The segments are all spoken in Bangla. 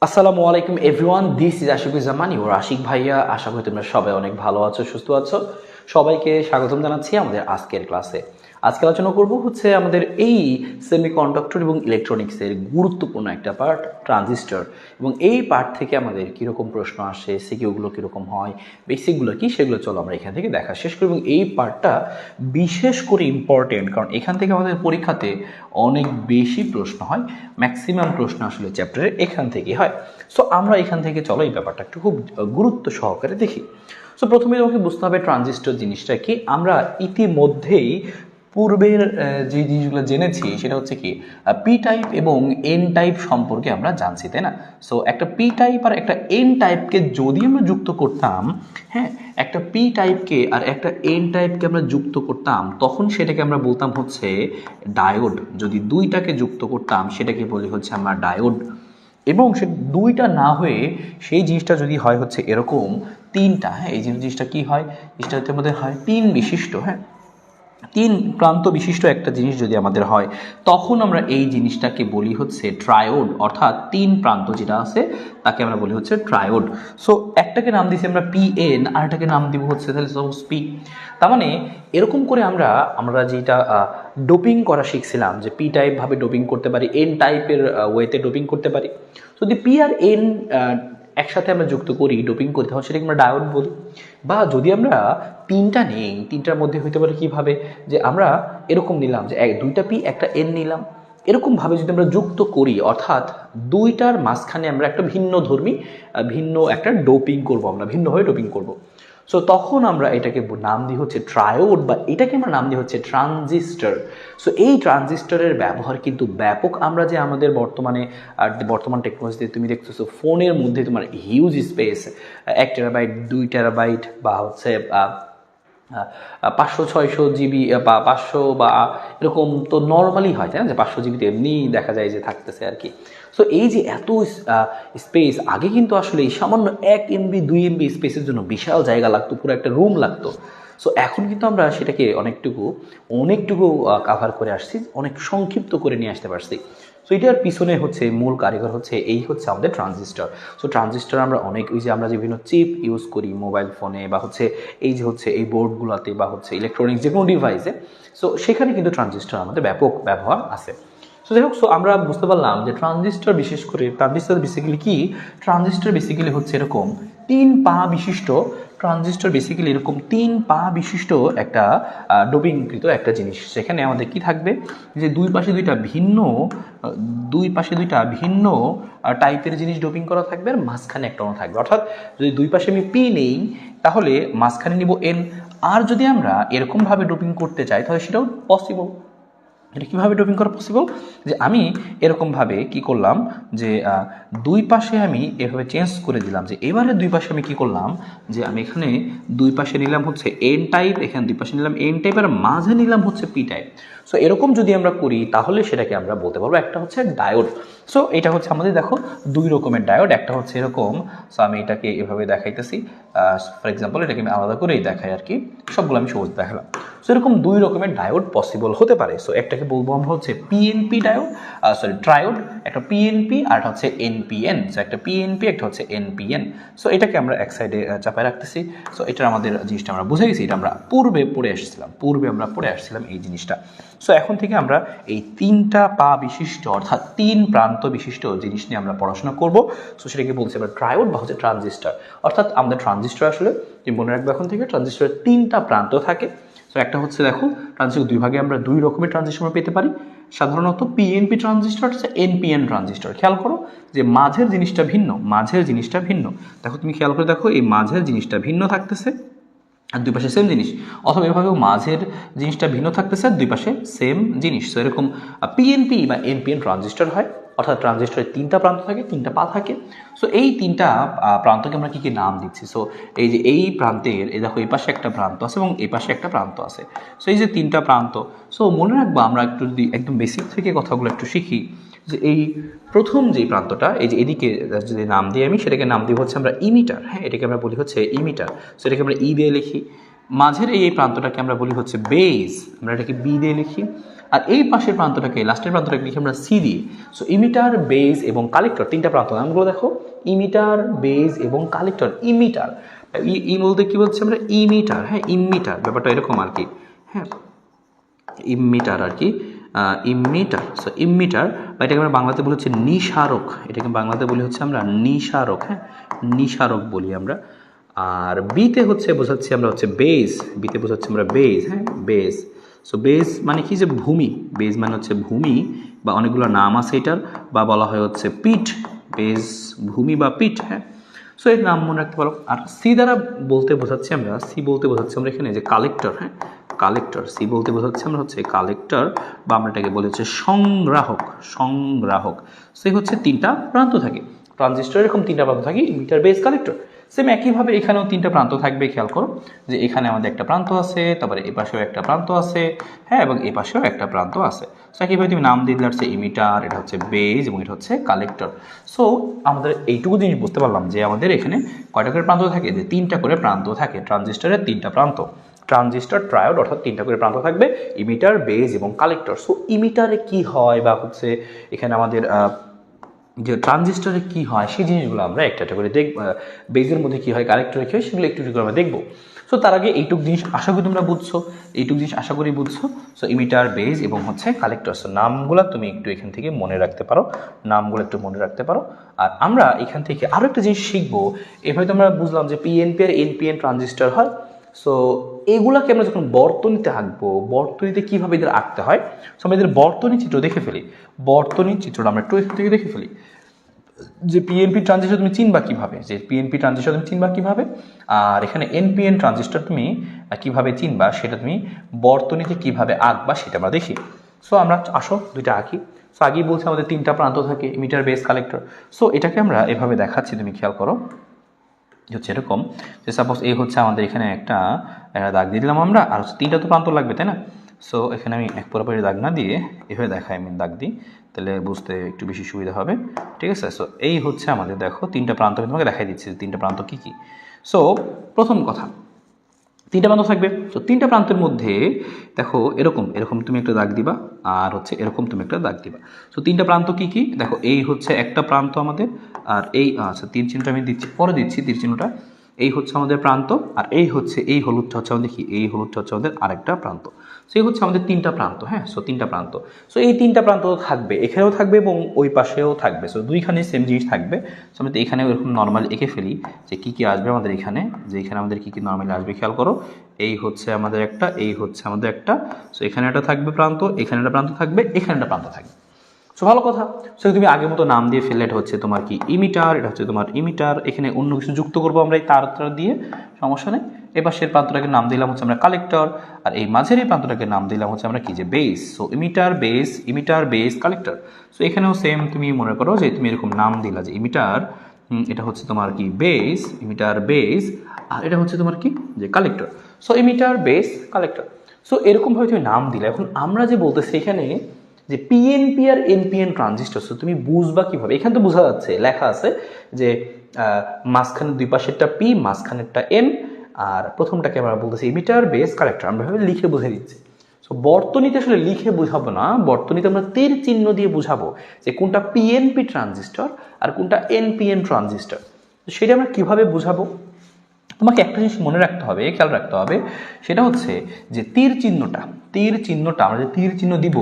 আসসালামু আলাইকুম everyone, this is Ashikuzzaman, your Ashik ভাইয়া। আশা করি তোমরা সবাই অনেক ভালো আছো, সুস্থ আছো। সবাইকে স্বাগতম জানাচ্ছি আমাদের আজকের ক্লাসে। আজকে আলোচনা করব হচ্ছে আমাদের এই সেমিকন্ডাক্টর এবং ইলেকট্রনিক্সের গুরুত্বপূর্ণ একটা পার্ট, ট্রানজিস্টর। এবং এই পার্ট থেকে আমাদের কীরকম প্রশ্ন আসে, সিকিউগুলো কীরকম হয়, বেসিকগুলো কী, সেগুলো চলো আমরা এখান থেকে দেখা শেষ করি। এবং এই পার্টটা বিশেষ করে ইম্পর্টেন্ট, কারণ এখান থেকে আমাদের পরীক্ষাতে অনেক বেশি প্রশ্ন হয়। ম্যাক্সিমাম প্রশ্ন আসলে চ্যাপ্টারে এখান থেকেই হয়। সো আমরা এখান থেকে চলো এই ব্যাপারটা একটু খুব গুরুত্ব সহকারে দেখি। সো প্রথমে তোমাকে বুঝতে হবে ট্রানজিস্টর জিনিসটা কি। আমরা ইতিমধ্যেই পূর্বের যে জিনিসগুলো জেনেছি সেটা হচ্ছে কি, পি টাইপ এবং এন টাইপ সম্পর্কে আমরা জানছি, তাই না? সো একটা পি টাইপ আর একটা এন টাইপকে যদি আমরা যুক্ত করতাম, হ্যাঁ, একটা পি টাইপকে আর একটা এন টাইপকে আমরা যুক্ত করতাম, তখন সেটাকে আমরা বলতাম হচ্ছে ডায়োড। যদি দুইটাকে যুক্ত করতাম সেটাকে বলি হচ্ছে আমরা ডায়োড। এবং সে দুইটা না হয়ে সেই জিনিসটা যদি হয় হচ্ছে এরকম তিনটা, হ্যাঁ, এই জিনিসটা কি হয়, জিনিসটার মধ্যে হয় তিন বিশিষ্ট, হ্যাঁ, তিন প্রান্ত বিশিষ্ট একটা জিনিস যদি আমাদের হয়, তখন আমরা এই জিনিসটাকে বলি হচ্ছে ট্রায়োড। অর্থাৎ তিন প্রান্ত যেটা আছে তাকে আমরা বলি হচ্ছে ট্রায়োড। সো একটাকে নাম দিয়েছি আমরা পি এন, আর একটাকে নাম দিব হচ্ছে তাহলে সাপোজ পি। তার মানে এরকম করে আমরা যেটা ডোপিং করা শিখছিলাম, যে পি টাইপ ভাবে ডোপিং করতে পারি, এন টাইপের ওয়েতে ডোপিং করতে পারি। যদি পি আর এন একসাথে আমরা যুক্ত করি, ডোপিং করি, তখন সেটাকে আমরা ডায়োড বলি। বা যদি আমরা তিনটা নেই, তিনটার মধ্যে হইতে পারে কীভাবে, যে আমরা এরকম নিলাম যে দুইটা পি একটা এন নিলাম, এরকমভাবে যদি আমরা যুক্ত করি, অর্থাৎ দুইটার মাঝখানে আমরা একটা ভিন্ন ধর্মী ভিন্ন একটা ডোপিং করব, আমরা ভিন্নভাবে ডোপিং করব। সো তখন আমরা এটাকে নাম দিই হচ্ছে ট্রায়োড, বা এটাকে আমরা নাম দিই হচ্ছে ট্রানজিস্টর। সো এই ট্রানজিস্টরের ব্যবহার কিন্তু ব্যাপক। আমরা যে আমাদের বর্তমান টেকনোলজিতে তুমি দেখতেছো ফোনের মধ্যে তোমার হিউজ স্পেস, 1 টেরাবাইট 2 টেরাবাইট বা হচ্ছে 500-600 জিবি বা 500 বা এরকম তো নর্মালি হয়, তাই না, যে 500 জিবিতে এমনি দেখা যায় যে থাকতেছে আর কি। সো এই যে এত স্পেস, আগে কিন্তু আসলে এই সামান্য 1 MB 2 MB স্পেসের জন্য বিশাল জায়গা লাগতো, পুরো একটা রুম লাগতো। সো এখন কিন্তু আমরা সেটাকে অনেকটুকু কাভার করে আসছি, অনেক সংক্ষিপ্ত করে নিয়ে আসতে পারছি। সো এটার পিছনে হচ্ছে মূল কারিগর হচ্ছে আমাদের ট্রানজিস্টর। সো ট্রানজিস্টর আমরা অনেক, ওই যে আমরা যে বিভিন্ন চিপ ইউজ করি মোবাইল ফোনে, বা হচ্ছে এই বোর্ডগুলোতে, বা হচ্ছে ইলেকট্রনিক্স যে কোনো ডিভাইসে, সো সেখানে কিন্তু ট্রানজিস্টর আমাদের ব্যাপক ব্যবহার আছে। সো যাই হোক, সো আমরা বুঝতে পারলাম যে ট্রানজিস্টর বেসিক্যালি হচ্ছে এরকম তিন পা বিশিষ্ট। এরকম তিন পা বিশিষ্ট একটা ডোপিংকৃত একটা জিনিস। সেখানে আমাদের কি থাকবে, যে দুই পাশে দুইটা ভিন্ন টাইপের জিনিস ডোপিং করা থাকবে, আর মাঝখানে একটা অন্য থাকবে। অর্থাৎ যদি দুই পাশে আমি পি নেই, তাহলে মাঝখানে নিব এন। আর যদি আমরা এরকমভাবে ডোপিং করতে চাই, তাহলে সেটাও পসিবল। এটা কীভাবে ডোপিং করা পসিবল, যে আমি এরকমভাবে কি করলাম, যে দুই পাশে আমি এভাবে চেঞ্জ করে দিলাম, যে এবারে দুই পাশে আমি কি করলাম, যে আমি এখানে দুই পাশে নিলাম হচ্ছে এন টাইপ, এখানে দুই পাশে নিলাম এন টাইপ, আর মাঝে নিলাম হচ্ছে পি টাইপ। সো এরকম যদি আমরা করি, তাহলে সেটাকে আমরা বলতে পারবো একটা হচ্ছে ডায়োড। সো এটা হচ্ছে আমাদের, দেখো, দুই রকমের ডায়োড। একটা হচ্ছে এরকম, সো আমি এটাকে এভাবে দেখাইতেছি, ফর এক্সাম্পল এটাকে আমি আলাদা করেই দেখাই আর কি, সবগুলো আমি সহজ দেখালাম। সো এরকম দুই রকমের ডায়োড পসিবল হতে পারে। সো একটাকে বলবো আমরা হচ্ছে পিএনপি ডায়োড, ট্রায়োড, একটা পিএনপি আর একটা হচ্ছে এনপিএন। সো একটা পিএনপি, একটা হচ্ছে এনপিএন। সো এটাকে আমরা এক সাইডে চাপায় রাখতেছি। সো এটা আমাদের জিনিসটা আমরা বুঝে গেছি, এটা আমরা পূর্বে পড়ে আসছিলাম এই জিনিসটা। সো এখন থেকে আমরা এই তিনটা পা বিশিষ্ট, অর্থাৎ তিন প্রান্ত বিশিষ্ট জিনিস নিয়ে আমরা পড়াশোনা করব। সো সেটাকে বলছি আমরা ট্রায়োড বা হচ্ছে ট্রানজিস্টর। অর্থাৎ আমাদের ট্রানজিস্টর আসলে, তুমি মনে রাখবে এখন থেকে, ট্রানজিস্টরের তিনটা প্রান্ত থাকে। সো একটা হচ্ছে, দেখো, ট্রানজিস্টর দুই ভাগে আমরা দুই রকমের ট্রানজিস্টর আমরা পেতে পারি। সাধারণত পিএনপি ট্রানজিস্টর হচ্ছে এনপিএন ট্রানজিস্টর। খেয়াল করো যে মাঝের জিনিসটা ভিন্ন। দেখো, তুমি খেয়াল করে দেখো, এই মাঝের জিনিসটা ভিন্ন থাকতেছে আর দুই পাশে সেম জিনিস, অথবা এভাবেও মাঝের জিনিসটা ভিন্ন থাকতেছে আর দুই পাশে সেম জিনিস। সো এরকম পিএনপি বা এনপিএন ট্রানজিস্টর হয়। অর্থাৎ ট্রানজিস্টরের তিনটা প্রান্ত থাকে, তিনটা পা থাকে। সো এই তিনটা প্রান্তকে আমরা কী নাম দিচ্ছি? সো এই যে এই প্রান্তের, এই দেখো, এই পাশে একটা প্রান্ত আছে এবং এই পাশে একটা প্রান্ত আছে। সো এই যে তিনটা প্রান্ত, সো মনে রাখবো আমরা একটু যদি একদম বেসিক থেকে কথাগুলো একটু শিখি, যে এই প্রথম যে প্রান্তটা, এই যে এদিকে যদি নাম দিই আমি, সেটাকে নাম দিব হচ্ছে আমরা ইমিটার। হ্যাঁ, এটাকে আমরা বলি হচ্ছে ইমিটার। সো এটাকে আমরা ই দিয়ে লিখি। মাঝের এই প্রান্তটাকে আমরা বলি হচ্ছে বেস, আমরা এটাকে বি দিয়ে লিখি। আর এই পাশের প্রান্তটাকে লাস্টের প্রান্তটাকে লিখি আমরা সি দিয়ে। সো ইমিটার, বেজ এবং কালেক্টর তিনটা প্রান্ত, নামগুলো দেখো ইমিটার, বেজ এবং কালেক্টর। ইমিটার ই বলতে কি বলছি আমরা ইমিটার, হ্যাঁ ইমিটার ব্যাপারটা এরকম আর কি, হ্যাঁ ইমিটার আর কি, ইমিটার। সো ইমিটার বা এটাকে আমরা বাংলাতে বলি হচ্ছে নিঃসারক, এটাকে বাংলাতে বলি হচ্ছে আমরা নিঃসারক, হ্যাঁ নিঃসারক বলি আমরা। আর বিতে হচ্ছে বোঝাচ্ছি আমরা হচ্ছে বেজ, বিতে বোঝাচ্ছি আমরা বেজ, হ্যাঁ বেজ। সো বেজ মানে কি যে ভূমি, বেজ মানে হচ্ছে ভূমি বা অনেকগুলো নাম আছে এটার, বা বলা হয় হচ্ছে পিঠ, বেজ ভূমি বা পিঠ, হ্যাঁ। সো এর নাম মনে রাখতে পারো। আর সি দ্বারা বলতে বোঝাচ্ছি আমরা, সি বলতে বোঝাচ্ছি আমরা এখানে যে কালেক্টর, হ্যাঁ কালেক্টর। সি বলতে বোঝাচ্ছি আমরা হচ্ছে কালেক্টর বা আমরা এটাকে বলি হচ্ছে সংগ্রাহক, সংগ্রাহক। সে হচ্ছে তিনটা প্রান্ত থাকে ট্রানজিস্টর, এরকম তিনটা প্রান্ত থাকে ইমিটার, বেজ, কালেক্টর। সেম একইভাবে এখানেও তিনটা প্রান্ত থাকবে, খেয়াল করো যে এখানে আমাদের একটা প্রান্ত আছে, তারপরে এ পাশেও একটা প্রান্ত আছে, হ্যাঁ এবং এ পাশেও একটা প্রান্ত আছে। সো একইভাবে তুমি নাম দিয়ে দিলে হচ্ছে ইমিটার, এটা হচ্ছে বেজ এবং এটা হচ্ছে কালেক্টর। সো আমাদের এইটুকু জিনিস বুঝতে পারলাম যে আমাদের এখানে কয়টা করে প্রান্ত থাকে, যে তিনটা করে প্রান্ত থাকে ট্রানজিস্টরের, তিনটা প্রান্ত। ট্রানজিস্টর ট্রায়োড অর্থাৎ তিনটা করে প্রান্ত থাকবে, ইমিটার, বেজ এবং কালেক্টর। সো ইমিটারে কি হয় বা হচ্ছে এখানে আমাদের যে ট্রানজিস্টরে কি হয় সেই জিনিসগুলো আমরা একটা একটা করে দেখব, বেজের মধ্যে কি হয়, কালেক্টরে কি হয় সেগুলো একটু একটু করে আমরা দেখবো। সো তার আগে এইটুক জিনিস আশা করি তোমরা বুঝছো, এইটুক জিনিস আশা করি বুঝছো। সো ইমিটার, বেজ এবং হচ্ছে কালেক্টর। সো নামগুলো তুমি একটু এখান থেকে মনে রাখতে পারো, নামগুলো একটু মনে রাখতে পারো। আর আমরা এখান থেকে আরও একটা জিনিস শিখবো। এভাবে তো আমরা বুঝলাম যে পিএনপি আর এনপিএন ট্রানজিস্টর হয়। সো এগুলাকে আমরা যখন বর্তনীতে আঁকবো, বর্তনীতে কীভাবে এদের আঁকতে হয়, সো আমরা এদের বর্তনী চিত্র দেখে ফেলি। বর্তনী চিত্রটা আমরা একটু এখান থেকে দেখে ফেলি যে পিএনপি ট্রানজিস্টর তুমি চিনবা কীভাবে, যে পিএনপি ট্রানজিস্টর তুমি চিনবা কীভাবে, আর এখানে এনপিএন ট্রানজিস্টর তুমি কীভাবে চিনবা সেটা তুমি বর্তনীতে কীভাবে আঁকবা সেটা আমরা দেখি। সো আমরা আসো দুইটা আঁকি। সো আগেই বলছি আমাদের তিনটা প্রান্ত থাকে, ইমিটার, বেজ, কালেক্টর। সো এটাকে আমরা এভাবে দেখাচ্ছি, তুমি খেয়াল করো হচ্ছে এরকম যে সাপোজ এই হচ্ছে আমাদের এখানে একটা দাগ দিয়ে দিলাম আমরা, আর হচ্ছে তিনটা তো প্রান্ত লাগবে তাই না। সো এখানে আমি এক পুরোপুরি দাগ না দিয়ে এভাবে দেখাই, আমি দাগ দিই, তাহলে বুঝতে একটু বেশি সুবিধা হবে, ঠিক আছে। সো এই হচ্ছে আমাদের দেখো তিনটা প্রান্ত, আমি তোমাকে দেখাই দিচ্ছি তিনটা প্রান্ত কী কী। সো প্রথম কথা, তিনটা প্রান্ত থাকবে। তো তিনটা প্রান্তের মধ্যে দেখো এরকম এরকম তুমি একটা দাগ দিবা, আর হচ্ছে এরকম তুমি একটা দাগ দিবা। তো তিনটা প্রান্ত কি কি দেখো, এই হচ্ছে একটা প্রান্ত আমাদের, আর এই আচ্ছা তীর চিহ্নটা আমি দিচ্ছি, পরে দিচ্ছি তীর চিহ্নটা। এই হচ্ছে আমাদের প্রান্ত, আর এই হচ্ছে এই হলুদটা হচ্ছে আমাদের কি, এই হলুদটা হচ্ছে আমাদের আরেকটা প্রান্ত। সো এই হচ্ছে আমাদের তিনটা প্রান্ত, হ্যাঁ। সো তিনটা প্রান্ত, সো এই তিনটা প্রান্ত থাকবে, এখানেও থাকবে এবং ওই পাশেও থাকবে। সো দুইখানে সেম জিনিস থাকবে। সো আমি তো এখানেও এরকম নর্মালি এঁকে ফেলি যে কী কী আসবে আমাদের এখানে, যে এখানে আমাদের কী কী নর্মালি আসবে খেয়াল করো। এই হচ্ছে আমাদের একটা, এই হচ্ছে আমাদের একটা, সো এখানে একটা থাকবে প্রান্ত, এখানে একটা প্রান্ত থাকবে, এখানে একটা প্রান্ত থাকবে। সো ভালো কথা। সো তুমি আগের মতো নাম দিয়ে ফেলে, এটা হচ্ছে তোমার কি ইমিটার, এটা হচ্ছে তোমার ইমিটার, এখানে অন্য কিছু যুক্ত করবো আমরা এই তারটা দিয়ে, সমস্যা নেই। এপাশের প্রান্তটাকে নাম দিলাম হচ্ছে আমরা কালেক্টর, আর এই মাঝের এই প্রান্তটাকে নাম দিলাম হচ্ছে আমরা কি যে base. So emitter, base, collector. So এখানেও সেম তুমি মনে করো যে তুমি এরকম নাম দিলা যে ইমিটার, এটা হচ্ছে তোমার কি বেস, ইমিটার, বেস, আর এটা হচ্ছে তোমার কি যে collector. So emitter, base, collector. So এরকমভাবে তুমি নাম দিলে। এখন আমরা যে বলতেছি এখানে যে পিএনপি আর এনপিএন ট্রানজিস্টর, সো তুমি বুঝবা কীভাবে, এখানে তো বোঝা যাচ্ছে লেখা আছে যে মাঝখানে দুই পাশেরটা পি, মাঝখানেরটা এন, আর প্রথমটাকে আমরা বলতেছি ইমিটার, বেস, কালেক্টর। আমরা ভাবে লিখে বুঝে দিচ্ছি। সো বর্তনীতে আসলে লিখে বোঝাবো না, বর্তনীতে আমরা তীর চিহ্ন দিয়ে বুঝাবো যে কোনটা পিএনপি ট্রানজিস্টর আর কোনটা এনপিএন ট্রানজিস্টর। সেটা আমরা কীভাবে বুঝাবো, তোমাকে একটা জিনিস মনে রাখতে হবে, খেয়াল রাখতে হবে, সেটা হচ্ছে যে তীর চিহ্নটা আমরা যে তীর চিহ্ন দিব,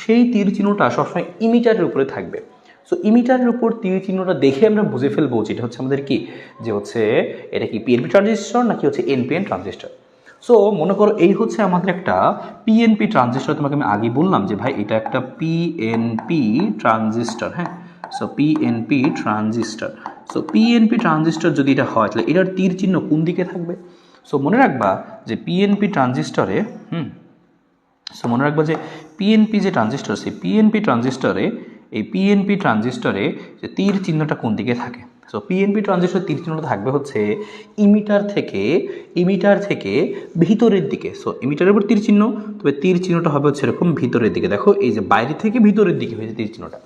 সেই তীর চিহ্নটা সবসময় ইমিটারের উপরে থাকবে। সো ইমিটারের উপর তীর চিহ্নটা দেখে আমরা বুঝে ফেলবো যেটা হচ্ছে আমাদের কি, যে হচ্ছে এটা কি পিএনপি ট্রানজিস্টর নাকি হচ্ছে এনপিএন ট্রানজিস্টর। সো মনে করো এই হচ্ছে আমাদের একটা পিএনপি ট্রানজিস্টর, তোমাকে আমি আগে বললাম যে ভাই এটা একটা পিএনপি ট্রানজিস্টর, হ্যাঁ। So PNP transistor, so PNP transistor যদি এটা হয় তাহলে এটার তীর চিহ্ন কোন দিকে থাকবে। সো মনে রাখবা যে পিএনপি ট্রানজিস্টরে সো মনে রাখবা যে পিএনপি যে ট্রানজিস্টর, সেই পিএনপি ট্রানজিস্টরে এই পিএনপি ট্রানজিস্টরে যে তীর চিহ্নটা কোন দিকে থাকে। সো পিএনপি ট্রানজিস্টর তীর চিহ্নটা থাকবে হচ্ছে ইমিটার থেকে ভিতরের দিকে। সো ইমিটারের উপর তীর চিহ্ন, তবে তীর চিহ্নটা হবে হচ্ছে এরকম ভিতরের দিকে। দেখো এই যে বাইরে থেকে ভিতরের দিকে হয়েছে তীর চিহ্নটা।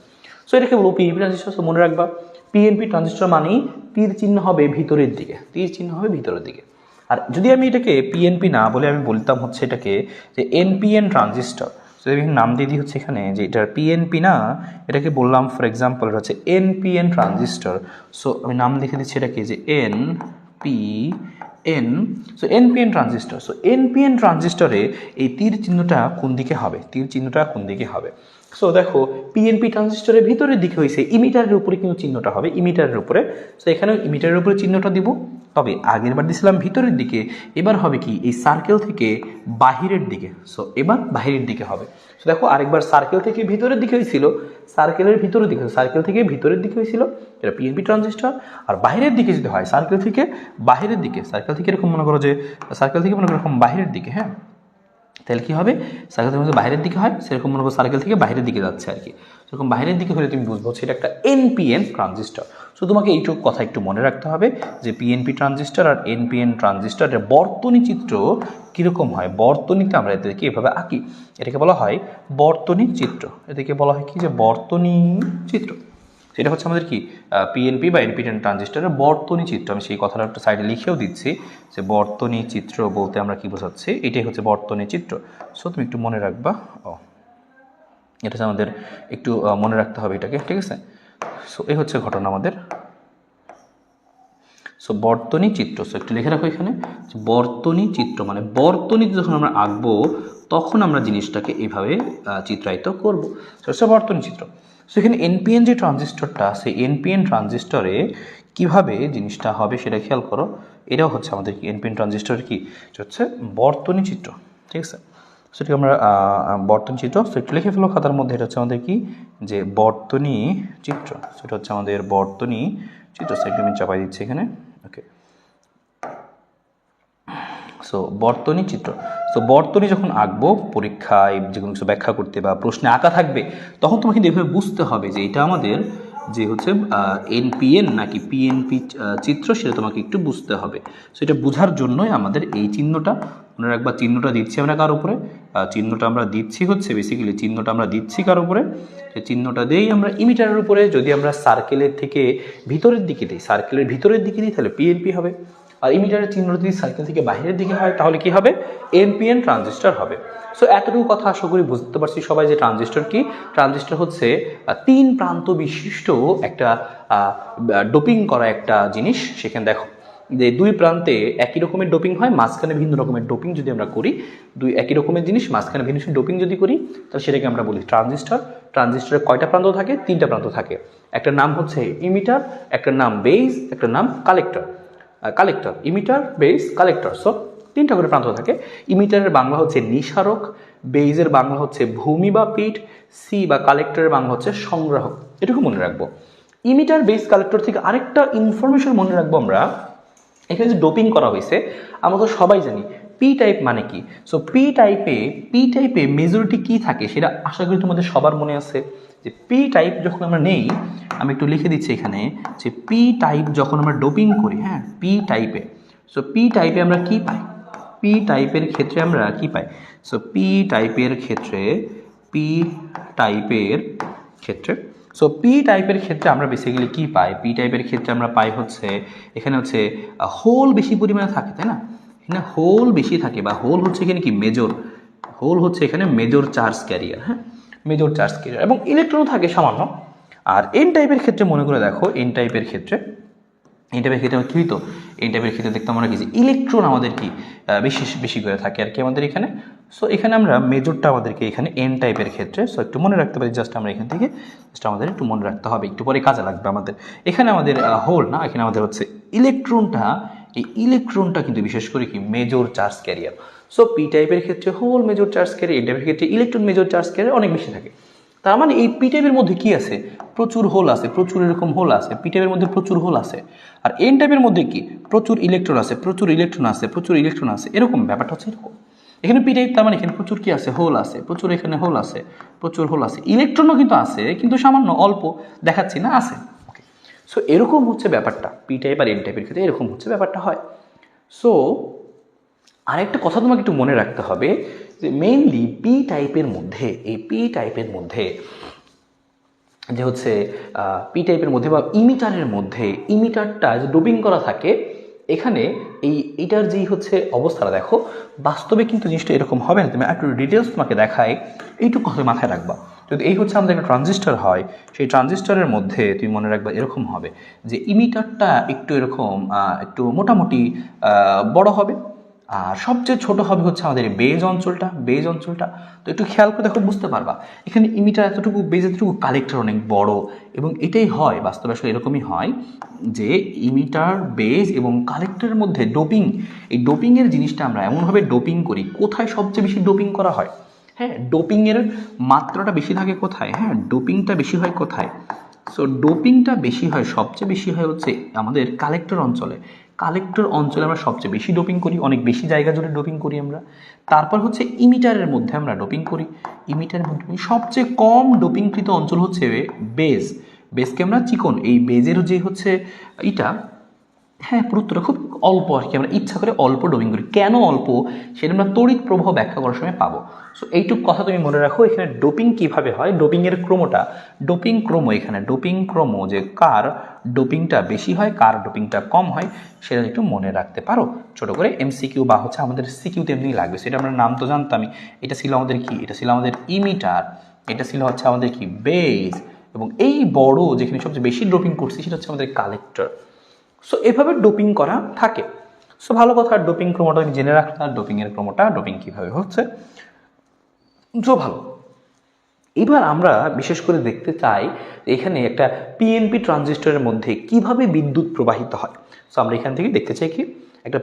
সো এটাকে বলবো পিএনপি ট্রানজিস্টর। সো মনে রাখবা পিএনপি ট্রানজিস্টর মানেই তীর চিহ্ন হবে ভিতরের দিকে, তীর চিহ্ন হবে ভিতরের দিকে। আর যদি আমি এটাকে পিএনপি না বলে আমি বলতাম হচ্ছে এটাকে যে এনপিএন ট্রানজিস্টর। সো আমি নাম দিয়ে দিই হচ্ছে এখানে যে এটার পিএনপি না, এটাকে বললাম ফর এক্সাম্পল এটা হচ্ছে এনপিএন ট্রানজিস্টর। সো আমি নাম লিখে দিচ্ছি এটাকে যে NPN. So NPN transistor. So NPN ট্রানজিস্টরে এই তীর চিহ্নটা কোন দিকে হবে, তীর চিহ্নটা কোন দিকে হবে? সো দেখো পিএনপি ট্রানজিস্টরের ভিতরের দিকে হয়েছে, ইমিটারের উপরে কিন্তু চিহ্নটা হবে, ইমিটারের উপরে। সো এখানেও ইমিটারের উপরে চিহ্নটা দিব, তবে আগের বার দিয়েছিলাম ভিতরের দিকে, এবার হবে কি এই সার্কেল থেকে বাহিরের দিকে। সো এবার বাহিরের দিকে হবে। সো দেখো আরেকবার সার্কেল থেকে ভিতরের দিকে হয়েছিল, সার্কেলের ভিতরের দিকে, সার্কেল থেকে ভিতরের দিকে হয়েছিল এটা পিএনপি ট্রানজিস্টর। আর বাহিরের দিকে যদি হয় সার্কেল থেকে বাহিরের দিকে, সার্কেল থেকে এরকম মনে করো যে সার্কেল থেকে মনে করো এরকম বাহিরের দিকে, হ্যাঁ, তাহলে কী হবে, সার্কেল থেকে বাইরের দিকে হয় সেরকম মনে করো সার্কেল থেকে বাইরের দিকে যাচ্ছে আর কি। সেরকম বাইরের দিকে হলে তুমি বুঝবো সেটা একটা এনপিএন ট্রানজিস্টর। সো তোমাকে এইটুকু কথা একটু মনে রাখতে হবে যে পিএনপি ট্রানজিস্টর আর এনপিএন ট্রানজিস্টরের বর্তনী চিত্র কীরকম হয়। বর্তনীতে আমরা এদেরকে এভাবে আঁকি, এটাকে বলা হয় বর্তনী চিত্র। এদেরকে বলা হয় কি যে বর্তনী চিত্র। সেটা হচ্ছে আমাদের কি পিএনপি বা এনপিএন ট্রানজিস্টরের বর্তনী চিত্র। আমি সেই কথাটা একটা সাইডে লিখেও দিচ্ছি যে বর্তনী চিত্র বলতে আমরা কি বোঝাচ্ছি, এটাই হচ্ছে বর্তনী চিত্র। সো তুমি একটু মনে রাখবা, এটা হচ্ছে আমাদের একটু মনে রাখতে হবে এটাকে, ঠিক আছে। সো এই হচ্ছে ঘটনা আমাদের। সো বর্তনী চিত্র, সো একটু লিখে রাখো এখানে বর্তনী চিত্র, মানে বর্তনীতে যখন আমরা আঁকবো তখন আমরা জিনিসটাকে এইভাবে চিত্রায়িত করব। সো বর্তনী চিত্র। সো এখানে এনপিএন যে ট্রানজিস্টরটা, সেই এনপিএন ট্রানজিস্টরে কীভাবে জিনিসটা হবে সেটা খেয়াল করো। এটাও হচ্ছে আমাদের কি এনপিএন ট্রানজিস্টরের কি হচ্ছে বর্তনী চিত্র, ঠিক আছে। সেটাকে আমরা বর্তনী চিত্র, সো একটু লিখে ফেলো খাতার মধ্যে। এটা হচ্ছে আমাদের কি যে বর্তনী চিত্র, সেটা হচ্ছে আমাদের বর্তনী চিত্র। সেটা আমি চাপাই দিচ্ছি এখানে, ওকে। সো বর্তনী চিত্র। সো বর্তনী যখন আঁকবো পরীক্ষায় যে কোনো কিছু ব্যাখ্যা করতে বা প্রশ্নে আঁকা থাকবে, তখন তোমাকে কিন্তু এভাবে বুঝতে হবে যে এটা আমাদের যে হচ্ছে এনপিএন নাকি পিএনপি চিত্র, সেটা তোমাকে একটু বুঝতে হবে। সো এটা বোঝার জন্যই আমাদের এই চিহ্নটা, মনে রাখবা চিহ্নটা দিচ্ছি আমরা কার উপরে, চিহ্নটা আমরা দিচ্ছি হচ্ছে বেসিক্যালি চিহ্নটা আমরা দিচ্ছি কার উপরে, যে চিহ্নটা দিয়েই আমরা ইমিটারের উপরে। যদি আমরা সার্কেলের থেকে ভিতরের দিকে দিই, সার্কেলের ভিতরের দিকে দিই তাহলে পিএনপি হবে, আর ইমিটারের চিহ্ন যদি সার্কেল থেকে বাইরের দিকে হয় তাহলে কি হবে, এনপিএন ট্রানজিস্টর হবে। সো এতটুকু কথা আশা করি বুঝতে পারছি সবাই যে ট্রানজিস্টর কি। ট্রানজিস্টর হচ্ছে 3 প্রান্ত বিশিষ্ট একটা ডোপিং করা একটা জিনিস। সেখানে দেখো যে 2 প্রান্তে একই রকমের ডোপিং হয়, মাঝখানে ভিন্ন রকমের ডোপিং যদি আমরা করি, দুই একই রকমের জিনিস মাঝখানে ভিন্ন ডোপিং যদি করি তাহলে সেটাকে আমরা বলি ট্রানজিস্টর। ট্রানজিস্টরের কয়টা প্রান্ত থাকে, 3টা প্রান্ত থাকে। একটা নাম হচ্ছে ইমিটার, একটা নাম বেস, একটা নাম collector. Collector, emitter, base, collector. So 3টা করে প্রান্ত থাকে। ইমিটারের বাংলা হচ্ছে নিঃসারক, বেইজের বাংলা হচ্ছে ভূমি বা পিঠ, সি বা কালেক্টরের বাংলা হচ্ছে সংগ্রাহক। এটুকু মনে রাখবো। ইমিটার, বেস, কালেক্টর থেকে আরেকটা ইনফরমেশন মনে রাখবো আমরা, এখানে যে ডোপিং করা হয়েছে আমরা তো সবাই জানি পি টাইপ মানে কি। সো পি টাইপে মেজরিটি কি থাকে সেটা আশা করি তোমাদের সবার মনে আছে, যে পি টাইপ যখন আমরা নেই, আমি একটু লিখে দিচ্ছি এখানে যে পি টাইপ যখন আমরা ডোপিং করি, হ্যাঁ, পি টাইপে। সো পি টাইপে আমরা কি পাই, পি টাইপের ক্ষেত্রে আমরা কি পাই, সো পি টাইপের ক্ষেত্রে সো পি টাইপের ক্ষেত্রে আমরা বেসিক্যালি কি পাই, পি টাইপের ক্ষেত্রে আমরা পাই হচ্ছে এখানে হচ্ছে হোল বেশি পরিমাণে থাকে, তাই না, এখানে হোল বেশি থাকে, বা হোল হচ্ছে এখানে কি মেজর, হোল হচ্ছে এখানে মেজর চার্জ ক্যারিয়ার, হ্যাঁ, মেজর চার্জ ক্যারিয়ার, এবং ইলেকট্রনও থাকে সামান্য। আর এন টাইপের ক্ষেত্রে মনে করে দেখো, এন টাইপের ক্ষেত্রে আমরা কী হইতো, এন টাইপের ক্ষেত্রে দেখতে আমরা কি যে ইলেকট্রন আমাদের কি বেশি করে থাকে আর কি আমাদের এখানে। সো এখানে আমরা মেজরটা আমাদেরকে এখানে এন টাইপের ক্ষেত্রে, সো একটু মনে রাখতে পারি, জাস্ট আমরা এখান থেকে জাস্ট আমাদের একটু মনে রাখতে হবে, একটু পরে কাজে লাগবে আমাদের। এখানে আমাদের হোল না, এখানে আমাদের হচ্ছে ইলেকট্রনটা, এই ইলেকট্রনটা কিন্তু বিশেষ করে কি major charge carrier. So P টাইপের ক্ষেত্রে hole major charge carrier, N টাইপের ক্ষেত্রে ইলেকট্রন মেজর চার্জ ক্যারিয়ার অনেক বেশি থাকে। তার মানে এই পি টাইপের মধ্যে কি আছে, প্রচুর হোল আছে, প্রচুর এরকম হোল আছে, পি টাইপের মধ্যে প্রচুর হোল আছে। আর এন টাইপের মধ্যে কি প্রচুর ইলেকট্রন আছে, এরকম ব্যাপারটা হচ্ছে এরকম। এখানে পি টাইপ, তার মানে এখানে প্রচুর কি আছে, হোল আছে, প্রচুর এখানে হোল আছে, প্রচুর হোল আছে, ইলেকট্রনও কিন্তু আছে, কিন্তু সামান্য অল্প দেখাচ্ছি না, আছে। ওকে, সো এরকম হচ্ছে ব্যাপারটা, পি টাইপ আর এন টাইপের ক্ষেত্রে এরকম হচ্ছে ব্যাপারটা হয়। সো আরেকটা কথা তোমাকে একটু মনে রাখতে হবে যে মেইনলি পি টাইপের মধ্যে, এই পি টাইপের মধ্যে যে হচ্ছে পি টাইপের মধ্যে বা ইমিটারের মধ্যে, ইমিটারটা যে ডোপিং করা থাকে, এখানে এইটার যেই হচ্ছে অবস্থাটা দেখো, বাস্তবে কিন্তু জিনিসটা এরকম হবে না। তুমি একটু ডিটেলস তোমাকে দেখাই, এইটুকু কথা মাথায় রাখবা। যদি এই হচ্ছে আমাদের একটা ট্রানজিস্টর হয়, সেই ট্রানজিস্টরের মধ্যে তুমি মনে রাখবা এরকম হবে যে ইমিটারটা একটু এরকম একটু মোটামুটি বড় হবে, আর সবচেয়ে ছোট হবে হচ্ছে আমাদের বেজ অঞ্চলটা। তো একটু খেয়াল করে দেখো, বুঝতে পারবা এখানে ইমিটার এতটুকু, বেজ এতটুকু, কালেক্টর অনেক বড়। এবং এটাই হয় বাস্তবে, আসলে এরকমই হয় যে ইমিটার, বেজ এবং কালেক্টরের মধ্যে ডোপিং, এই ডোপিংয়ের জিনিসটা আমরা এমনভাবে ডোপিং করি। কোথায় সবচেয়ে বেশি ডোপিং করা হয়? হ্যাঁ, ডোপিংয়ের মাত্রাটা বেশি থাকে কোথায়? হ্যাঁ, ডোপিংটা বেশি হয় কোথায়? সো ডোপিংটা বেশি হয়, সবচেয়ে বেশি হয় হচ্ছে আমাদের কালেক্টর অঞ্চলে। কালেক্টর অঞ্চলে আমরা সবচেয়ে বেশি ডোপিং করি, অনেক বেশি জায়গা জুড়ে ডোপিং করি আমরা। তারপর হচ্ছে ইমিটারের মধ্যে আমরা ডোপিং করি, ইমিটারের মধ্যে সবচেয়ে কম ডোপিংকৃত অঞ্চল হচ্ছে বেজ। বেজকে আমরা চিকন, এই বেজের যে হচ্ছে এটা, হ্যাঁ, পুরুত্বটা খুব অল্প আর কি, আমরা ইচ্ছা করে অল্প ডোপিং করি। কেন অল্প সেটা আমরা তড়িৎ প্রবাহ ব্যাখ্যা করার সময় পাবো। সো এইটুকু কথা তুমি মনে রাখো। এখানে ডোপিং কিভাবে হয়, ডোপিংয়ের ক্রমটা, ডোপিং ক্রম, এখানে ডোপিং ক্রম যে কার ডোপিংটা বেশি হয়, কার ডোপিংটা কম হয়, সেটা একটু মনে রাখতে পারো ছোট করে। এমসিকিউ বা হচ্ছে আমাদের সিকিউতে এমনি লাগবে, সেটা আমরা নাম তো জানতামই। এটা ছিল আমাদের কি, এটা ছিল আমাদের ইমিটার, এটা ছিল হচ্ছে আমাদের কি বেজ, এবং এই বড় যেখানে সবচেয়ে বেশি ডোপিং করছি সেটা হচ্ছে আমাদের কালেক্টর। সো এভাবে ডোপিং করা থাকে। সো ভালো কথা, ডোপিং ক্রমটা আমি জেনে রাখলাম, ডোপিংয়ের ক্রমটা, ডোপিং কীভাবে হচ্ছে। সো ভালো। এবার আমরা বিশেষ করে দেখতে চাই এখানে একটা পিএনপি ট্রানজিস্টরের মধ্যে কিভাবে বিদ্যুৎ প্রবাহিত হয়। সো আমরা এখান থেকে দেখতে চাই কি একটা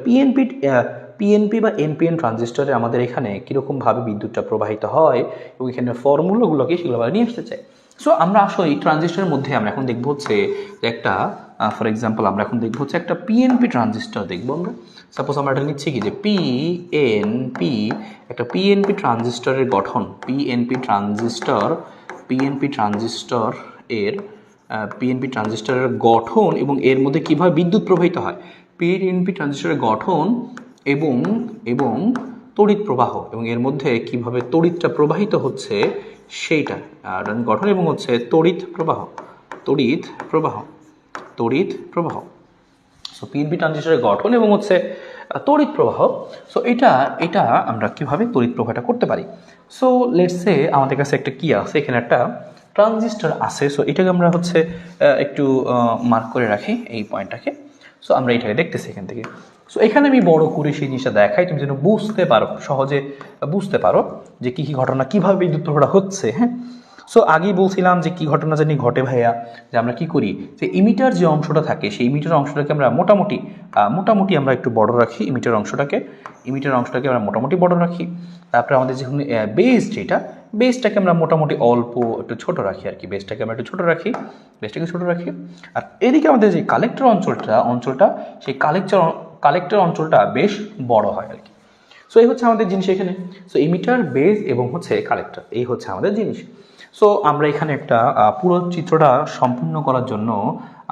পিএনপি বা এনপিএন ট্রানজিস্টরে আমাদের এখানে কীরকমভাবে বিদ্যুৎটা প্রবাহিত হয়, এবং এখানে ফর্মুলাগুলোকে সেগুলোভাবে নিয়ে আসতে চাই। সো আমরা আসলে এই ট্রানজিস্টরের মধ্যে আমরা এখন দেখবো হচ্ছে যে একটা ফর এক্সাম্পল আমরা এখন দেখবো হচ্ছে একটা পিএনপি ট্রানজিস্টর দেখবো আমরা। সাপোজ আমরা এটা নিচ্ছি কি যে একটা পিএনপি ট্রানজিস্টরের গঠন, পিএনপি ট্রানজিস্টরের গঠন এবং এর মধ্যে কিভাবে বিদ্যুৎ প্রবাহিত হয়, পিএনপি ট্রানজিস্টরের গঠন এবং এবং তড়িৎ প্রবাহ, এবং এর মধ্যে কিভাবে তড়িৎটা প্রবাহিত হচ্ছে সেইটা গঠন, এবং হচ্ছে তড়িৎ প্রবাহ। সো পিএনপি ট্রানজিস্টরের গঠন এবং হচ্ছে তড়িৎ প্রবাহ। সো এটা আমরা কিভাবে তড়িৎ প্রবাহটা করতে পারি। সো লেটস সে আমাদের কাছে একটা কি আছে, এখানে একটা ট্রানজিস্টর আছে। সো এটাকে আমরা হচ্ছে একটু মার্ক করে রাখি এই পয়েন্টটাকে। সো আমরা এটাকে দেখতেছি এখান থেকে। সো এখানে আমি বড় করে সেই জিনিসটা দেখাই, তুমি যেন বুঝতে পারো, সহজে বুঝতে পারো যে কী ঘটনা, কীভাবে বিদ্যুৎ প্রবাহটা হচ্ছে। হ্যাঁ, সো আগেই বলছিলাম যে কী ঘটনা জানি ঘটে ভাইয়া, যে আমরা কি করি যে ইমিটার যে অংশটা থাকে সেই ইমিটার অংশটাকে আমরা মোটামুটি আমরা একটু বড় রাখি। ইমিটার অংশটাকে আমরা মোটামুটি বড় রাখি। তারপরে আমাদের যেখানে বেসটাকে আমরা মোটামুটি অল্প একটু ছোট রাখি আর কি, বেসটাকে আমরা ছোট রাখি। আর এদিকে আমাদের যে কালেক্টর অঞ্চলটা সেই কালেক্টর অঞ্চলটা বেশ বড় হয় আর কি। সো এই হচ্ছে আমাদের জিনিস এখানে। সো ইমিটার, বেস এবং হচ্ছে কালেক্টর, এই হচ্ছে আমাদের জিনিস। সো আমরা এখানে একটা পুরো চিত্রটা সম্পূর্ণ করার জন্য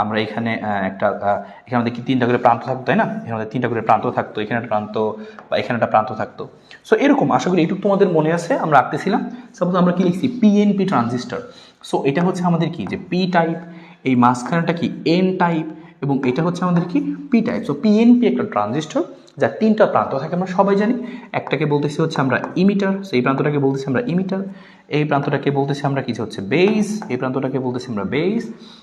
আমরা এখানে এখানে আমাদের কি 3টা করে প্রান্ত থাকতো, তাই না? এখানে আমাদের 3টা করে প্রান্ত থাকতো, এখানে একটা প্রান্ত বা এখানে একটা প্রান্ত থাকতো। সো এরকম আশা করি এইটুকু তোমাদের মনে আছে, আমরা আঁকতেছিলাম। সাপোজ আমরা কি লিখছি, পিএনপি ট্রানজিস্টর। সো এটা হচ্ছে আমাদের কি যে পি টাইপ, এই মাঝখানটা কি এন টাইপ, এবং এটা হচ্ছে আমাদের কি পি টাইপ। সো পিএনপি একটা ট্রানজিস্টর যার 3টা প্রান্ত থাকে, আমরা সবাই জানি। একটাকে বলতেছি হচ্ছে আমরা ইমিটার, সেই প্রান্তটাকে বলতেছি আমরা ইমিটার। এই প্রান্তটাকে বলতেছি আমরা কিছু হচ্ছে বেস, এই প্রান্তটাকে বলতেছি আমরা বেস,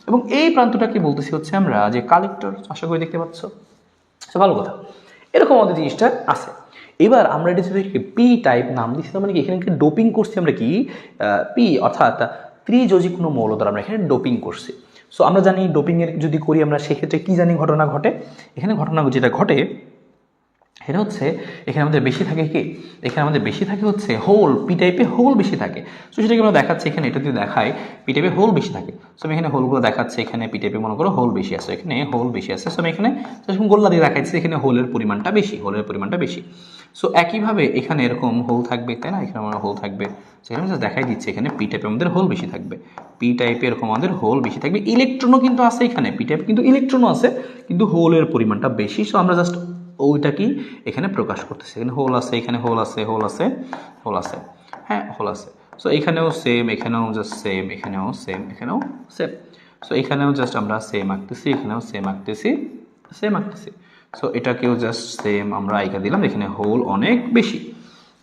এবং এই প্রান্তটাকে বলতেছি হচ্ছে আমরা যে কালেক্টর। আশা করি দেখতে পাচ্ছ। ভালো কথা, এরকম আমাদের জিনিসটা আছে। এবার আমরা এটা যদি পি টাইপ নাম দিচ্ছি, মানে কি এখানে ডোপিং করছি আমরা কি পি, অর্থাৎ ত্রিযোজী কোনো মৌল দ্বারা আমরা এখানে ডোপিং করছি। সো আমরা জানি ডোপিংয়ের যদি করি আমরা সেক্ষেত্রে কি জানি ঘটনা ঘটে। এখানে ঘটনা যেটা ঘটে এটা হচ্ছে এখানে আমাদের বেশি থাকে কি, এখানে আমাদের বেশি থাকে হচ্ছে হোল, পি টাইপে হোল বেশি থাকে। সো সেটাকে আমরা দেখাচ্ছি এখানে, এটা যদি দেখায় পি টাইপে হোল বেশি থাকে। সো আমি এখানে হোলগুলো দেখাচ্ছি, এখানে পি টাইপে মনে করো হোল বেশি আছে, এখানে হোল বেশি আছে। সো আমি এখানে গোল্লা দিয়ে দেখাচ্ছি, এখানে হোলের পরিমাণটা বেশি। সো একইভাবে এখানে এরকম হোল থাকবে, তাই না? এখানে আমার হোল থাকবে, সেখানে দেখাই দিচ্ছে এখানে পি টাইপে আমাদের হোল বেশি থাকবে, পি টাইপে এরকম আমাদের হোল বেশি থাকবে। ইলেকট্রনও কিন্তু আছে এখানে, পি টাইপে কিন্তু ইলেকট্রনও আছে, কিন্তু হোলের পরিমাণটা বেশি। সো আমরা জাস্ট ওইটা কি এখানে প্রকাশ করতেছে, এখানে হোল আছে, এখানে হোল আছে, হ্যাঁ হোল আছে। সো এখানেও সেম, এখানেও জাস্ট সেম, এখানেও সেম। সো এখানেও জাস্ট আমরা সেম আঁকতেছি, এখানেও সেম আঁকতেছি। সো এটাকেও জাস্ট সেম আমরা আইকা দিলাম, এখানে হোল অনেক বেশি,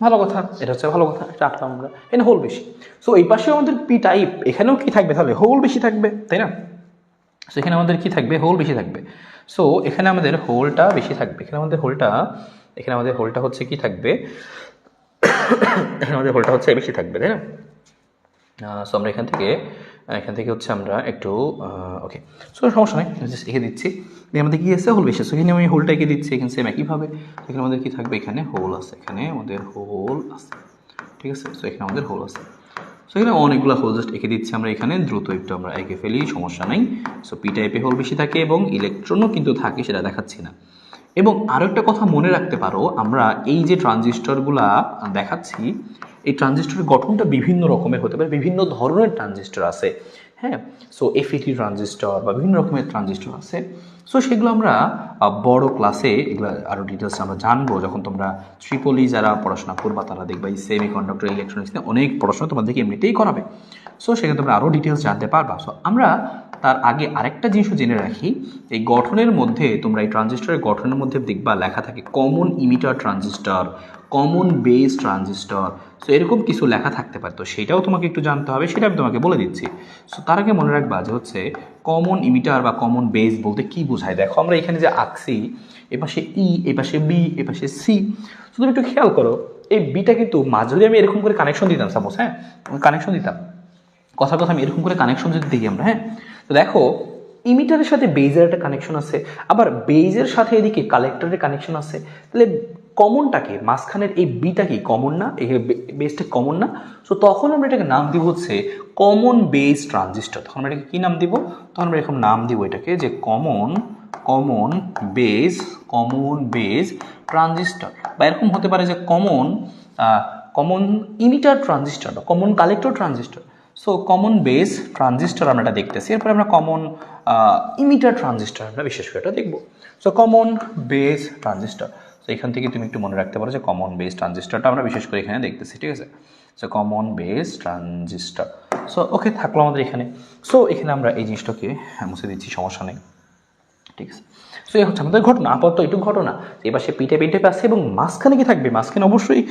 ভালো কথা, এটা হচ্ছে ভালো কথা, এটা আঁকলাম আমরা, এখানে হোল বেশি। সো এই পাশেও আমাদের পি টাইপ, এখানেও কি থাকবে তাহলে, হোল বেশি থাকবে, তাই না? সো এখানে আমাদের কি থাকবে, হোল বেশি থাকবে। সো এখানে আমাদের হোলটা বেশি থাকবে, এখানে আমাদের হোলটা হচ্ছে কি থাকবে, এখানে আমাদের হোলটা হচ্ছে বেশি থাকবে, তাই না? সো আমরা এখান থেকে হচ্ছে আমরা একটু ওকে, সো সমস্যা নেই, জাস্ট এঁকে দিচ্ছি। আমাদের কি আছে, হোল বেশি, সো এখানে আমি হোলটা এঁকে দিচ্ছি, এখানে সেম একইভাবে। এখানে আমাদের কি থাকবে, এখানে হোল আছে, এখানে আমাদের হোল আছে, ঠিক আছে? সো এখানে আমাদের হোল আছে, সো এখানে অনেকগুলো হোল জাস্ট এঁকে দিচ্ছি আমরা এখানে, দ্রুত একটু আমরা এঁকে ফেলি, সমস্যা নাই। সো পি টাইপে হোল বেশি থাকে এবং ইলেকট্রনও কিন্তু থাকে, সেটা দেখাচ্ছি না। এবং আরও একটা কথা মনে রাখতে পারো, আমরা এই যে ট্রানজিস্টরগুলা দেখাচ্ছি, এই ট্রানজিস্টরের গঠনটা বিভিন্ন রকমের হতে পারে, বিভিন্ন ধরনের ট্রানজিস্টর আছে, হ্যাঁ? সো এফইটি ট্রানজিস্টর বা বিভিন্ন রকমের ট্রানজিস্টর আছে। সো সেগুলো আমরা বড় ক্লাসে এগুলো আরও ডিটেলস আমরা জানবো, যখন তোমরা ট্রিপলি যারা পড়াশোনা করবা তারা দেখবা এই সেমি কন্ডাক্টর ইলেকট্রনিক্স নিয়ে অনেক পড়াশোনা তোমাদেরকে এমনিতেই করাবে। সো সেখানে তোমরা আরও ডিটেলস জানতে পারবা। সো আমরা তার আগে আরেকটা জিনিসও জেনে রাখি, এই গঠনের মধ্যে তোমরা এই ট্রানজিস্টরের গঠনের মধ্যে দেখবা লেখা থাকে common emitter transistor, common base transistor. So এরকম কিছু লেখা থাকতে পারে, তো সেটাও তোমাকে একটু জানতে হবে, সেটা আমি তোমাকে বলে দিচ্ছি। সো তার আগে মনে রাখবা যে হচ্ছে কমন ইমিটার বা কমন বেস বলতে কি বোঝায়। দেখো আমরা এখানে যে আঁকছি, এপাশে ই, এপাশে বি, এপাশে সি। সো তুমি একটু খেয়াল করো, এই বিটা কিন্তু মাঝে যদি আমি এরকম করে কানেকশন দিতাম, সাপোজ, হ্যাঁ, কানেকশন দিতাম, কথার কথা আমি এরকম করে কানেকশন যদি দিই আমরা, হ্যাঁ, তো দেখো ইমিটারের সাথে বেজের একটা কানেকশন আছে, আবার বেজের সাথে এদিকে কালেক্টরের কানেকশন আছে, তাহলে কমনটাকে মাঝখানের এই বিটা কি কমন না, এই বেসটা কমন না? সো তখন আমরা এটাকে নাম দিব হচ্ছে কমন বেস ট্রানজিস্টর। তখন আমরা এটাকে কী নাম দিব, তখন আমরা এরকম নাম দিব এটাকে যে কমন বেস ট্রানজিস্টর, বা এরকম হতে পারে যে কমন ইমিটার ট্রানজিস্টর বা common collector transistor. So common base transistor আমরা এটা দেখতেছি, এরপরে আমরা কমন ইমিটার ট্রানজিস্টর আমরা বিশেষ করে এটা দেখবো। So common base transistor, so এখান থেকে তুমি একটু মনে রাখতে পারো যে কমন বেস ট্রানজিস্টরটা আমরা বিশেষ করে এখানে দেখতেছি, ঠিক আছে? So common base transistor, so okay, থাকলো আমাদের এখানে। সো এখানে আমরা এই জিনিসটাকে মুছে দিচ্ছি, সমস্যা নেই, ঠিক আছে? সো এই হচ্ছে আমাদের ঘটনা, আপাতত এইটুকু ঘটনা। এবার সে পিঠে পিঠে আছে এবং মাঝখানে কি থাকবে, মাঝখানে অবশ্যই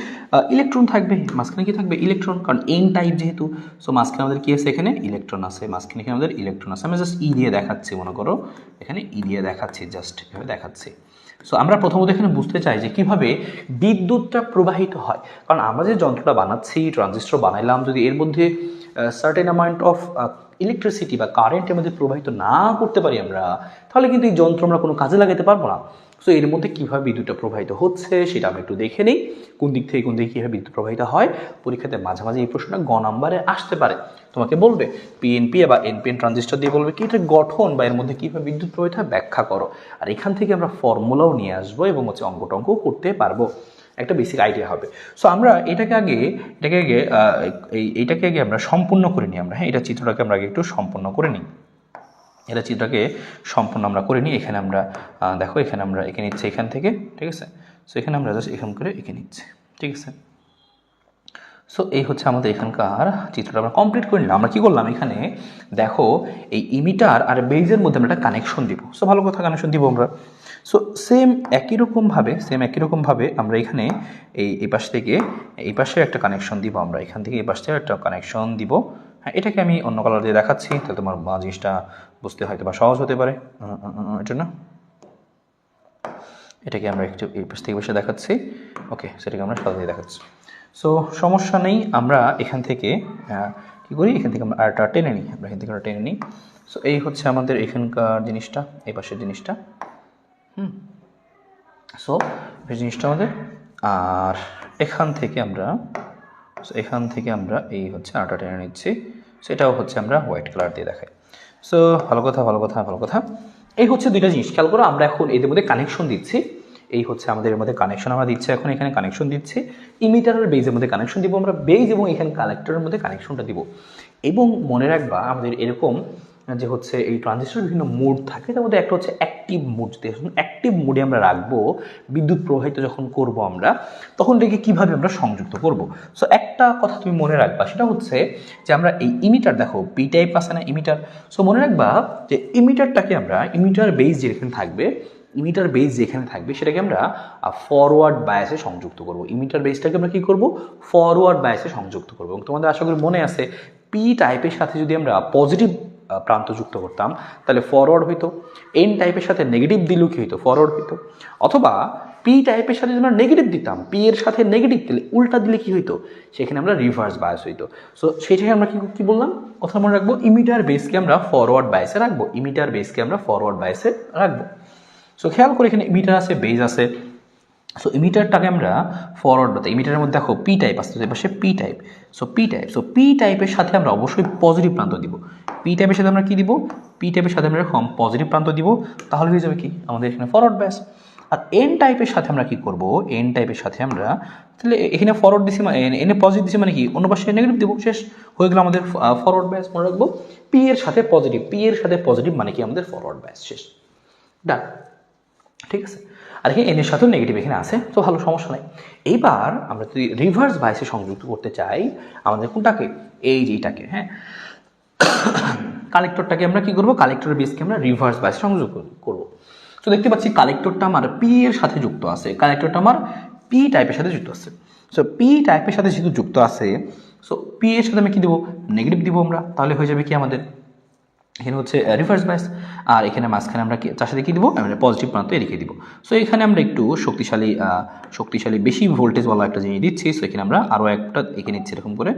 ইলেকট্রন থাকবে। মাঝখানে কি থাকবে, ইলেকট্রন, কারণ এন টাইপ যেহেতু। সো মাঝখানে আমাদের কি আছে, এখানে ইলেকট্রন আছে, মাঝখানে এখানে আমাদের ইলেকট্রন আছে। আমি জাস্ট ই দিয়ে দেখাচ্ছি, মনে করো এখানে ই দিয়ে দেখাচ্ছি, জাস্ট এভাবে দেখাচ্ছি। সো আমরা প্রথমত এখানে বুঝতে চাই যে কিভাবে বিদ্যুৎটা প্রবাহিত হয়, কারণ আমরা যে যন্ত্রটা বানাচ্ছি, ট্রানজিস্টর বানাইলাম, যদি এর মধ্যে সার্টেন অ্যামাউন্ট অফ ইলেকট্রিসিটি বা কারেন্টের মধ্যে প্রবাহিত না করতে পারি আমরা, তাহলে কিন্তু এই যন্ত্র আমরা কোনো কাজে লাগাতে পারবো না। সো এর মধ্যে কীভাবে বিদ্যুৎটা প্রবাহিত হচ্ছে সেটা আমরা একটু দেখে নিই, কোন দিক থেকে কীভাবে বিদ্যুৎ প্রবাহিত হয়। পরীক্ষাতে মাঝে মাঝে এই প্রশ্নটা গ নাম্বারে আসতে পারে, তোমাকে বলবে পিএনপি বা এনপিএন ট্রানজিস্টর দিয়ে বলবে কি এটা গঠন বা এর মধ্যে কীভাবে বিদ্যুৎ প্রবাহিত হয় ব্যাখ্যা করো। আর এখান থেকে আমরা ফর্মুলাও নিয়ে আসবো এবং হচ্ছে অঙ্কটঙ্কও করতে পারবো, একটা বেসিক আইডিয়া হবে। সো আমরা এটাকে আগে আমরা সম্পূর্ণ করে নিই আমরা, হ্যাঁ, এটা চিত্রটাকে আমরা আগে একটু সম্পূর্ণ করে নিই। এটা চিত্রটাকে সম্পূর্ণ আমরা করে নিই। এখানে আমরা দেখো, এখানে আমরা এঁকে নিচ্ছি এখান থেকে, ঠিক আছে? সো এখানে আমরা জাস্ট এখান করে এঁকে নিচ্ছি, ঠিক আছে? সো এই হচ্ছে আমাদের এখানকার চিত্রটা আমরা কমপ্লিট করে নিলাম। আমরা কী করলাম, এখানে দেখো এই ইমিটার আর বেজের মধ্যে আমরা একটা কানেকশন দিব। সো ভালো কথা, কানেকশন দিব আমরা। সো সেম একই রকমভাবে আমরা এখানে এই পাশ থেকে এই পাশে একটা কানেকশন দিব, আমরা এখান থেকে এই পাশ থেকে একটা কানেকশন দিব। হ্যাঁ, এটাকে আমি অন্য কালার দিয়ে দেখাচ্ছি, তাহলে তোমার জিনিসটা বুঝতে হয়তো বা সহজ হতে পারে। এটা না, এটাকে আমরা একটু এই পাশ থেকে বসে দেখাচ্ছি, ওকে, সেটাকে আমরা সাদা দিয়ে দেখাচ্ছি। সো সমস্যা নেই, আমরা এখান থেকে কী করি, এখান থেকে আমরা আরটা টেনে নিই, আমরা এখান থেকে টেনে নিই। সো এই হচ্ছে আমাদের এখানকার জিনিসটা, এই পাশের জিনিসটা, সো এই জিনিসটা আমাদের। আর এখান থেকে আমরা এই হচ্ছে আরটা টেনে নিচ্ছি, সেটাও হচ্ছে আমরা হোয়াইট কালার দিয়ে দেখাই। সো ভালো কথা। এই হচ্ছে দুইটা জিনিস খেয়াল করো, আমরা এখন এদের মধ্যে কানেকশন দিচ্ছি। এই হচ্ছে আমাদের এর মধ্যে কানেকশন আমরা দিচ্ছি, এখন এখানে কানেকশন দিচ্ছি, ইমিটার আর বেজের মধ্যে কানেকশন দিব আমরা, বেজ এবং এখানে কালেক্টরের মধ্যে কানেকশনটা দিব। এবং মনে রাখবা আমাদের এরকম যে হচ্ছে এই ট্রানজিস্টর বিভিন্ন মোড থাকে, তার মধ্যে একটা হচ্ছে অ্যাক্টিভ মোড। অ্যাক্টিভ মোডে আমরা রাখবো, বিদ্যুৎ প্রবাহিত যখন করব আমরা, তখন এটাকে কীভাবে আমরা সংযুক্ত করব। সো একটা কথা তুমি মনে রাখবা, সেটা হচ্ছে যে আমরা এই ইমিটার, দেখো পি টাইপ আছে না ইমিটার, সো মনে রাখবা যে ইমিটারটাকে আমরা, ইমিটার বেস যেখানে থাকবে, ইমিটার বেস যেখানে থাকবে সেটাকে আমরা ফরওয়ার্ড বায়াসে সংযুক্ত করব। ইমিটার বেসটাকে আমরা কি করব, ফরওয়ার্ড বায়াসে সংযুক্ত করব। এবং তোমাদের আশা করি মনে আছে পি টাইপের সাথে যদি আমরা পজিটিভ প্রান্ত যুক্ত করতাম তাহলে ফরওয়ার্ড হইতো, এন টাইপের সাথে নেগেটিভ দিলেও কি হইতো, ফরওয়ার্ড হইতো। অথবা পি টাইপের সাথে যদি আমরা নেগেটিভ দিতাম, পি এর সাথে নেগেটিভ দিলে উল্টা দিলে কি হইতো, সেখানে আমরা রিভার্স বায়াস হইতো। সো সেইটাকে আমরা কি বললাম, কথা মনে রাখবো, ইমিটার বেসকে আমরা ফরওয়ার্ড বায়াসে রাখবো, ইমিটার বেসকে আমরা ফরওয়ার্ড বায়াসে রাখবো। সো খেয়াল করে এখানে ইমিটার আছে, বেস আছে। সো ইমিটারটাকে আমরা ফরওয়ার্ড বাতাই, ইমিটারের মধ্যে দেখো পি টাইপ আসতে পাশে পি টাইপ। সো পি টাইপের সাথে আমরা অবশ্যই পজিটিভ প্রান্ত দিব। পি টাইপের সাথে আমরা কি দিব, পি টাইপের সাথে আমরা এরকম পজিটিভ প্রান্ত দিব, তাহলে হয়ে যাবে কি আমাদের এখানে ফরওয়ার্ড ব্যাস। আর এন টাইপের সাথে আমরা কি করব, এন টাইপের সাথে আমরা তাহলে এখানে ফরওয়ার্ড দিছি মানে এনে পজিটিভ দিছি মানে কি অন্য পাশে নেগেটিভ দিব, শেষ হয়ে গেল আমাদের ফরওয়ার্ড ব্যাস। মনে রাখবো পি এর সাথে পজিটিভ, পি এর সাথে পজিটিভ মানে কি আমাদের ফরওয়ার্ড ব্যাস, শেষ, ডান, ঠিক আছে। আর এখানে এন এর সাথেও নেগেটিভ এখানে আছে, তো ভালো, সমস্যা নাই। এইবার আমরা যদি রিভার্স বায়াসে সংযুক্ত করতে চাই আমাদের কোনটাকে, এইটাকে, হ্যাঁ, কালেক্টরটাকে আমরা কি করব, কালেক্টরের বেসকে আমরা রিভার্স বায়াসে সংযুক্ত করব। তো দেখতে পাচ্ছি কালেক্টরটা আমার পি এর সাথে যুক্ত আছে, কালেক্টরটা আমার পি টাইপের সাথে যুক্ত আছে। সো পি টাইপের সাথে যেহেতু যুক্ত আছে, সো পি এর সাথে আমি কি দেবো, নেগেটিভ দিব আমরা, তাহলে হয়ে যাবে কি আমাদের এখানে হচ্ছে রিভার্স বায়াস। আর এখানে মাঝখানে আমরা তার সাথে কী দিব, আমরা পজিটিভ প্রান্ত রেখে দিব। সো এখানে আমরা একটু শক্তিশালী বেশি ভোল্টেজওয়ালা একটা জিনিস দিচ্ছি। সো এখানে আমরা আরও একটা এঁকে নিচ্ছি, এরকম করে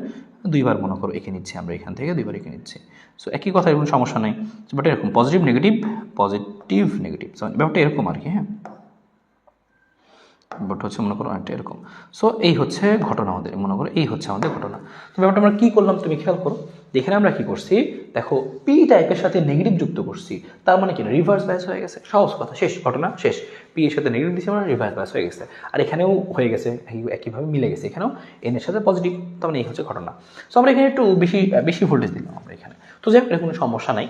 দুইবার মনে করো এঁকে নিচ্ছি আমরা, এখান থেকে দুইবার এঁকে নিচ্ছি। সো একই কথা, এরকম সমস্যা নেই, বাট এরকম পজিটিভ নেগেটিভ, সো ব্যাপারটা এরকম আর কি, হ্যাঁ, বাট হচ্ছে মনে করো অনেকটা এরকম। সো এই হচ্ছে ঘটনা আমাদের, মনে করো এই হচ্ছে আমাদের ঘটনা। তো ব্যাপারটা আমরা কী করলাম তুমি খেয়াল করো, এখানে আমরা কি করছি দেখো, পি টাইপের সাথে নেগেটিভ যুক্ত করছি, তার মানে কি রিভার্স বায়াস হয়ে গেছে, সহজ কথা, শেষ, ঘটনা শেষ। পি এর সাথে নেগেটিভ দিচ্ছি, মানে রিভার্স বায়াস হয়ে গেছে। আর এখানেও হয়ে গেছে, একইভাবে মিলে গেছে, এখানেও এন এর সাথে পজিটিভ, তার মানে এই হচ্ছে ঘটনা। সো আমরা এখানে একটু বেশি ভোল্টেজ দিলাম আমরা এখানে, তো যাই হোক কোনো সমস্যা নাই।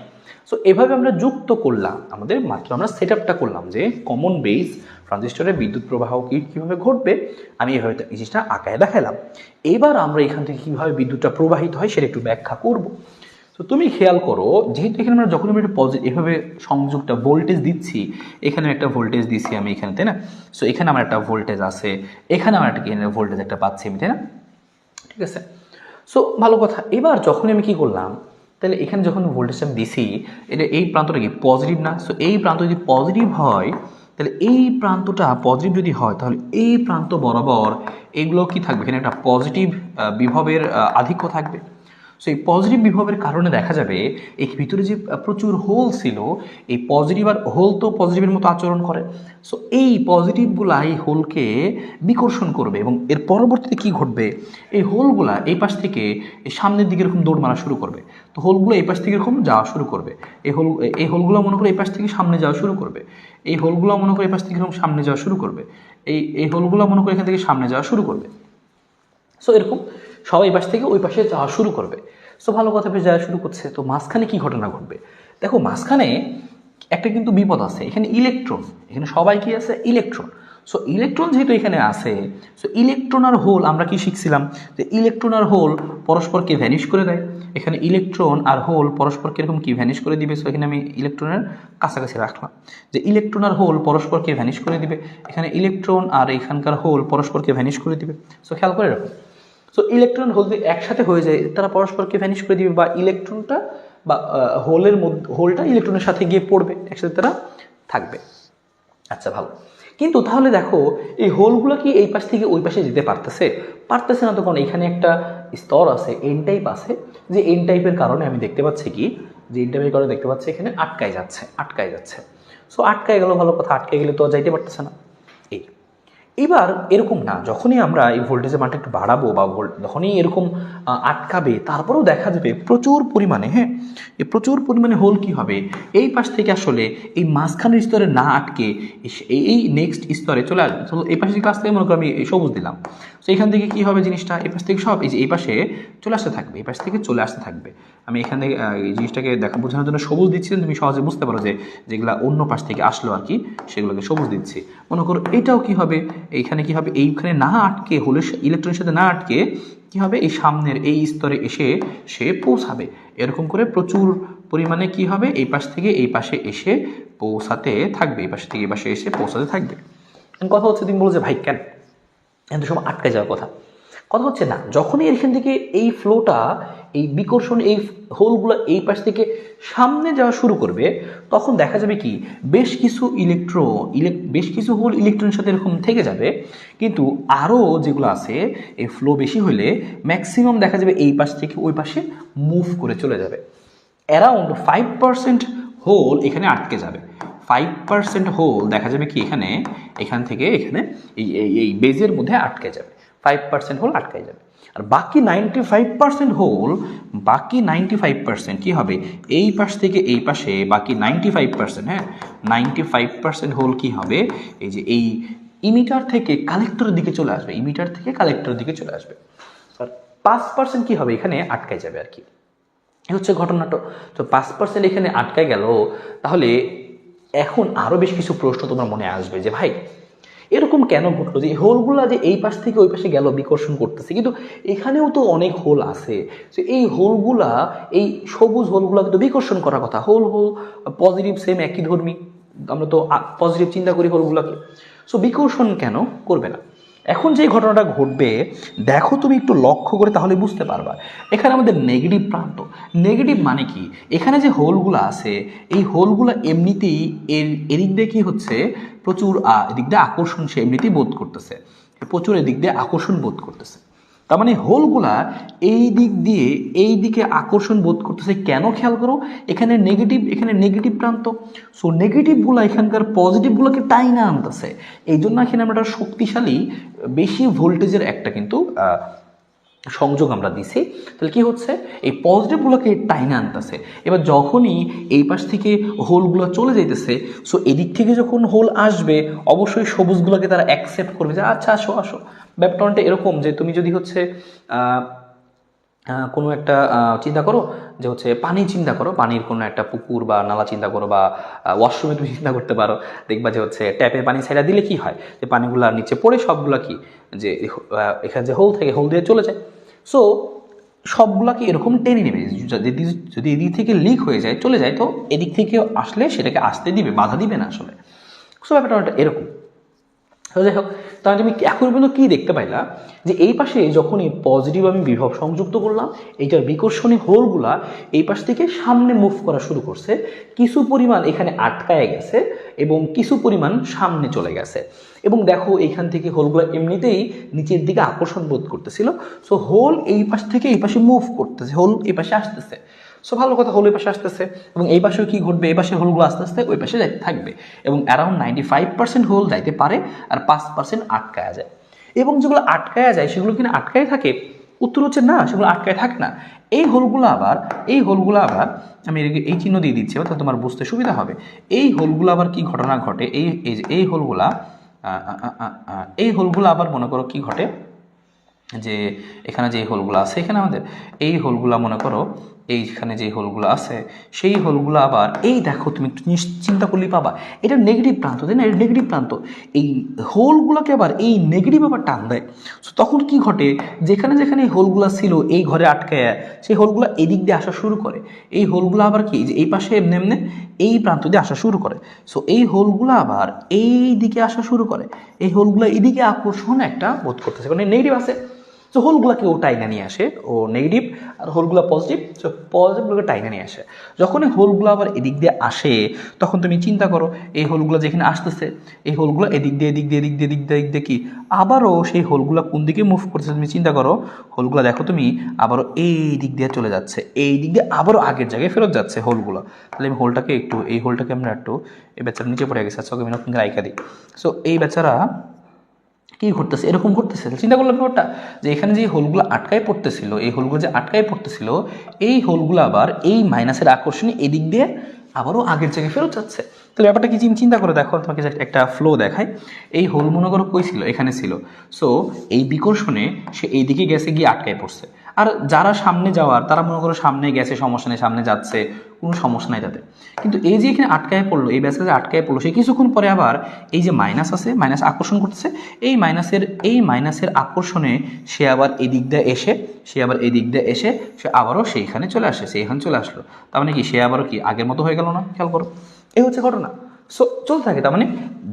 সো এভাবে আমরা যুক্ত করলাম, আমাদের মাত্র আমরা সেট আপটা করলাম যে কমন বেস ট্রানজিস্টরে বিদ্যুৎ প্রবাহ কীভাবে ঘটবে, আমি এভাবে এই জিনিসটা আঁকায় দেখালাম। এবার আমরা এখান থেকে কীভাবে বিদ্যুৎটা প্রবাহিত হয় সেটা একটু ব্যাখ্যা করব। তো তুমি খেয়াল করো, যেহেতু এখানে আমরা যখন আমি একটা এভাবে সংযোগটা ভোল্টেজ দিচ্ছি, এখানে একটা ভোল্টেজ দিচ্ছি আমি এখানে, তাই না? সো এখানে আমার একটা ভোল্টেজ আছে, এখানে আমার একটা ভোল্টেজ একটা পাচ্ছি আমি, তাই না? ঠিক আছে, সো ভালো কথা। এবার যখন আমি কি করলাম, তাহলে এখানে যখন ভোল্টেজটা আমি দিছি, এটা এই প্রান্তটা কি পজিটিভ না? সো এই প্রান্ত যদি পজিটিভ হয়, তাহলে এই প্রান্তটা পজিটিভ যদি হয়, তাহলে এই প্রান্ত বরাবর এগুলো কি থাকবে, এখানে একটা পজিটিভ বিভবের আধিক্য থাকবে। সো এই পজিটিভ বিভবের কারণে দেখা যাবে এই ভিতরে যে প্রচুর হোল ছিল, এই পজিটিভ আর হোল তো পজিটিভের মতো আচরণ করে। সো এই পজিটিভগুলা এই হোলকে বিকর্ষণ করবে, এবং এর পরবর্তীতে কি ঘটবে, এই হোলগুলা এই পাশ থেকে এই সামনের দিকে এরকম দৌড় মারা শুরু করবে। তো হোলগুলো এই পাশ থেকে এরকম যাওয়া শুরু করবে, এই হোলগুলো মনে করো এই পাশ থেকে সামনে যাওয়া শুরু করবে, এই হোলগুলো মনে করো এই পাশ থেকে এরকম সামনে যাওয়া শুরু করবে, এই হোলগুলো মনে করো এখান থেকে সামনে যাওয়া শুরু করবে। সো এরকম সবাই পাশ থেকে ওই পাশে যাওয়া শুরু করবে। সো ভালো কথা, বেশ যাওয়া শুরু করছে। তো মাঝখানে কি ঘটনা ঘটবে দেখো, মাঝখানে একটা কিন্তু বিপদ আছে, এখানে ইলেকট্রন, এখানে সবাই কি আছে, ইলেকট্রন। সো ইলেকট্রন যেহেতু এখানে আছে, সো ইলেকট্রন আর হোল আমরা কি শিখছিলাম, যে ইলেকট্রন আর হোল পরস্পরকে ভ্যানিশ করে দেয়। এখানে ইলেকট্রন আর হোল পরস্পরকে এরকম কি ভ্যানিশ করে দিবে। সো এখানে আমি ইলেকট্রনের কাছাকাছি রাখলাম, যে ইলেকট্রন আর হোল পরস্পরকে ভ্যানিশ করে দিবে। এখানে ইলেকট্রন আর এখানকার হোল পরস্পরকে ভ্যানিশ করে দিবে। সো খেয়াল করে রাখো, সো ইলেকট্রন হোল যদি একসাথে হয়ে যায়, তারা পরস্পরকে ভ্যানিশ করে দিবে, বা ইলেকট্রনটা বা হোলটা ইলেকট্রনের সাথে গিয়ে পড়বে, একসাথে তারা থাকবে। আচ্ছা ভালো, কিন্তু তাহলে দেখো এই হোলগুলো কি এই পাশ থেকে ওই পাশে যেতে পারতেছে না। তো কারণ এখানে একটা স্তর আছে, এন টাইপ আছে, যে এন টাইপের কারণে আমি দেখতে পাচ্ছি কি, যে এন টাইপের কারণে দেখতে পাচ্ছি এখানে আটকায় যাচ্ছে। সো আটকায় গেল, ভালো কথা, আটকায় গেলে তো যাইতে পারতেছে না। এবার এরকম না, যখনই আমরা এই ভোল্টেজের মানটা একটু বাড়াবো বা যখনই এরকম আটকাবে, তারপরেও দেখা যাবে প্রচুর পরিমাণে, হ্যাঁ, এই প্রচুর পরিমাণে হোল কি হবে, এই পাশ থেকে আসলে এই মাঝখানের স্তরে না আটকে এই নেক্সট স্তরে চলে আসবে। তো এই পাশে কাছ থেকে মনে করো আমি সবুজ দিলাম, তো এখান থেকে কি হবে জিনিসটা, এই পাশ থেকে সব এই পাশে চলে আসতে থাকবে, এই পাশ থেকে চলে আসতে থাকবে। আমি এখান থেকে এই জিনিসটাকে বোঝানোর জন্য সবুজ দিচ্ছি, তুমি সহজে বুঝতে পারো যে যেগুলো অন্য পাশ থেকে আসলো আর কি, সেগুলোকে সবুজ দিচ্ছি। মনে করো এটাও কি হবে, এইখানে কি হবে, এইখানে না আটকে, হোলের ইলেকট্রনের সাথে না আটকে কি হবে, এই সামনের এই স্তরে এসে সে পৌঁছাবে। এরকম করে প্রচুর পরিমাণে কি হবে এই পাশ থেকে এই পাশে এসে পৌঁছাতে থাকবে, এই পাশ থেকে এই পাশে এসে পৌঁছাতে থাকবে। কথা হচ্ছে তুমি বলো যে ভাই কেন এত সময় আটকে যাওয়ার কথা, কথা হচ্ছে না, যখনই এখান থেকে এই ফ্লোটা এই বিকর্ষণ এই হোলগুলো এই পাশ থেকে সামনে যাওয়া শুরু করবে, তখন দেখা যাবে কি বেশ কিছু বেশ কিছু হোল ইলেকট্রনের সাথে এরকম থেকে যাবে, কিন্তু আরও যেগুলো আছে এই ফ্লো বেশি হলে ম্যাক্সিমাম দেখা যাবে এই পাশ থেকে ওই পাশে মুভ করে চলে যাবে। অ্যারাউন্ড 5% হোল এখানে আটকে যাবে। 5% হোল দেখা যাবে কি এখান থেকে এখানে এই বেজের মধ্যে আটকে যাবে, 5% হোল আটকে যাবে। আর বাকি 95% হোল, বাকি 95% কি হবে এই পাশ থেকে এই পাশে বাকি 95%, হ্যাঁ 95% হোল কি হবে এই যে এই ইমিটার থেকে কালেক্টরের দিকে চলে আসবে, ইমিটার থেকে কালেক্টরের দিকে চলে আসবে। আর 5% কি হবে এখানে আটকায় যাবে আর কি, এই হচ্ছে ঘটনাটা। তো 5% এখানে আটকায় গেল, তাহলে এখন আরও বেশ কিছু প্রশ্ন তোমার মনে আসবে যে ভাই এরকম কেন ঘটলো যে হোলগুলা যে এই পাশ থেকে ওই পাশে গেল বিকর্ষণ করতেছে, কিন্তু এখানেও তো অনেক হোল আছে, তো এই হোলগুলা এই সবুজ হোলগুলাকে তো বিকর্ষণ করার কথা, হোল পজিটিভ সেম একই ধর্মী, আমরা তো পজিটিভ চিন্তা করি হোলগুলাকে, সো বিকর্ষণ কেন করবে না। এখন যে ঘটনাটা ঘটবে দেখো তুমি একটু লক্ষ্য করে তাহলে বুঝতে পারবা। এখানে আমাদের নেগেটিভ প্রান্ত, নেগেটিভ মানে কি এখানে যে হোলগুলো আছে এই হোলগুলো এমনিতেই এদিক দিয়ে কি হচ্ছে প্রচুর এদিক দিয়ে আকর্ষণ সে এমনিতেই বোধ করতেছে, প্রচুর এদিক দিয়ে আকর্ষণ বোধ করতেছে। তার মানে হোলগুলা এই দিক দিয়ে এই দিকে আকর্ষণ বোধ করতেছে কেন, খেয়াল করো এখানে নেগেটিভ প্রান্ত, সো নেগেটিভগুলো এখানকার পজিটিভগুলোকে টাইনা আনতেছে, এই জন্য এখানে আমরা একটা শক্তিশালী বেশি ভোল্টেজের একটা কিন্তু সংযোগ আমরা দিছি। তাহলে কি হচ্ছে এই পজিটিভগুলোকে টাইনা আনতেছে। এবার যখনই এই পাশ থেকে হোলগুলো চলে যাইতেছে, সো এদিক থেকে যখন হোল আসবে অবশ্যই সবুজগুলোকে তারা অ্যাকসেপ্ট করবে যে আচ্ছা আসো আসো। ব্যাপারটা এরকম যে তুমি যদি হচ্ছে কোনো একটা চিন্তা করো যে হচ্ছে পানি চিন্তা করো, পানির কোনো একটা পুকুর বা নালা চিন্তা করো, বা ওয়াশরুমে তুমি চিন্তা করতে পারো, দেখবা যে হচ্ছে ট্যাপে পানি ছাইড়া দিলে কি হয় যে পানিগুলো নিচে পড়ে সবগুলা কি যে এখানে যে হোল থাকে হোল দিয়ে চলে যায়, সো সবগুলাকে এরকম টেনে নেবে, যদি এদিক থেকে লিক হয়ে যায় চলে যায় তো এদিক থেকে আসলে সেটাকে আসতে দিবে, বাধা দিবে না আসলে। সো ব্যাপারটা এরকম। যাই হোক, তাহলে তুমি এখন পর্যন্ত কী দেখতে পাইলা যে এই পাশে যখনই পজিটিভ আমি বিভব সংযুক্ত করলাম এইটার বিকর্ষণী হোলগুলা এই পাশ থেকে সামনে মুভ করা শুরু করছে, কিছু পরিমাণ এখানে আটকায় গেছে এবং কিছু পরিমাণ সামনে চলে গেছে। এবং দেখো এইখান থেকে হোলগুলো এমনিতেই নিচের দিকে আকর্ষণ বোধ করতেছিল, সো হোল এই পাশ থেকে এই পাশে মুভ করতেছে, হোল এই পাশে আসতেছে, সো ভালো কথা হোল এই পাশে আসতেছে এবং এই পাশেও কি ঘটবে এই পাশের হোলগুলো আস্তে আস্তে ওই পাশে যাইতে থাকবে এবং অ্যারাউন্ড 95% হোল যাইতে পারে আর 5% আটকায়া যায়। এবং যেগুলো আটকায়া যায় সেগুলো কিনা আটকায় থাকে, উত্তর হচ্ছে না সেগুলো আটকায় থাকে না। এই হোলগুলো আবার আমি এই চিহ্ন দিয়ে দিচ্ছি তাহলে তোমার বুঝতে সুবিধা হবে। এই হোলগুলো আবার কি ঘটনা ঘটে, এই হোলগুলো আবার মনে করো কি ঘটে যে এখানে যে হোলগুলো আছে এখানে আমাদের এই হোলগুলো মনে করো এইখানে যে হোলগুলো আছে সেই হোলগুলো আবার এই দেখো তুমি একটু চিন্তা করলেই পাবা এটা নেগেটিভ প্রান্ত, তাই না, এটা নেগেটিভ প্রান্ত, এই হোলগুলোকে আবার এই নেগেটিভ আবার টান দেয়। সো তখন কি ঘটে যেখানে যেখানে হোলগুলো ছিল এই ঘরে আটকায় সেই হোলগুলো এদিক দিয়ে আসা শুরু করে, এই হোলগুলো আবার কি যে এই পাশে এমনি এমনি এই প্রান্ত দিয়ে আসা শুরু করে, সো এই হোলগুলো আবার এই দিকে আসা শুরু করে, এই হোলগুলো এদিকে আকর্ষণ একটা বোধ করতেছে কারণ নেগেটিভ আছে, সো হোলগুলোকে ও টাইনা নিয়ে আসে, ও নেগেটিভ আর হোলগুলো পজিটিভ, সো পজিটিভগুলোকে টাইনা নিয়ে আসে। যখন এই হোলগুলো আবার এদিক দিয়ে আসে তখন তুমি চিন্তা করো এই হোলগুলো যেখানে আসতেছে এই হোলগুলো এদিক দিয়ে কি আবারও সেই হোলগুলো কোন দিকে মুভ করতেছে তুমি চিন্তা করো, হোলগুলো দেখো তুমি আবারও এই দিক দিয়ে চলে যাচ্ছে, এই দিক দিয়ে আবারও আগের জায়গায় ফেরত যাচ্ছে হোলগুলো। তাহলে আমি এই হোলটাকে আমরা একটু এই বেচারা নিচে পড়ে গেছে, আচ্ছা আমি নতুন রাইখা দিই। সো এই বেচারা কি ঘটতেছে এরকম ঘটতেছে, চিন্তা করলাম ব্যাপারটা যে এখানে যে হোলগুলো আটকায় পড়তেছিল এই হোলগুলো যে আটকায় পড়তেছিল এই হোলগুলো আবার এই মাইনাসের আকর্ষণে এদিক দিয়ে আবারও আগের জায়গায় ফেরত যাচ্ছে। তাহলে ব্যাপারটা কি চিন্তা করে দেখো, তোমাকে একটা ফ্লো দেখায়, এই হোল মনে করো কই ছিল এখানে ছিল, সো এই বিকর্ষণে সে এইদিকে গেছে গিয়ে আটকায় পড়ছে, আর যারা সামনে যাওয়ার তারা মনে করো সামনে গেছে, সমস্যা নেই, সামনে যাচ্ছে, কোনো সমস্যা নাই তাদের। কিন্তু এই যে এখানে আটকায় পড়লো, এই ব্যাসকে আটকায় পড়লো, সে কিছুক্ষণ পরে আবার এই যে মাইনাস আছে, মাইনাস আকর্ষণ করতেছে, এই মাইনাসের আকর্ষণে সে আবার এই দিক দিয়ে এসে সে আবারও সেইখানে চলে আসে, সেইখানে চলে আসলো। তার মানে কি সে আবারও কি আগের মতো হয়ে গেল না? খেয়াল করো, এই হচ্ছে ঘটনা। সো চলতে থাকে। তার মানে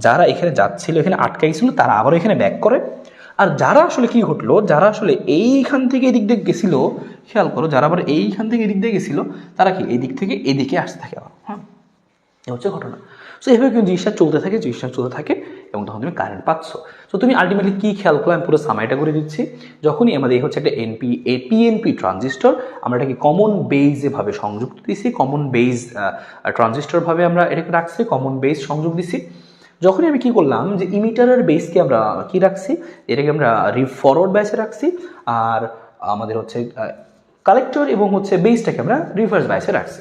যারা এখানে যাচ্ছিল, এখানে আটকে গেছিল, তারা আবারও এখানে ব্যাক করে। আর যারা আসলে কি ঘটলো, যারা আসলে এইখান থেকে এদিক দিয়ে গেছিল, খেয়াল করো, যারা আবার এইখান থেকে এদিক দিয়ে গেছিল, তারা কি এই দিক থেকে এদিকে আসতে থাকে আবার। হ্যাঁ, এ হচ্ছে ঘটনা। সো এভাবে কিন্তু জিনিসটা চলতে থাকে এবং তখন তুমি কারেন্ট পাচ্ছ। সো তুমি আলটিমেটলি কি খেয়াল করো, আমি পুরো সামাইটা করে দিচ্ছি। যখনই আমাদের এই হচ্ছে একটা পিএনপি ট্রানজিস্টর, আমরা এটাকে কমন বেইজে ভাবে সংযুক্ত দিছি, কমন বেইজ ট্রানজিস্টর ভাবে আমরা এটাকে রাখছি, কমন বেইজ সংযোগ দিছি। যখনই আমি কি করলাম যে ইমিটারের বেসকে আমরা কি রাখছি, এটাকে আমরা ফরওয়ার্ড বাইসে রাখছি, আর আমাদের হচ্ছে কালেক্টর এবং হচ্ছে বেসটাকে আমরা রিভার্স বাইসে রাখছি।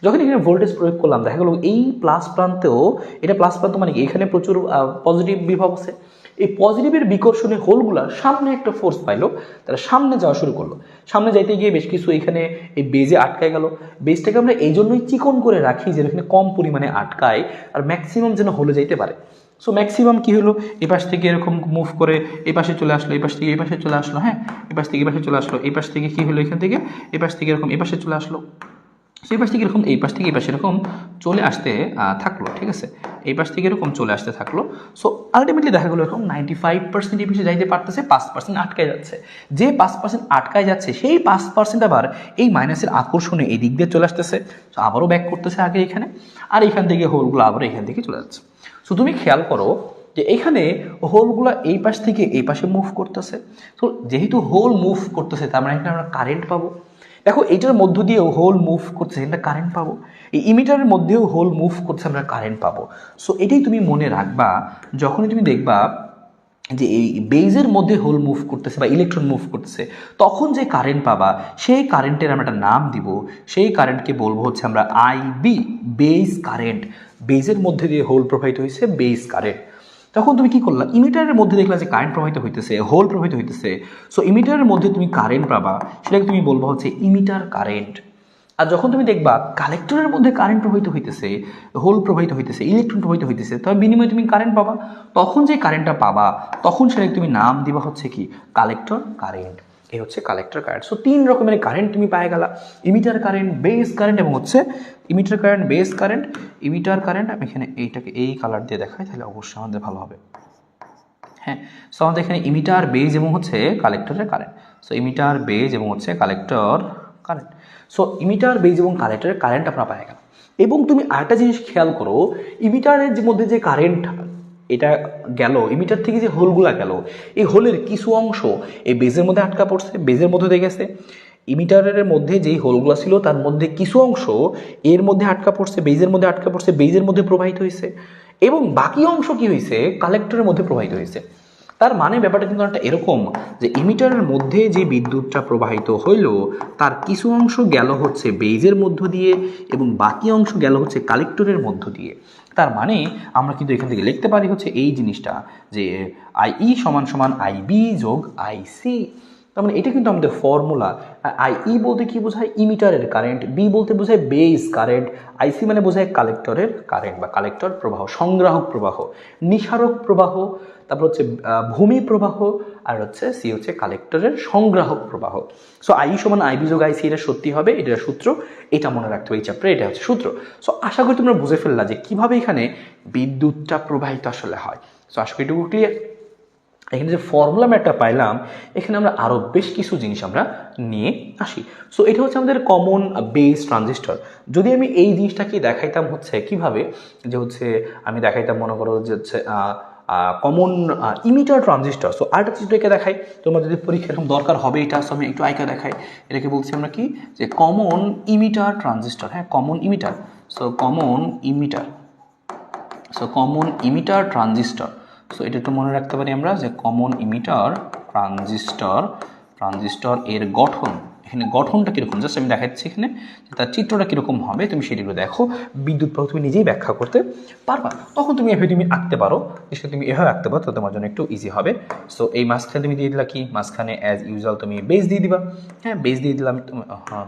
যখন এখানে ভোল্টেজ প্রয়োগ করলাম, দেখা গেল এই প্লাস প্রান্তেও, এটা প্লাস প্রান্ত মানে কি এখানে প্রচুর পজিটিভ বিভব আছে, এই পজিটিভের বিকর্ষণে হোলগুলা সামনে একটা ফোর্স পাইলো, তারা সামনে যাওয়া শুরু করলো। সামনে যাইতে গিয়ে বেশ কিছু এখানে এই বেজে আটকায় গেল। বেজটাকে আমরা এই জন্যই চিকন করে রাখি যেন এখানে কম পরিমাণে আটকায় আর ম্যাক্সিমাম যেন হলে যাইতে পারে। সো ম্যাক্সিমাম কি হলো, এই পাশ থেকে এরকম মুভ করে এই পাশে চলে আসলো, এই পাশ থেকে এই পাশে চলে আসলো, হ্যাঁ, এই পাশ থেকে এই পাশে চলে আসলো, এই পাশ থেকে কি হলো, এখান থেকে এই পাশ থেকে এরকম এই পাশে চলে আসলো, সেই পাশ থেকে এরকম এই পাশ থেকে এই পাশে এরকম চলে আসতে থাকলো। ঠিক আছে, এই পাশ থেকে এরকম চলে আসতে থাকলো। সো আলটিমেটলি দেখা গেলো এরকম 95% এই পিছিয়ে যাইতে পারতেছে, 5% আটকায় যাচ্ছে। যে 5% আটকায় যাচ্ছে, সেই 5% আবার এই মাইনাসের আকর্ষণে এই দিক দিয়ে চলে আসতেছে, আবারও ব্যাক করতেছে আগে এখানে, আর এখান থেকে হোলগুলো আবার এখান থেকে চলে যাচ্ছে। সো তুমি খেয়াল করো যে এখানে হোলগুলো এই পাশ থেকে এই পাশে মুভ করতেছে। তো যেহেতু হোল মুভ করতেছে, তার মানে এখানে আমরা কারেন্ট পাবো। দেখো এইটার মধ্য দিয়েও হোল মুভ করছে, এটা কারেন্ট পাবো। এই ইমিটারের মধ্যেও হোল মুভ করছে, আমরা কারেন্ট পাবো। সো এটাই তুমি মনে রাখবা যখনই তুমি দেখবা যে এই বেজের মধ্যে হোল মুভ করতেছে বা ইলেকট্রন মুভ করতেছে, তখন যে কারেন্ট পাবা, সেই কারেন্টের আমরা একটা নাম দিব। সেই কারেন্টকে বলবো হচ্ছে আমরা আইবি, বেজ কারেন্ট। বেজের মধ্যে দিয়ে হোল প্রবাহিত হয়েছে, বেজ কারেন্ট। তখন তুমি কি করলা, ইমিটারের মধ্যে দেখলা যে কারেন্ট প্রবাহিত হইতেছে, হোল প্রবাহিত হইতেছে। সো ইমিটারের মধ্যে তুমি কারেন্ট পাবা, সেটাকে তুমি বলবো হচ্ছে ইমিটার কারেন্ট। আর যখন তুমি দেখবা কালেক্টরের মধ্যে কারেন্ট প্রবাহিত হইতেছে, হোল প্রবাহিত হইতেছে, ইলেকট্রন প্রবাহিত হইতেছে, তবে বিনিময়ে তুমি কারেন্ট পাবা। তখন যে কারেন্টটা পাবা, তখন সেটাকে তুমি নাম দিবা হচ্ছে কি কালেক্টর কারেন্ট। এই হচ্ছে কালেক্টর কারেন্ট। সো 3 রকমের কারেন্ট তুমি পায়ে গেলা, ইমিটার কারেন্ট, বেস কারেন্ট এবং হচ্ছে emitter current, base current, emitter current. আমি এখানে এইটাকে এই কালার দিয়ে দেখাই, তাহলে অবশ্যই আমাদের ভালো হবে। হ্যাঁ, সো আমাদের এখানে ইমিটার, বেজ এবং হচ্ছে কালেক্টরের কারেন্ট। সো ইমিটার, বেজ এবং হচ্ছে collector current. So emitter, base এবং কালেক্টরের কারেন্ট আপনারা পায়ে গেল। এবং তুমি আরেকটা জিনিস খেয়াল করো, ইমিটারের মধ্যে যে কারেন্ট এটা গেল, ইমিটার থেকে যে হোলগুলা গেল, এই হোলের কিছু অংশ এই বেজের মধ্যে আটকা পড়ছে, বেজের মধ্যে দিয়ে গেছে। ইমিটারের মধ্যে যেই হোলগুলো ছিল তার মধ্যে কিছু অংশ এর মধ্যে আটকা পড়ছে, বেজের মধ্যে আটকা পড়ছে, বেজের মধ্যে প্রবাহিত হয়েছে, এবং বাকি অংশ কি হয়েছে, কালেক্টরের মধ্যে প্রবাহিত হয়েছে। তার মানে ব্যাপারটা কিন্তু একটা এরকম যে ইমিটারের মধ্যে যে বিদ্যুৎটা প্রবাহিত হইল, তার কিছু অংশ গেল হচ্ছে বেজের মধ্য দিয়ে এবং বাকি অংশ গেল হচ্ছে কালেক্টরের মধ্য দিয়ে। তার মানে আমরা কিন্তু এখান থেকে লিখতে পারি হচ্ছে এই জিনিসটা যে আইই সমান সমান আইবি যোগ আইসি। তার মানে এটা কিন্তু আমাদের ফর্মুলা। আইই বলতে কি বোঝায়, ইমিটারের কারেন্ট। বি বলতে বোঝায় বেজ কারেন্ট। আইসি মানে বোঝায় কালেক্টরের কারেন্ট বা কালেক্টর প্রবাহ, সংগ্রাহক প্রবাহ, নিঃসারক প্রবাহ, তারপর হচ্ছে ভূমি প্রবাহ, আর হচ্ছে সি হচ্ছে কালেক্টরের সংগ্রাহক প্রবাহ। সো আই সমান আইবি যোগ আইসি, এটা সত্যি হবে, এটা সূত্র, এটা মনে রাখতে হবে এই চ্যাপ্টারে, এটা হচ্ছে সূত্র। সো আশা করি তোমরা বুঝে ফেললা যে কিভাবে এখানে বিদ্যুৎটা প্রবাহিত আসলে হয়। সো আশা করি এটুকু ক্লিয়ার। এখানে যে ফর্মুলা ম্যাটটা পাইলাম, এখানে আমরা আরও বেশ কিছু জিনিস আমরা নিয়ে আসি। সো এটা হচ্ছে আমাদের কমন বেস ট্রানজিস্টর। যদি আমি এই জিনিসটাকে দেখাইতাম হচ্ছে কিভাবে, যে হচ্ছে আমি দেখাইতাম মনে করো যে হচ্ছে কমন ইমিটার ট্রানজিস্টর। সো আরেকটা চিত্রকে দেখাই, তোমার যদি পরীক্ষা এরকম দরকার হবে, এটা আমি একটু আইকা দেখাই। এটাকে বলছি আমরা কি, যে কমন ইমিটার ট্রানজিস্টর। হ্যাঁ, common emitter. So common emitter, so common emitter transistor. So এটা একটু মনে রাখতে পারি আমরা যে কমন ইমিটার ট্রানজিস্টর, ট্রানজিস্টর এর গঠন, এখানে গঠনটা কীরকম জাস্ট আমি দেখাচ্ছি এখানে তার চিত্রটা কীরকম হবে তুমি সেটিগুলো দেখো। বিদ্যুৎ প্রবাহ তুমি নিজেই ব্যাখ্যা করতে পারবা, তখন তুমি এভাবে তুমি আঁকতে পারো, যেটা তুমি এভাবে আঁকতে পারো তো তোমার জন্য একটু ইজি হবে। সো এই মাঝখানে তুমি দিয়ে দিলা কি, মাঝখানে অ্যাজ ইউজুয়াল তুমি বেস দিয়ে দিবা। হ্যাঁ, বেস দিয়ে দিলাম, হ্যাঁ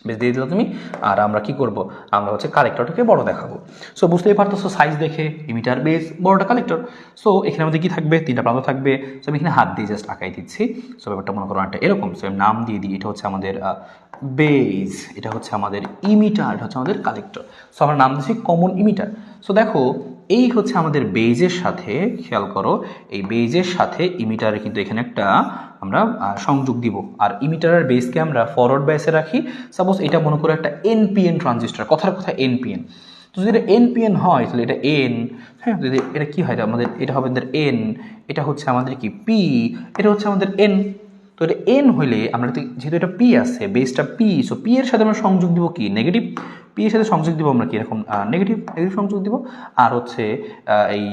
বেশ দিয়ে দিলাম তুমি। আর আমরা কি করব, আমরা হচ্ছে কালেক্টরটাকে বড় দেখাবো। সো বুঝতেই পারতেছো সাইজ দেখে ইমিটার বেস বড়টা কালেক্টর। সো এখানে আমাদের কি থাকবে, তিনটা প্রান্ত থাকবে। সো আমি এখানে হাত দিয়ে জাস্ট আঁকাই দিচ্ছি। সো ব্যাপারটা মনে করো একটা এরকম। সো আমি নাম দিয়ে দিই, এটা হচ্ছে আমাদের বেস, এটা হচ্ছে আমাদের ইমিটার, এটা হচ্ছে আমাদের কালেক্টর। সো আমরা নাম দিচ্ছি কমন ইমিটার। সো দেখো এই হচ্ছে আমাদের বেজের সাথে, খেয়াল করো এই বেজের সাথে ইমিটারে কিন্তু এখানে একটা আমরা সংযোগ দিব। আর ইমিটারের বেসকে আমরা ফরওয়ার্ড বাইসে রাখি। সাপোজ এটা মনে করো একটা এনপিএন ট্রানজিস্টর, কথার কথা এনপিএন। তো যদি এটা এনপিএন হয় তাহলে এটা এন, হ্যাঁ যদি এটা কি হয় আমাদের, এটা হবে আমাদের এন, এটা হচ্ছে আমাদের কি পি, এটা হচ্ছে আমাদের এন। তো এটা এন হইলে আমরা যেহেতু এটা পি আছে, বেসটা পি, সো পি এর সাথে আমরা সংযোগ দিব কি নেগেটিভ, পি এর সাথে সংযোগ দিব আমরা কি এরকম নেগেটিভ নেগেটিভ সংযোগ দিব। আর হচ্ছে এই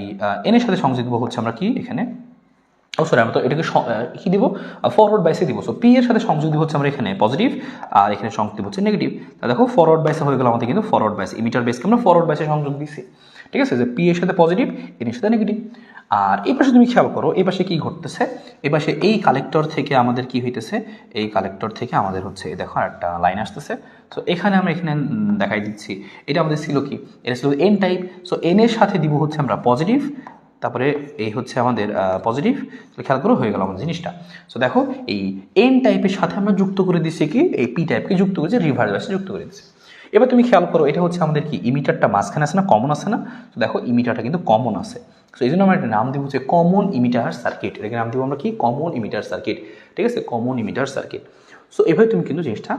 এন এর সাথে সংযোগ দিব হচ্ছে আমরা কি এখানে, সরি আমরা তো এটাকে কী দিব, ফরওয়ার্ড বাইসে দিব। সো পি এর সাথে সংযোগ দিব হচ্ছে আমরা এখানে পজিটিভ, আর এখানে সংযোগ দিব হচ্ছে নেগেটিভ। তা দেখো ফরওয়ার্ড বাইসে হয়ে গেল আমাদের, কিন্তু ফরওয়ার্ড বাইসে ইমিটার বেসকে আমরা ফরওয়ার্ড বাইসে সংযোগ দিচ্ছি। ঠিক আছে, যে পি এর সাথে পজিটিভ, এন এর সাথে নেগেটিভ। আর এই পাশে তুমি খেয়াল করো, এই পাশে কী ঘটতেছে, এই পাশে এই কালেক্টর থেকে আমাদের কি হইতেছে, এই কালেক্টর থেকে আমাদের হচ্ছে দেখো একটা লাইন আসতেছে। সো এখানে আমরা এখানে দেখাই দিচ্ছি, এটা আমাদের ছিল কি, এটা ছিল এন টাইপ। সো এন এর সাথে দিব হচ্ছে আমরা পজিটিভ, তারপরে এই হচ্ছে আমাদের পজিটিভ। খেয়াল করো হয়ে গেল আমাদের জিনিসটা। সো দেখো এই এন টাইপের সাথে আমরা যুক্ত করে দিচ্ছি কি, এই পি টাইপকে যুক্ত করেছি, রিভার্স বাইসে যুক্ত করে দিচ্ছি। এবার তুমি খেয়াল করো এটা হচ্ছে আমাদের কি ইমিটারটা মাঝখানে আছে না, কমন আছে না। তো দেখো ইমিটারটা কিন্তু কমন আছে। সো এই জন্য আমরা একটা নাম দিব হচ্ছে কমন ইমিটার সার্কিট। এটাকে নাম দিব আমরা কি, কমন ইমিটার সার্কিট। ঠিক আছে, কমন ইমিটার সার্কিট। সো এভাবে তুমি কিন্তু জিনিসটা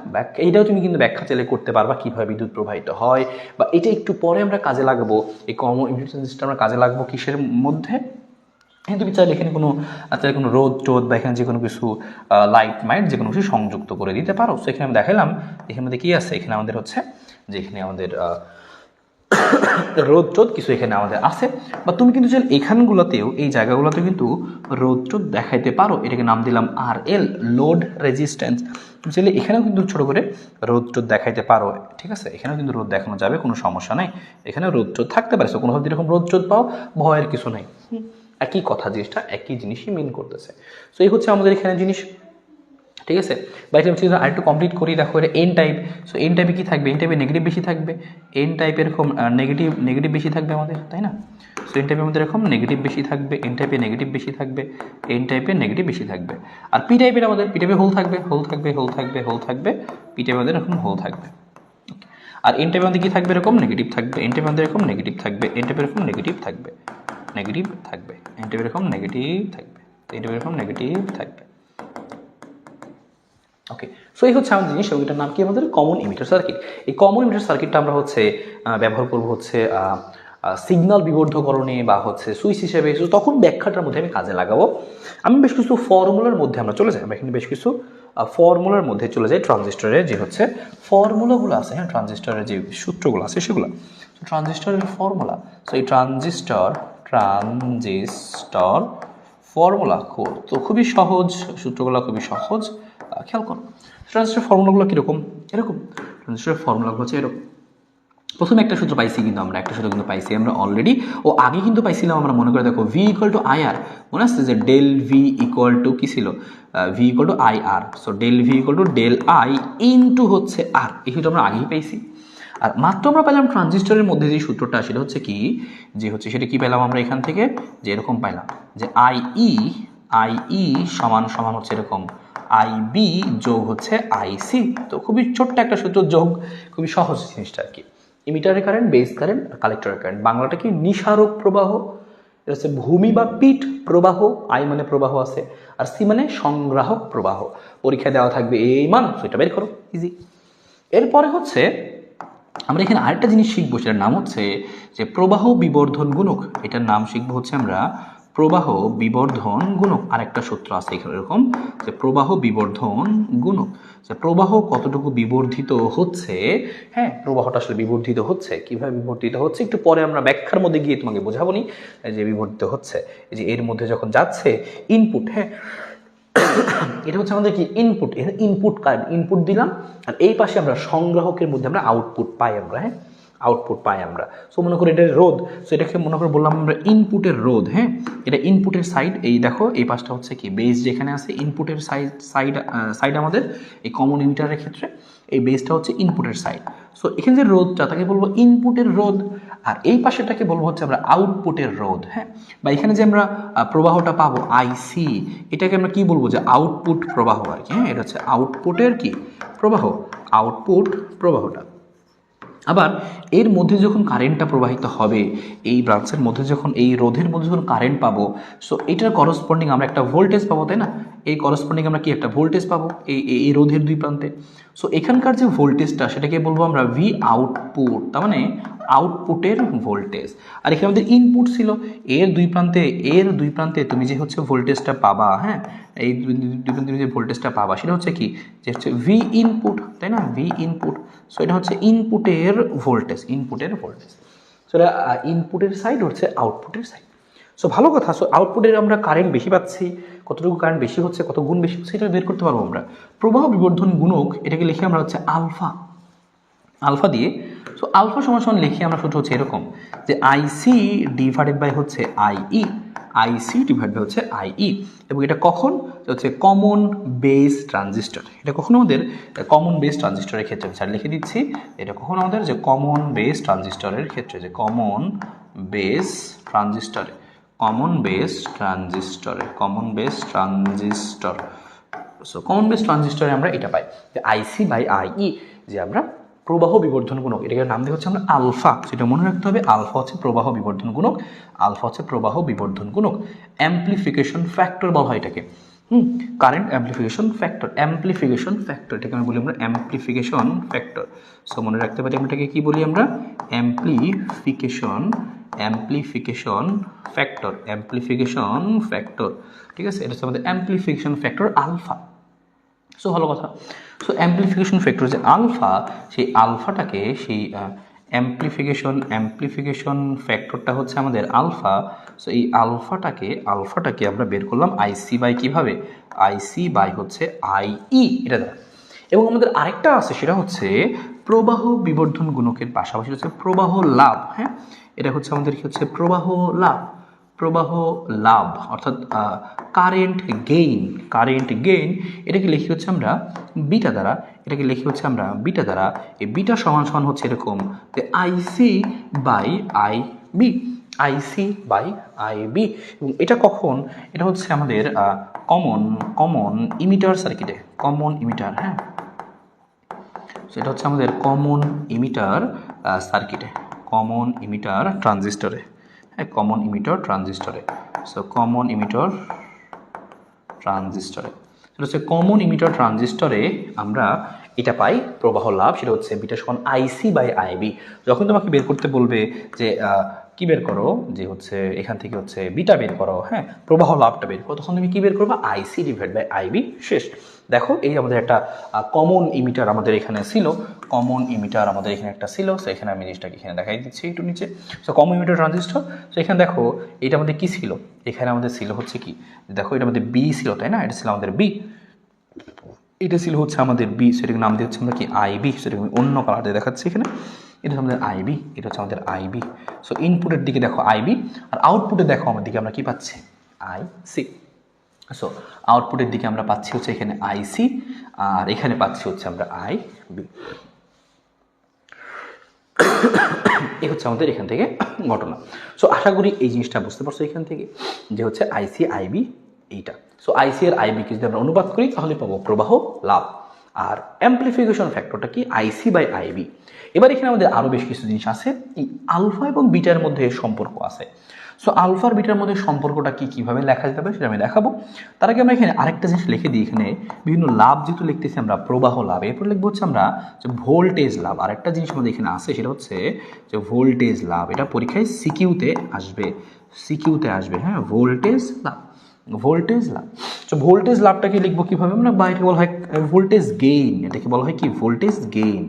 এইটাও তুমি কিন্তু ব্যাখ্যা চাইলে করতে পারবা কীভাবে বিদ্যুৎ প্রবাহিত হয়, বা এটা একটু পরে আমরা কাজে লাগাবো। এই কমন ইমিটার সার্কিটটা আমরা কাজে লাগাবো কিসের মধ্যে, হ্যাঁ তুমি চাইলে এখানে কোনো রোদ টোদ বা এখানে যে কোনো কিছু লাইট মাইট যে কোনো কিছু সংযুক্ত করে দিতে পারো। সো এখানে আমি দেখালাম এখানে মধ্যে কী আছে, এখানে আমাদের হচ্ছে যে এখানে আমাদের রোদ টোদ কিছু এখানে আমাদের আছে। বা তুমি কিন্তু চাইলে এখানগুলোতেও, এই জায়গাগুলোতেও কিন্তু রোদ টোদ দেখাইতে পারো। এটাকে নাম দিলাম আর এল, লোড রেজিস্ট্যান্স। তুমি চাইলে এখানেও কিন্তু ছোটো করে রোদ টোদ দেখাইতে পারো। ঠিক আছে, এখানেও কিন্তু রোদ দেখানো যাবে, কোনো সমস্যা নাই, এখানেও রোদ টোদ থাকতে পারে। সো কোনোভাবে এরকম রোদ টোদ পাও, ভয়ের কিছু নাই। একই কথা, জিনিসটা একই জিনিসই মিন করতেছে। সো এই হচ্ছে আমাদের এখানে জিনিস। ঠিক আছে, বা এটা হচ্ছে আরেকটু কমপ্লিট করি। দেখো এটা এন টাইপ। সো এন টাইপে কী থাকবে, এন টাইপে নেগেটিভ বেশি থাকবে। এন টাইপে এরকম নেগেটিভ বেশি থাকবে আমাদের, তাই না। সো এন টাইপের মধ্যে এরকম নেগেটিভ বেশি থাকবে, এন টাইপে নেগেটিভ বেশি থাকবে, এন টাইপে নেগেটিভ বেশি থাকবে। আর পি টাইপের আমাদের, পি টাইপে হোল থাকবে, হোল থাকবে, হোল থাকবে, হোল থাকবে, পি টাইপের আমাদের এরকম হোল থাকবে। আর এন টাইপের মধ্যে কী থাকবে, এরকম নেগেটিভ থাকবে, এন টাইপের মধ্যে এরকম নেগেটিভ থাকবে, এন টাইপের এরকম নেগেটিভ থাকবে, নেগেটিভ থাকবে, এন টাইপের এরকম নেগেটিভ থাকবে, এন টাইপের এরকম নেগেটিভ থাকবে। ওকে, সো এই হচ্ছে আমাদের জিনিস, ওইটার নাম কি আমাদের কমন ইমিটার সার্কিট। এই কমন ইমিটার সার্কিটটা আমরা হচ্ছে ব্যবহার করবো হচ্ছে সিগন্যাল বিবর্ধকরণে বা হচ্ছে সুইচ হিসেবে। সো তখন ব্যাখ্যাটার মধ্যে আমি কাজে লাগাবো। আমি বেশ কিছু ফর্মুলার মধ্যে আমরা চলে যাই, আমরা এখানে বেশ কিছু ফর্মুলার মধ্যে চলে যাই। ট্রানজিস্টরের যে হচ্ছে ফর্মুলাগুলো আছে, হ্যাঁ ট্রানজিস্টরের যে সূত্রগুলো আছে সেগুলো। সো ট্রানজিস্টরের ফর্মুলা, সো এই ট্রানজিস্টর ফর্মুলা তো খুবই সহজ, সূত্রগুলো খুবই সহজ। খেয়াল করো ট্রানজিস্টর ফর্মুলাগুলো কীরকম, এরকম। ট্রানজিস্টরের ফর্মুলাগুলো হচ্ছে এরকম। প্রথমে একটা সূত্র পাইছি, কিন্তু আমরা একটা সূত্র কিন্তু পাইছি আমরা অলরেডি, ও আগে কিন্তু পাইছিলাম আমরা, মনে করে দেখো V equal to I R, মনে আসছে যে ডেল ভি ইকুয়াল টু কী ছিল, V equal to I R. So del V equal to del I into হচ্ছে আর, এই সূত্র আমরা আগেই পাইছি। আর মাত্র আমরা পেলাম ট্রানজিস্টরের মধ্যে যে সূত্রটা, সেটা হচ্ছে কি, যে হচ্ছে সেটা কি পেলাম আমরা এখান থেকে, যে এরকম পাইলাম যে আই ই সমান সমান হচ্ছে এরকম আই বি যোগ হচ্ছে আইসি। তো খুবই ছোট্ট একটা সূত্র, যোগ, খুবই সহজ জিনিসটা আর কি। ইমিটারের কারেন্ট, বেস কারেন্ট, আর কালেক্টরের কারেন্ট। বাংলাটা কি, নিঃসারক প্রবাহ, এটা হচ্ছে ভূমি বা পিঠ প্রবাহ। আই মানে প্রবাহ আছে, আর সি মানে সংগ্রাহক প্রবাহ। পরীক্ষায় দেওয়া থাকবে এই মান, সেটা বের করো, ইজি। এরপরে হচ্ছে আমরা এখানে আরেকটা জিনিস শিখবো, সেটার নাম হচ্ছে যে প্রবাহ বিবর্ধন গুণক। এটার নাম শিখবো হচ্ছে আমরা প্রবাহ বিবর্ধন গুণক। আরেকটা সূত্র আছে এখানে এরকম, যে প্রবাহ বিবর্ধন গুণক, যে প্রবাহ কতটুকু বিবর্ধিত হচ্ছে। হ্যাঁ, প্রবাহটা আসলে বিবর্ধিত হচ্ছে, কিভাবে বিবর্ধিত হচ্ছে একটু পরে আমরা ব্যাখ্যার মধ্যে গিয়ে তোমাকে বোঝাবো নি। যে বিবর্ধিত হচ্ছে, এই যে এর মধ্যে যখন যাচ্ছে ইনপুট, হ্যাঁ এটা হচ্ছে আমাদের কি ইনপুট, ইনপুট কারেন্ট, ইনপুট দিলাম, আর এই পাশে আমরা সংগ্রাহকের মধ্যে আমরা আউটপুট পাই আমরা, হ্যাঁ আউটপুট পাই আমরা। সো মনে করি এটা রোধ, সো এটাকে মনে করে বললাম আমরা ইনপুটের রোধ, হ্যাঁ এটা ইনপুটের সাইড, এই দেখো এই পাশটা হচ্ছে কি বেস যেখানে আছে ইনপুটের সাইড আমাদের এই কমন ইমিটারের ক্ষেত্রে এই বেসটা হচ্ছে ইনপুটের সাইড। সো এখানে যে রোধটা তাকে বলবো ইনপুটের রোধ, আর এই পাশেটাকে বলবো হচ্ছে আমরা আউটপুটের রোধ, হ্যাঁ বা এখানে যে আমরা প্রবাহটা পাবো আইসি, এটাকে আমরা কি বলবো যে আউটপুট প্রবাহ আর কি, হ্যাঁ এটা হচ্ছে আউটপুটের কি প্রবাহ, আউটপুট প্রবাহটা। আবার এর মধ্যে যখন কারেন্টটা প্রবাহিত হবে, এই ব্রাঞ্চের মধ্যে যখন এই রোধের মধ্যে যখন কারেন্ট পাবো, সো এটার করসপন্ডিং আমরা একটা ভোল্টেজ পাবো, তাই না? এই করসপন্ডিং আমরা কি একটা ভোল্টেজ পাবো এই রোধের দুই প্রান্তে। সো এখানকার যে ভোল্টেজটা সেটাকে বলবো আমরা ভি আউটপুট, তার মানে আউটপুটের ভোল্টেজ। আর এখানে আমাদের ইনপুট ছিল, এর দুই প্রান্তে তুমি যে হচ্ছে ভোল্টেজটা পাবা, হ্যাঁ এই দুই প্রান্তে যে ভোল্টেজটা পাবা সেটা হচ্ছে কি যে হচ্ছে ভি ইনপুট, তাই না? V input. সো এটা হচ্ছে ইনপুটের ভোল্টেজ, সো এটা ইনপুটের সাইড হচ্ছে আউটপুটের সাইড। সো ভালো কথা। সো আউটপুটের আমরা কারেন্ট বেশি পাচ্ছি, কতটুকু কারেন্ট বেশি হচ্ছে, কত গুণ বেশি হচ্ছে, এটা বের করতে পারবো আমরা। প্রবাহ বিবর্ধন গুণক এটাকে লিখে আমরা হচ্ছে আলফা দিয়ে। সো আলফা সমান লিখে আমরা সূত্র হচ্ছে এরকম যে আইসি ডিভাইডেড বাই হচ্ছে আইই, এবং এটা কখন হচ্ছে কমন বেস ট্রানজিস্টর, এটা কখন আমাদের কমন বেস ট্রানজিস্টরের ক্ষেত্রে স্যার লিখে দিচ্ছি, এটা কখন আমাদের যে কমন বেস ট্রানজিস্টরের ক্ষেত্রে, যে common base transistor, so common base ট্রানজিস্টরে আমরা এটা পাই যে আইসি বাই আইই, যে আমরা প্রবাহ বিবর্ধন গুণক, এটাকে নাম দিয়ে হচ্ছে আমরা আলফা, সেটা মনে রাখতে হবে। আলফা হচ্ছে প্রবাহ বিবর্ধন গুণক, অ্যাম্প্লিফিকেশন ফ্যাক্টর বলা হয় এটাকে, কারেন্ট অ্যাম্প্লিফিকেশন ফ্যাক্টর, এটাকে আমি বলি আমরা অ্যাম্প্লিফিকেশন ফ্যাক্টর। সো মনে রাখতে পারি আমরা এটাকে কি বলি আমরা অ্যাম্প্লিফিকেশন ফ্যাক্টর, ঠিক আছে? এটা হচ্ছে আমাদের অ্যাম্প্লিফিকেশন ফ্যাক্টর আলফা। সো ভালো কথা। সো অ্যাম্প্লিফিকেশন ফ্যাক্টর যে আলফা, সেই আলফাটাকে সেই অ্যাম্প্লিফিকেশন ফ্যাক্টরটা হচ্ছে আমাদের আলফা। সো এই আলফাটাকে আমরা বের করলাম আইসি বাই কিভাবে, আইসি বাই হচ্ছে আইই, এটা দ্বারা। এবং আমাদের আরেকটা আছে সেটা হচ্ছে প্রবাহ বিবর্ধন গুণকের পাশাপাশি হচ্ছে প্রবাহ লাভ, হ্যাঁ এটা হচ্ছে আমাদের কি হচ্ছে প্রবাহ লাভ, অর্থাৎ কারেন্ট গেইন, এটাকে লিখি হচ্ছে আমরা বিটা দ্বারা, এই বিটা সমান হচ্ছে এরকম যে আইসি বাই আইবি, এবং এটা কখন, এটা হচ্ছে আমাদের কমন ইমিটার সার্কিটে, হ্যাঁ সেটা হচ্ছে আমাদের কমন ইমিটার ট্রানজিস্টরে, হ্যাঁ কমন ইমিটার ট্রানজিস্টরে। সো কমন ইমিটার ট্রানজিস্টরে আমরা এটা পাই প্রবাহ লাভ, সেটা হচ্ছে বিটা সমান আইসি বাই আইবি। যখন তোমাকে বের করতে বলবে যে কি বের করো, যে হচ্ছে এখান থেকে হচ্ছে বিটা বের করো, হ্যাঁ প্রবাহ লাভটা বের করো, তখন তুমি কি বের করবে আইসি ডিভাইড বাই আইবি, শেষ। দেখো এই আমাদের একটা কমন ইমিটার আমাদের এখানে একটা ছিল, সো এখানে আমি জিনিসটাকে এখানে দেখাই দিচ্ছি একটু নিচে। So common emitter transistor, so এখানে দেখো এটা আমাদের কি ছিল, এখানে আমাদের ছিল হচ্ছে কি, দেখো এটা আমাদের বি ছিল, তাই না? এটা ছিল আমাদের বি, এটা ছিল হচ্ছে আমাদের বি, সেটাকে নাম দিয়ে হচ্ছে আমরা কি আইবি, সেটাকে আমি অন্য কালার দিয়ে দেখাচ্ছি এখানে, এটা হচ্ছে আমাদের আইবি, এটা হচ্ছে আমাদের আইবি। সো ইনপুটের দিকে দেখো আইবি, আর আউটপুটে দেখো আমাদের দিকে আমরা কি পাচ্ছি আইসি। সো আউটপুটের দিকে আমরা পাচ্ছি হচ্ছে এখানে আইসি, আর এখানে পাচ্ছি হচ্ছে আমরা আইবি। এই হচ্ছে আমাদের এখান থেকে ঘটনা। সো আশা করি এই জিনিসটা বুঝতে পারছো এখান থেকে, যে হচ্ছে আইসি আইবি এইটা। সো আইসি আর আইবিকে যদি আমরা অনুবাদ করি তাহলে পাবো প্রবাহ লাভ, আর অ্যাম্প্লিফিকেশন ফ্যাক্টরটা কি আইসি বাই আইবি। এবার এখানে আমাদের আরও বেশ কিছু জিনিস আছে, এই আলফা এবং বিটার মধ্যে সম্পর্ক আছে। সো আলফার বিটার মধ্যে সম্পর্কটা কীভাবে লেখা যাবে সেটা আমি দেখাবো। তার আগে আমরা এখানে আরেকটা জিনিস লিখে দিই, এখানে বিভিন্ন লাভ যেহেতু লিখতেছি আমরা প্রবাহ লাভ, এরপর লিখবো হচ্ছে আমরা যে ভোল্টেজ লাভ। আরেকটা জিনিস আমাদের এখানে আছে সেটা হচ্ছে যে ভোল্টেজ লাভ, এটা পরীক্ষায় সিকিউতে আসবে, হ্যাঁ ভোল্টেজ লাভ। তো ভোল্টেজ লাভটাকে লিখবো কিভাবে আমরা, বা এটাকে বলা হয় ভোল্টেজ গেইন, এটাকে বলা হয় কি ভোল্টেজ গেইন,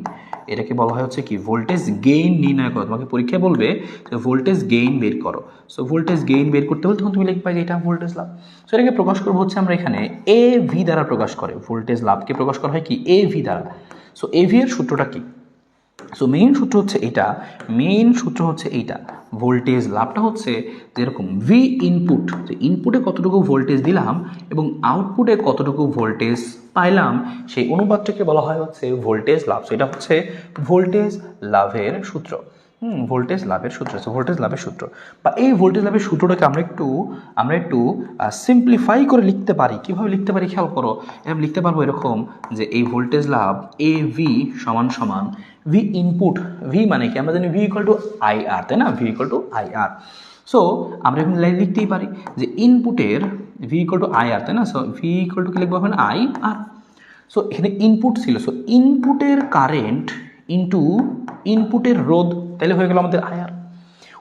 এটাকে বলা হয় হচ্ছে কি ভোল্টেজ গেইন নির্ণয় করো। তোমাকে পরীক্ষায় বলবে যে ভোল্টেজ গেইন বের করো। সো ভোল্টেজ গেইন বের করতে বলে তখন তুমি লিখবে যে এটা ভোল্টেজ লাভ। সো এটাকে প্রকাশ করবো হচ্ছে আমরা এখানে এ ভি দ্বারা প্রকাশ করে। ভোল্টেজ লাভকে প্রকাশ করা হয় কি এ ভি দ্বারা। সো এ ভি এর সূত্রটা কি? সো মেইন সূত্র হচ্ছে এইটা, ভোল্টেজ লাভটা হচ্ছে যেরকম ভি ইনপুট, যে ইনপুটে কতটুকু ভোল্টেজ দিলাম এবং আউটপুটে কতটুকু ভোল্টেজ পাইলাম, সেই অনুপাতটাকে বলা হয় হচ্ছে ভোল্টেজ লাভ। সো এটা হচ্ছে ভোল্টেজ লাভের সূত্র। ভোল্টেজ লাভের সূত্র বা এই ভোল্টেজ লাভের সূত্রটাকে আমরা একটু সিম্পলিফাই করে লিখতে পারি। কিভাবে লিখতে পারি খেয়াল করো। এরকম লিখতে পারবো এরকম যে এই ভোল্টেজ লাভ এ ভি সমান সমান ভি ইনপুট। ভি মানে কি আমরা জানি V equal to I R, তাই না? V equal to I R. So আমরা এখন লিখতেই পারি যে ইনপুটের V equal to I R, তাই না? সো ভি ইকুয়াল টু কি লিখবো এখন আই আর। সো এখানে ইনপুট ছিল, সো ইনপুটের কারেন্ট ইনটু ইনপুটের রোধ, তাহলে হয়ে গেল আমাদের আই আর।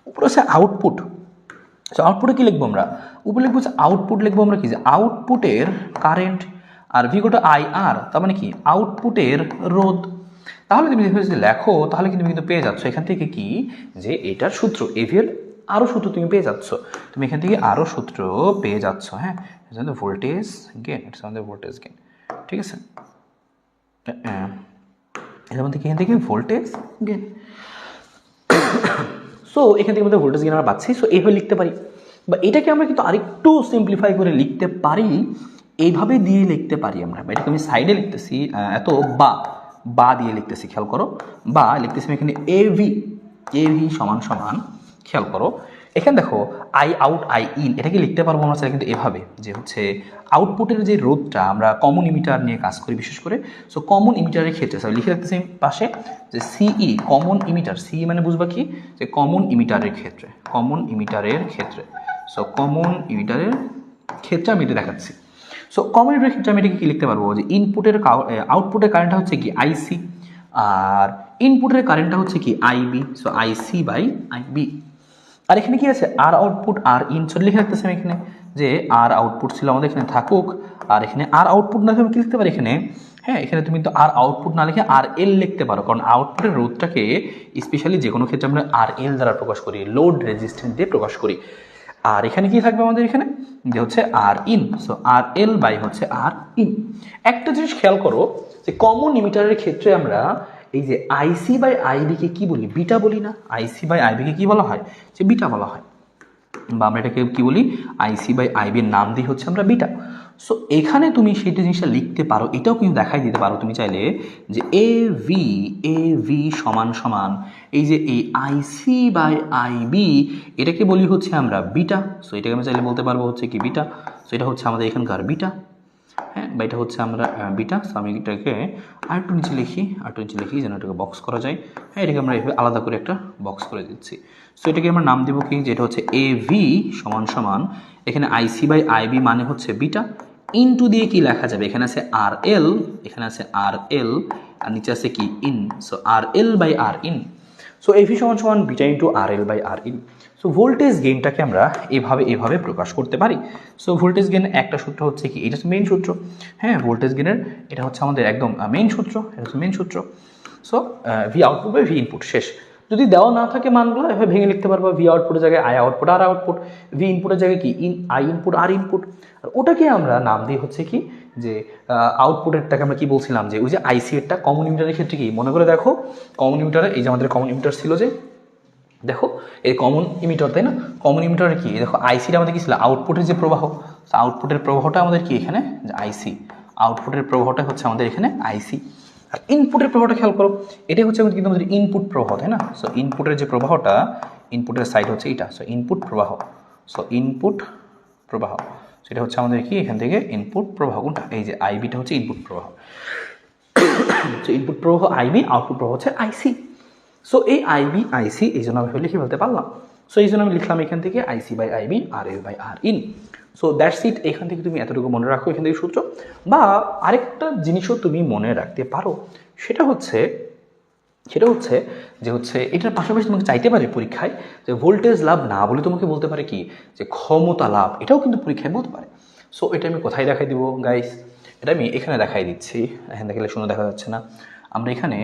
উপরে আছে আউটপুট। সো আউটপুটে কি লিখবো আমরা? উপরে লিখবো যে আউটপুট লিখবো আমরা কি যে আউটপুটের কারেন্ট আর V equal to I R, তার মানে কি আউটপুটের রোধ। তাহলে তুমি যদি লেখো তাহলে কিন্তু তুমি কিন্তু পেয়ে যাচ্ছ এখান থেকে কি যে এটার সূত্র এভিএল আরও সূত্র তুমি পেয়ে যাচ্ছ। তুমি এখান থেকে আরও সূত্র পেয়ে যাচ্ছ। হ্যাঁ, ভোল্টেজ গেন, এটা আমাদের ভোল্টেজ গেন, ঠিক আছে? এর মধ্যে এখান থেকে ভোল্টেজ গেন। সো এখান থেকে আমাদের ভোল্টেজ গেন আমরা পাচ্ছি। সো এইভাবে লিখতে পারি, বা এটাকে আমরা কিন্তু আরেকটু সিম্পলিফাই করে লিখতে পারি। এইভাবে দিয়ে লিখতে পারি আমরা, বা এটাকে আমি সাইডে লিখতেছি এত বা দিয়ে লিখতেছি, খেয়াল করো। বা লিখতেছি এখানে এ ভি সমান সমান, খেয়াল করো এখানে দেখো আই আউট আই ইন, এটাকে লিখতে পারবো আমরা চাইলে কিন্তু এভাবে যে হচ্ছে আউটপুটের যে রোধটা আমরা কমন ইমিটার নিয়ে কাজ করি বিশেষ করে। সো কমন ইমিটারের ক্ষেত্রে সব লিখে রাখতেছি পাশে যে সিই কমন ইমিটার, সিই মানে বুঝবা কি যে কমন ইমিটারের ক্ষেত্রে। সো কমন ইমিটারের ক্ষেত্রে আমি এটা দেখাচ্ছি। সো কমন ইমিটারের ক্ষেত্রে আমি এটাকে কি লিখতে পারবো যে আউটপুটের কারেন্টটা হচ্ছে কি আইসি আর ইনপুটের কারেন্টটা হচ্ছে কি IB. So IC by IB. আর এখানে কি আছে আর আউটপুট আর ইন, সো লিখে রাখতেছি আমি এখানে যে আর আউটপুট ছিল আমাদের এখানে থাকুক। আর এখানে আর আউটপুট না লিখে কি লিখতে পারি এখানে, হ্যাঁ এখানে তুমি তো আর আউটপুট না লিখে আর এল লিখতে পারো, কারণ আউটপুটের রোধটাকে স্পেশালি যে কোনো ক্ষেত্রে আমরা আর এল দ্বারা প্রকাশ করি, লোড রেজিস্ট্যান্স দিয়ে প্রকাশ করি। আর এখানে কি থাকবে আমাদের এখানে যে হচ্ছে R in. So R L by হচ্ছে আর ইন। একটা জিনিস খেয়াল করো যে কমন ইমিটারের ক্ষেত্রে আমরা এই যে আইসি বাই আইবিকে কি বলি, বিটা বলি না? আইসি বাই আইবিকে কি বলা হয়, যে বিটা বলা হয়, বা আমরা এটাকে কি বলি আইসি বাই আইবির নাম দিই হচ্ছে আমরা বিটা। সো এখানে তুমি সেইটা জিনিসটা লিখতে পারো, এটাও কিন্তু দেখাই দিতে পারো তুমি চাইলে যে এ ভি সমান সমান এই যে এই আইসি বাই আইবি, এটাকে বলি হচ্ছে আমরা বিটা। সো এটাকে আমি চাইলে বলতে পারবো হচ্ছে কি বিটা। সো এটা হচ্ছে আমাদের এখানকার বিটা, হ্যাঁ, বা এটা হচ্ছে আমরা বিটা। সো আমি এটাকে আরেকটু নিচে লিখি যেন এটাকে বক্স করা যায়। হ্যাঁ, এটাকে আমরা এভাবে আলাদা করে একটা বক্স করে দিচ্ছি। সো এটাকে আমরা নাম দেবো কি, যেটা হচ্ছে এ ভি সমান সমান এখানে আইসি বাই আইবি মানে হচ্ছে বিটা, ইনটু দিয়ে কি লেখা যাবে, এখানে আছে আর এল, আর নিচে আছে কি in. So R L by R in. So AV সমান সমান beta into R L by R in. So voltage গেইনটাকে আমরা এভাবে প্রকাশ করতে পারি। সো ভোল্টেজ গেইন একটা সূত্র হচ্ছে কি, এটা হচ্ছে মেইন সূত্র। হ্যাঁ, ভোল্টেজ গেইনের এটা হচ্ছে আমাদের একদম মেইন সূত্র। So V output by V input, শেষ। যদি দেওয়া না থাকে মানগুলো এভাবে ভেঙে লিখতে পারবো, ভি আউটপুটের জায়গায় I output R output, V ইনপুটের জায়গায় কি আই ইনপুট আর ইনপুট। আর ওটাকে আমরা নাম দিই হচ্ছে কি যে আউটপুটেরটাকে আমরা কি বলছিলাম যে ওই যে আইসি এরটা কমন ইমিটারের ক্ষেত্রে কি মনে করে দেখো, কমন ইমিটারে এই যে আমাদের কমন ইমিটার ছিল যে দেখো এই কমন ইমিটার, তাই না? কমন ইমিটারে কি দেখো আইসিটা আমাদের কি ছিল আউটপুটের যে প্রবাহ, আউটপুটের প্রবাহটা আমাদের কি এখানে যে আইসি, আউটপুটের প্রবাহটা হচ্ছে আমাদের এখানে আইসি। আর ইনপুটের প্রবাহটা খেয়াল করো, এটাই হচ্ছে কিন্তু আমাদের ইনপুট প্রবাহ, তাই না? সো ইনপুটের যে প্রবাহটা, ইনপুটের সাইড হচ্ছে এটা। সো ইনপুট প্রবাহ, সেটা হচ্ছে আমাদের কি এখান থেকে ইনপুট প্রবাহ কোনটা, এই যে আইবিটা হচ্ছে ইনপুট প্রবাহ। সো ইনপুট প্রবাহ আইবি, আউটপুট প্রবাহ হচ্ছে আইসি। সো এই আইবি আইসি এই জন্য আমি লিখে ফেলতে পারলাম। সো এই জন্য আমি লিখলাম এখান থেকে IC by IB R L by R in. So that's it. এখান থেকে তুমি এতটুকু মনে রাখো এখান থেকে সূত্র। বা আরেকটা জিনিসও তুমি মনে রাখতে পারো, সেটা হচ্ছে যে হচ্ছে এটার পাশাপাশি তোমাকে চাইতে পারে পরীক্ষায় যে ভোল্টেজ লাভ না বলে তোমাকে বলতে পারে কি যে ক্ষমতা লাভ, এটাও কিন্তু পরীক্ষায় বলতে পারে। সো এটা আমি কোথায় দেখাই দিব গাইস, এটা আমি এখানে দেখাই দিচ্ছি। এখান থেকে শুনে দেখা যাচ্ছে না, আমরা এখানে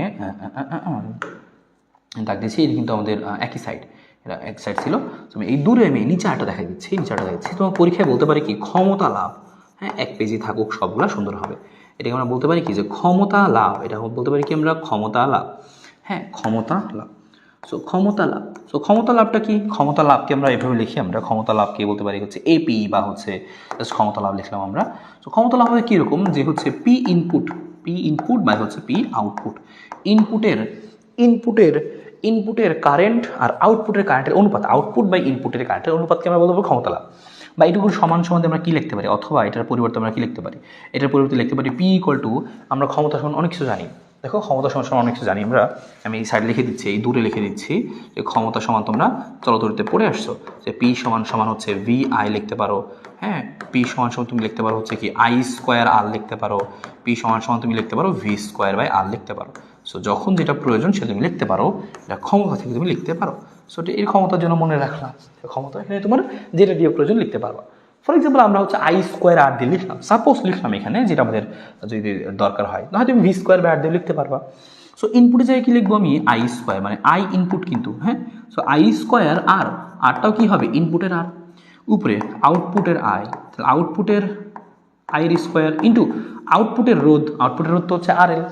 দাগ দিচ্ছি, এটা কিন্তু আমাদের একই সাইড, এটা এক সাইড ছিল। তুমি এই দূরে আমি নিচে আটটা দেখা দিচ্ছি, নিচে আটটা দেখাচ্ছি। তোমার পরীক্ষায় বলতে পারি কি ক্ষমতা লাভ, হ্যাঁ, এক পেজে থাকুক সবগুলো সুন্দর হবে। এটাকে আমরা বলতে পারি কি যে ক্ষমতা লাভ, এটা বলতে পারি কি আমরা ক্ষমতা লাভ, হ্যাঁ, ক্ষমতা লাভ। সো ক্ষমতা লাভ, সো ক্ষমতা লাভটা কি? ক্ষমতা লাভকে আমরা এভাবে লিখি, আমরা ক্ষমতা লাভকে বলতে পারি হচ্ছে এপি, বা হচ্ছে জাস্ট ক্ষমতা লাভ লিখলাম আমরা। সো ক্ষমতা লাভ হবে কীরকম, যে হচ্ছে পি ইনপুট বাই হচ্ছে পি আউটপুট। ইনপুটের ইনপুটের ইনপুটের কারেন্ট আর আউটপুটের কারেন্টের অনুপাত, আউটপুট বাই ইনপুটের কারেন্টের অনুপাতকে আমরা বলবো ক্ষমতা লাভ। বা এটুকুর সমান সমান আমরা কী লিখতে পারি, অথবা এটার পরিবর্তে আমরা কী লিখতে পারি, এটার পরিবর্তে লিখতে পারি পি ইকুয়াল টু, আমরা ক্ষমতা সমান অনেক কিছু জানি, দেখো ক্ষমতা সমান অনেক কিছু জানি আমরা। আমি এই সাইড লিখে দিচ্ছি, এই দূরে লিখে দিচ্ছি যে ক্ষমতা সমান, তোমরা চলতরিতে পড়ে আসছো যে পি সমান সমান হচ্ছে ভি আই লিখতে পারো, হ্যাঁ, পি সমান সমান তুমি লিখতে পারো হচ্ছে কি আই স্কোয়ার আর লিখতে পারো, পি সমান সমান তুমি লিখতে পারো ভি স্কোয়ার বাই আর লিখতে পারো। সো যখন যেটা প্রয়োজন সেটা তুমি লিখতে পারো, এটা ক্ষমতা থেকে তুমি লিখতে পারো। সো এই ক্ষমতার জন্য মনে রাখলাম, ক্ষমতা এখানে তোমার যেটা দিয়ে প্রয়োজন লিখতে পারবা। ফর এক্সাম্পল আমরা হচ্ছে আই স্কোয়ার আর দিয়ে লিখলাম, সাপোজ লিখলাম এখানে, যেটা আমাদের যদি দরকার হয়, না তুমি ভি স্কোয়ার বা আর দিয়ে লিখতে পারবা। সো ইনপুটে জায়গায় কী লিখবো আমি, আই স্কোয়ার, মানে আই ইনপুট কিন্তু, হ্যাঁ। সো আই স্কোয়ার আর, আরটাও কী হবে ইনপুটের আর, উপরে আউটপুটের আই, তাহলে আউটপুটের আইয়ের স্কোয়ার ইন্টু আউটপুটের রোধ তো হচ্ছে আর এল।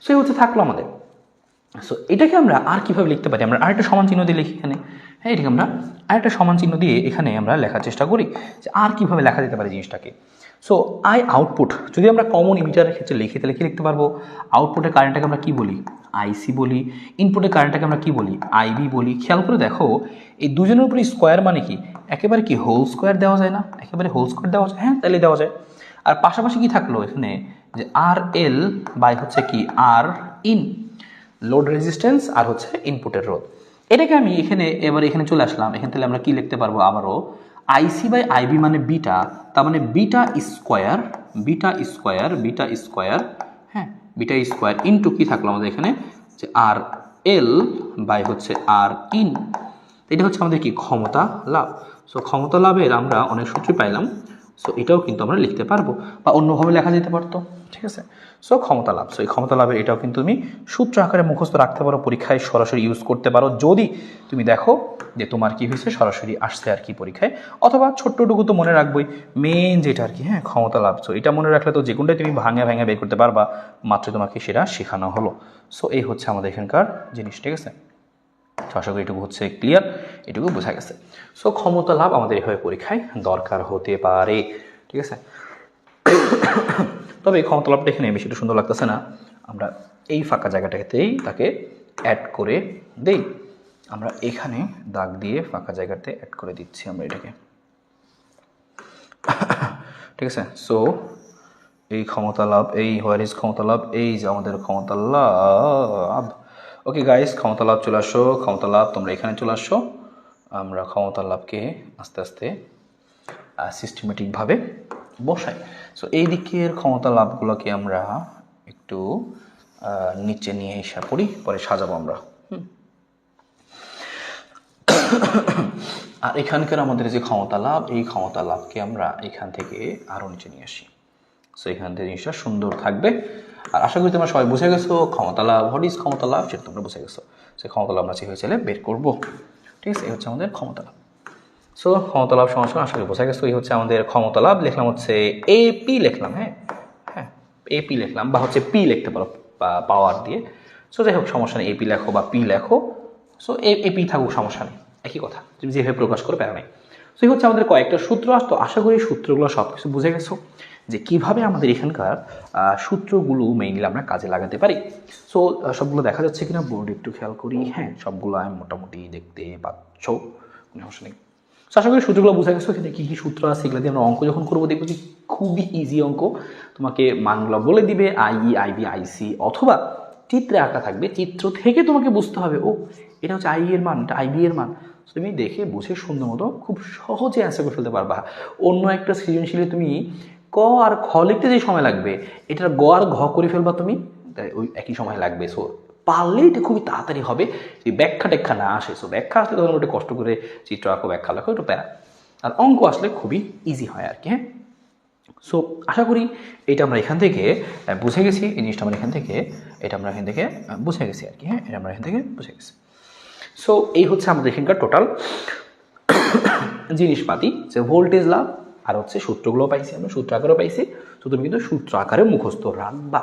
সো এই হচ্ছে থাকলো আমাদের। সো এটাকে আমরা আর কীভাবে লিখতে পারি, আমরা আরেকটা সমান চিহ্ন দিয়ে লিখি এখানে, হ্যাঁ, এটাকে আমরা আরেকটা সমান চিহ্ন দিয়ে এখানে আমরা লেখার চেষ্টা করি যে আর কীভাবে লেখা যেতে পারে জিনিসটাকে। সো আই আউটপুট যদি আমরা কমন ইমিটারের ক্ষেত্রে লিখি, তাহলে কী লিখতে পারবো, আউটপুটের কারেন্টটাকে আমরা কী বলি, আইসি বলি, ইনপুটের কারেন্টটাকে আমরা কী বলি, আইবি বলি। খেয়াল করে দেখো এই দুজনের উপরে স্কোয়ার মানে কি একেবারে কি হোল স্কোয়ার দেওয়া যায় না, একেবারে হোল স্কোয়ার দেওয়া যায়, হ্যাঁ, তাহলে দেওয়া যায়। আর পাশাপাশি কি থাকলো এখানে, যে আর এল বাই হচ্ছে কি আর ইন, লোড রেজিস্ট্যান্স আর হচ্ছে ইনপুটের রোধ। এটাকে আমি এখানে এবার এখানে চলে আসলাম, এখান থেকে আমরা কি লিখতে পারবো আবারও, আইসি বাই আইবি মানে বিটা, তার মানে বিটা স্কোয়ার, হ্যাঁ, বিটা স্কোয়ার ইনটু কি থাকলো আমাদের এখানে, যে আর এল বাই হচ্ছে আর ইন। এটা হচ্ছে আমাদের কি ক্ষমতা লাভ। সো ক্ষমতা লাভের আমরা অনেক সূত্র পাইলাম। সো এটাও কিন্তু আমরা লিখতে পারবো, বা অন্যভাবে লেখা যেতে পারতো, ঠিক আছে। সো ক্ষমতা লাভ, সো এই ক্ষমতা লাভের এটাও কিন্তু তুমি সূত্র আকারে মুখস্থ রাখতে পারো, পরীক্ষায় সরাসরি ইউজ করতে পারো যদি তুমি দেখো যে তোমার কি হয়েছে, সরাসরি আসছে আর কি পরীক্ষায়, অথবা ছোট্টটুকু তো মনে রাখবোই, মেন যেটা আর কি, হ্যাঁ, ক্ষমতা লাভ। সো এটা মনে রাখলে তো যে কোনটাই তুমি ভাঙে বের করতে পারবা, মাত্র তোমাকে সেটা শেখানো হলো। সো এই হচ্ছে আমাদের এখানকার জিনিস, ঠিক আছে। তো আশা করি এটুকু হচ্ছে ক্লিয়ার, এটুকু বোঝা গেছে। সো ক্ষমতা লাভ আমাদের এভাবে পরীক্ষায় দরকার হতে পারে, ঠিক আছে। তবে এই ক্ষমতা লাভটা এখানে বেশি সুন্দর লাগতেছে না, আমরা এই ফাঁকা জায়গাটাতেই তাকে অ্যাড করে দেই, আমরা এখানে দাগ দিয়ে ফাঁকা জায়গাতে অ্যাড করে দিচ্ছি আমরা এটাকে, ঠিক আছে। সো এই ক্ষমতা লাভ, এই হোয়ার ইজ ক্ষমতা লাভ, এই যে আমাদের ক্ষমতা লাভ। ওকে গাইস, ক্ষমতা লাভ চলে আসো, ক্ষমতা লাভ তোমরা এখানে চলে আসো। আমরা ক্ষমতা লাভকে আস্তে আস্তে সিস্টেমেটিকভাবে বসাই। সো এই দিকের ক্ষমতা লাভগুলোকে আমরা একটু নিচে নিয়ে এসে পড়ি, পরে সাজাবো আমরা। আর এখানকার আমাদের যে ক্ষমতা লাভ, এই ক্ষমতা লাভকে আমরা এখান থেকে আরও নিচে নিয়ে আসি। সো এখান থেকে জিনিসটা সুন্দর থাকবে। আর আশা করি তোমরা সবাই বুঝে গেছো ক্ষমতা লাভ, হোয়াট ইজ ক্ষমতা লাভ, সেটা তোমরা বুঝে গেছো। সেই ক্ষমতা লাভ আমরা চেয়ে চাইলে বের করবো, ঠিক আছে। এই হচ্ছে আমাদের ক্ষমতা লাভ। সো ক্ষমতা লাভ সমস্যা আশা করি বোঝা গেছো। এই হচ্ছে আমাদের ক্ষমতা লাভ, লিখলাম হচ্ছে এপি লিখলাম, হ্যাঁ হ্যাঁ, এপি লিখলাম, বা হচ্ছে পি লিখতে পারো পাওয়ার দিয়ে। সো যাই হোক সমস্যা নেই, এপি লেখো বা পি লেখো, সো এপি থাকুক সমস্যা নেই, একই কথা, তুমি যেভাবে প্রকাশ করো প্যারা নেই। সো এই হচ্ছে আমাদের কয়েকটা সূত্র আসতো, আশা করি সূত্রগুলো সব কিছু বুঝে গেছো যে কীভাবে আমাদের এখানকার সূত্রগুলো মেইনলি আমরা কাজে লাগাতে পারি। সো সবগুলো দেখা যাচ্ছে কিনা বোর্ড একটু খেয়াল করি, হ্যাঁ সবগুলো আমি মোটামুটি দেখতে পাচ্ছ, কোনো সমস্যা নেই। সো আশা করি সূত্রগুলো বোঝা গেছো, এখানে কী কী সূত্র আছে এগুলো দিয়ে আমরা অঙ্ক যখন করবো দেখবো যে খুবই ইজি অঙ্ক, তোমাকে মানগুলো বলে দিবে আইই আইবি আইসি, অথবা চিত্রে আঁকা থাকবে, চিত্র থেকে তোমাকে বুঝতে হবে ও এটা হচ্ছে আই এর মান, এটা আইবি এর মান। তুমি দেখে বুঝে সুন্দর মতো খুব সহজে অ্যান্সার করে ফেলতে পারবা। অন্য একটা সৃজনশীলে তুমি ক আর খ লিখতে যে সময় লাগবে, এটার গ আর ঘ করে ফেলবা তুমি, ওই একই সময় লাগবে। সো পারলে এটা খুবই তাড়াতাড়ি হবে, যদি ব্যাখ্যা টেখ্যা না আসে। সো ব্যাখ্যা আসলে তখন ওটা কষ্ট করে চিত্র আঁকো, ব্যাখ্যা লেখো, একটু প্যারা। আর অঙ্ক আসলে খুবই ইজি হয় আর কি, হ্যাঁ। সো আশা করি এইটা আমরা এখান থেকে বুঝে গেছি, এই জিনিসটা আমরা এখান থেকে এটা আমরা এখান থেকে বুঝে গেছি আর কি। হ্যাঁ, এটা আমরা এখান থেকে বুঝে গেছি। সো এই হচ্ছে আমাদের এখানকার টোটাল জিনিসপাতি, যে ভোল্টেজ লাভ আর হচ্ছে সূত্রগুলো পাইছি, আমরা সূত্র আকারেও পাইছি। তো তুমি কিন্তু সূত্র আকারে মুখস্থ রাখবা,